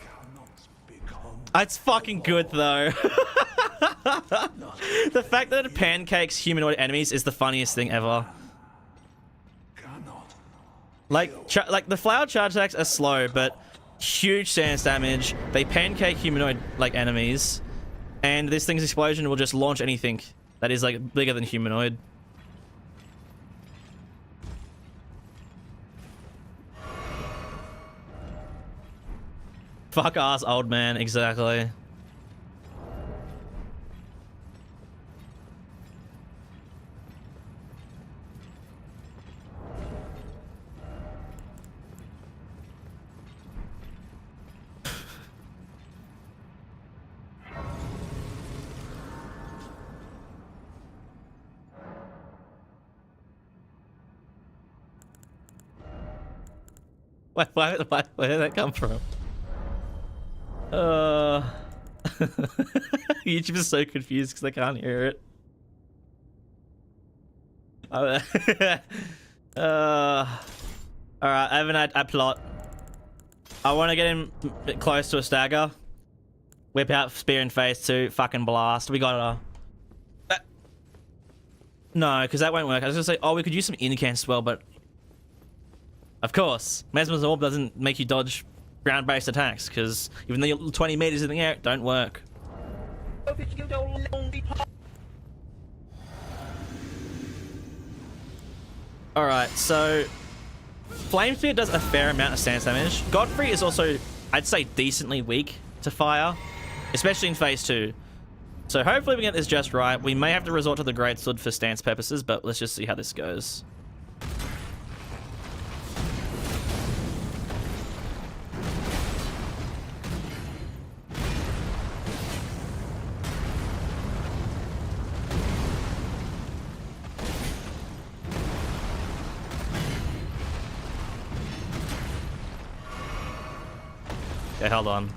It's fucking good though. The fact that it pancakes humanoid enemies is the funniest thing ever. Like the flower charge attacks are slow, but huge stance damage. They pancake humanoid like enemies, and this thing's explosion will just launch anything that is like bigger than humanoid. Fuck ass old man, exactly. Where did that come from? YouTube is so confused because they can't hear it. Alright, I have a plot. I want to get him close to a stagger. Whip out spear in phase 2. Fucking blast. We got a... No, because that won't work. I was going to say, oh, we could use some incance as well, but... Of course. Mesmer's Orb doesn't make you dodge ground-based attacks, because even though you're 20 meters in the air, it don't work. Alright, so... Flame Spear does a fair amount of stance damage. Godfrey is also, I'd say, decently weak to fire, especially in phase 2. So hopefully we get this just right. We may have to resort to the Greatsword for stance purposes, but let's just see how this goes. Okay, hold on.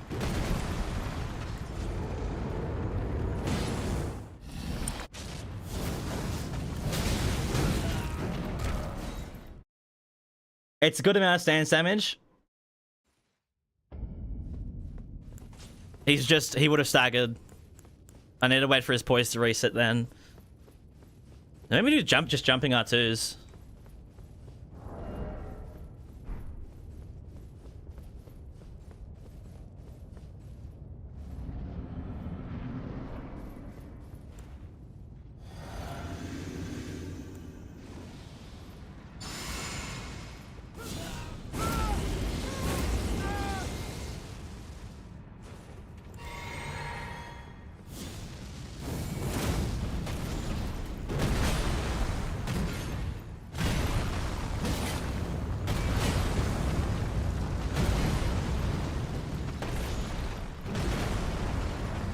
It's a good amount of stance damage. He would have staggered. I need to wait for his poise to reset then. Maybe do just jumping R2s.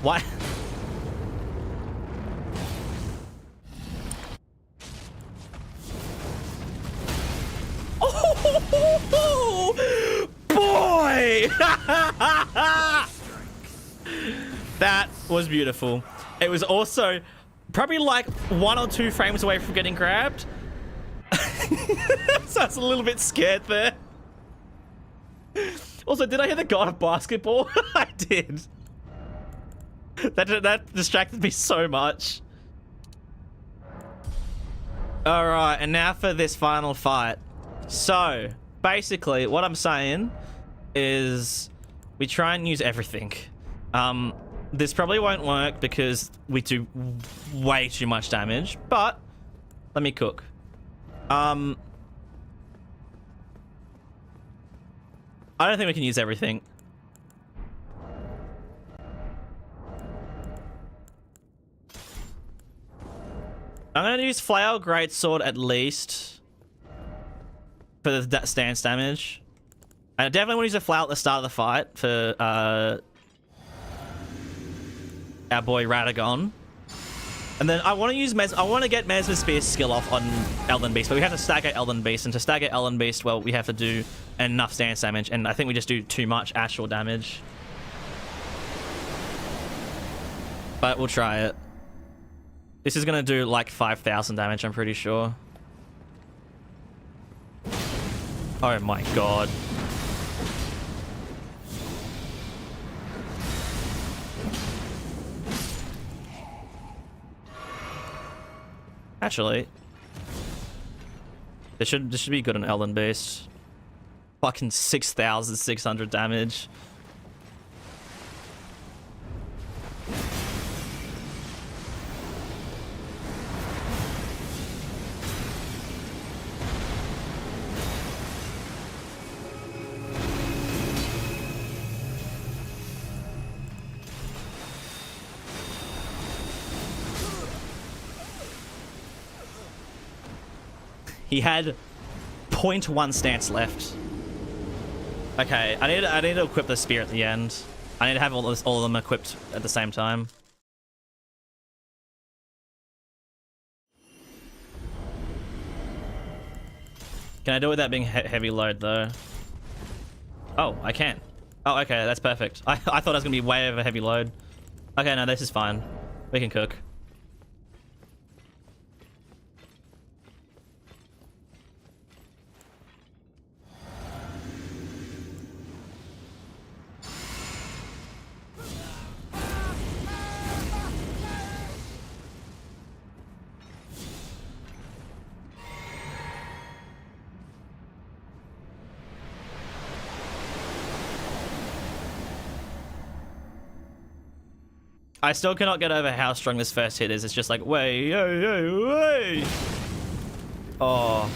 Why? Oh, boy! That was beautiful. It was also probably like 1 or 2 frames away from getting grabbed. So I was a little bit scared there. Also, did I hear the god of basketball? I did. That distracted me so much. Alright, and now for this final fight. So, basically, what I'm saying is we try and use everything. This probably won't work because we do way too much damage, but let me cook. I don't think we can use everything. I'm going to use Flail Greatsword at least for the stance damage. I definitely want to use a Flail at the start of the fight for our boy Radahn. And then I want to use I want to get Messmerfire's skill off on Elden Beast, but we have to stagger Elden Beast, and to stagger Elden Beast, well, we have to do enough stance damage, and I think we just do too much actual damage. But we'll try it. This is gonna do like 5,000 damage, I'm pretty sure. Oh my god. Actually, this should be good on Elden Beast. Fucking 6,600 damage. He had 0.1 stance left. Okay, I need to equip the spear at the end. I need to have all of them equipped at the same time. Can I do it without being heavy load though? Oh, I can. Oh, okay, that's perfect. I thought I was gonna be way over heavy load. Okay, no, this is fine. We can cook. I still cannot get over how strong this first hit is. It's just like, way, way. Oh.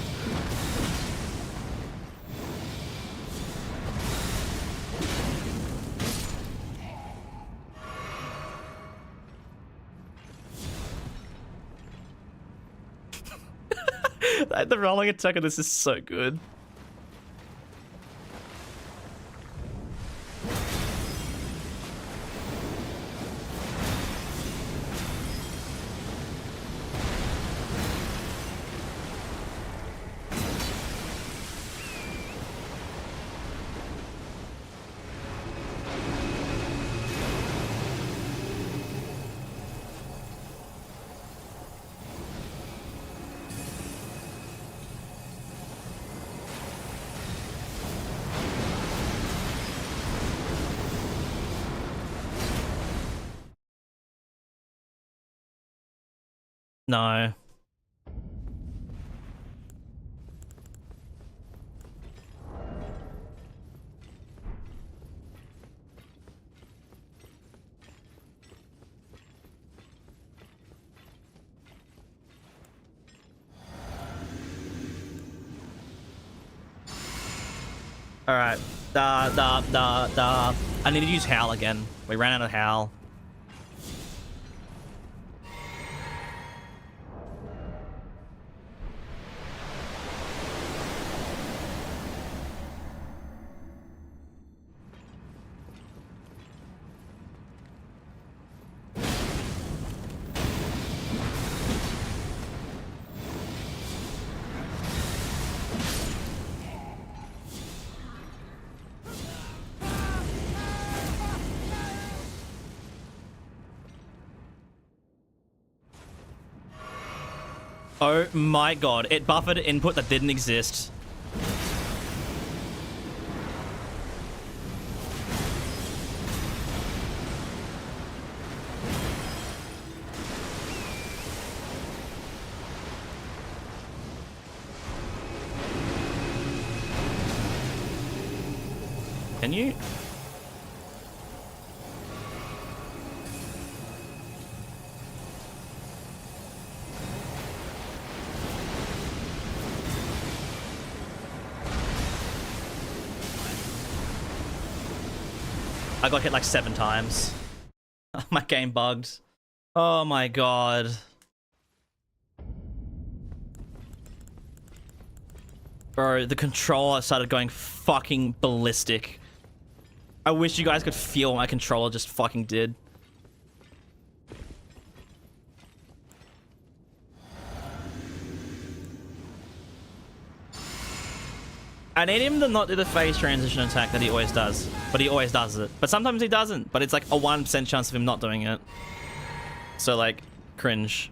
The rolling attack of this is so good. No. Alright. I need to use Howl again. We ran out of Howl. Oh my god, it buffered input that didn't exist. Can you? I got hit like 7 times. My game bugged. Oh my god. Bro, the controller started going fucking ballistic. I wish you guys could feel what my controller just fucking did. I need him to not do the phase transition attack that he always does. But he always does it. But sometimes he doesn't. But it's like a 1% chance of him not doing it. So like, cringe.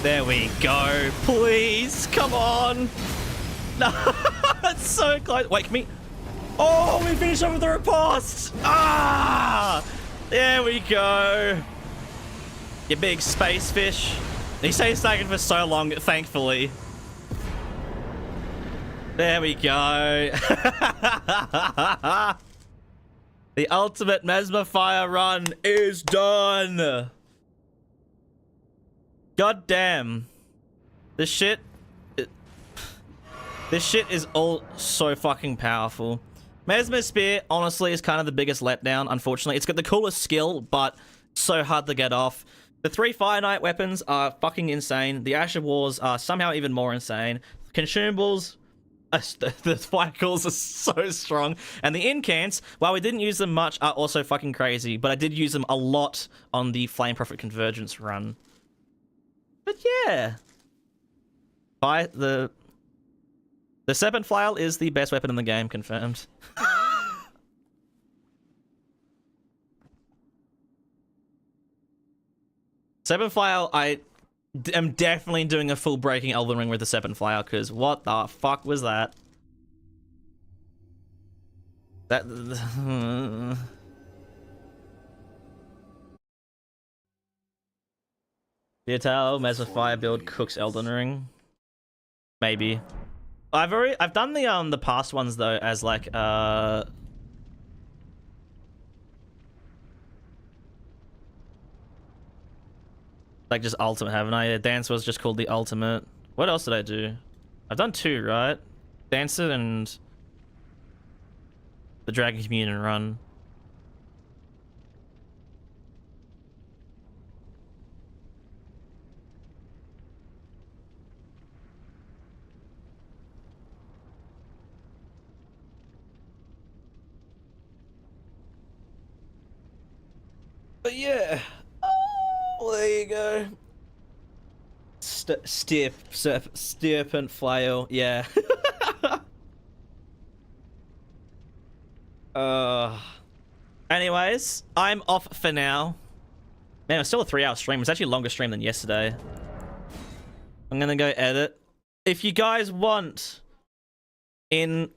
There we go. Please, come on. No, it's so close. Wait, can we? Oh, we finished off with the riposte. Ah, there we go. You big space fish. He stays taken for so long, thankfully. There we go. The ultimate Messmerfire run is done. God damn. This shit is all so fucking powerful. Mesmer Spear, honestly, is kind of the biggest letdown, unfortunately. It's got the coolest skill, but so hard to get off. The 3 Fire Knight weapons are fucking insane. The Ashen Wars are somehow even more insane. Consumables, the fire calls are so strong. And the incants, while we didn't use them much, are also fucking crazy. But I did use them a lot on the Flame Prophet Convergence run. But yeah, the Serpent Flail is the best weapon in the game, confirmed. Serpent Flail, I am definitely doing a full breaking Elden Ring with the Serpent Flail, because what the fuck was that? Vital Messmerfire build cooks Elden Ring. Maybe. I've done the past ones though as like Like just ultimate, haven't I? Yeah, dance was just called the ultimate. What else did I do? I've done 2, right? Dancer and the Dragon Communion run. But yeah. Oh, there you go. Serpent flail, yeah. Anyways, I'm off for now. Man, it's still a 3-hour stream. It's actually a longer stream than yesterday. I'm gonna go edit. If you guys want, in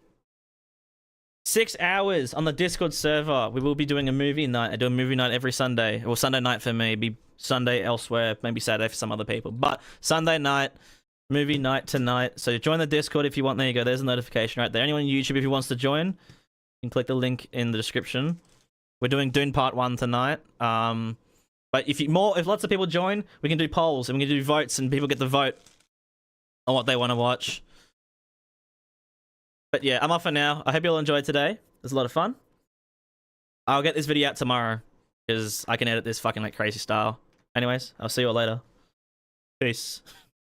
6 hours on the Discord server, we will be doing a movie night. I do a movie night every Sunday. Well, Sunday night for me, be Sunday elsewhere, maybe Saturday for some other people. But Sunday night, movie night tonight. So join the Discord if you want. There you go. There's a notification right there. Anyone on YouTube, if you wants to join, you can click the link in the description. We're doing Dune Part 1 tonight. But if lots of people join, we can do polls and we can do votes, and people get to vote on what they want to watch. But yeah, I'm off for now. I hope you all enjoyed today. It was a lot of fun. I'll get this video out tomorrow because I can edit this fucking like crazy style. Anyways, I'll see you all later. Peace.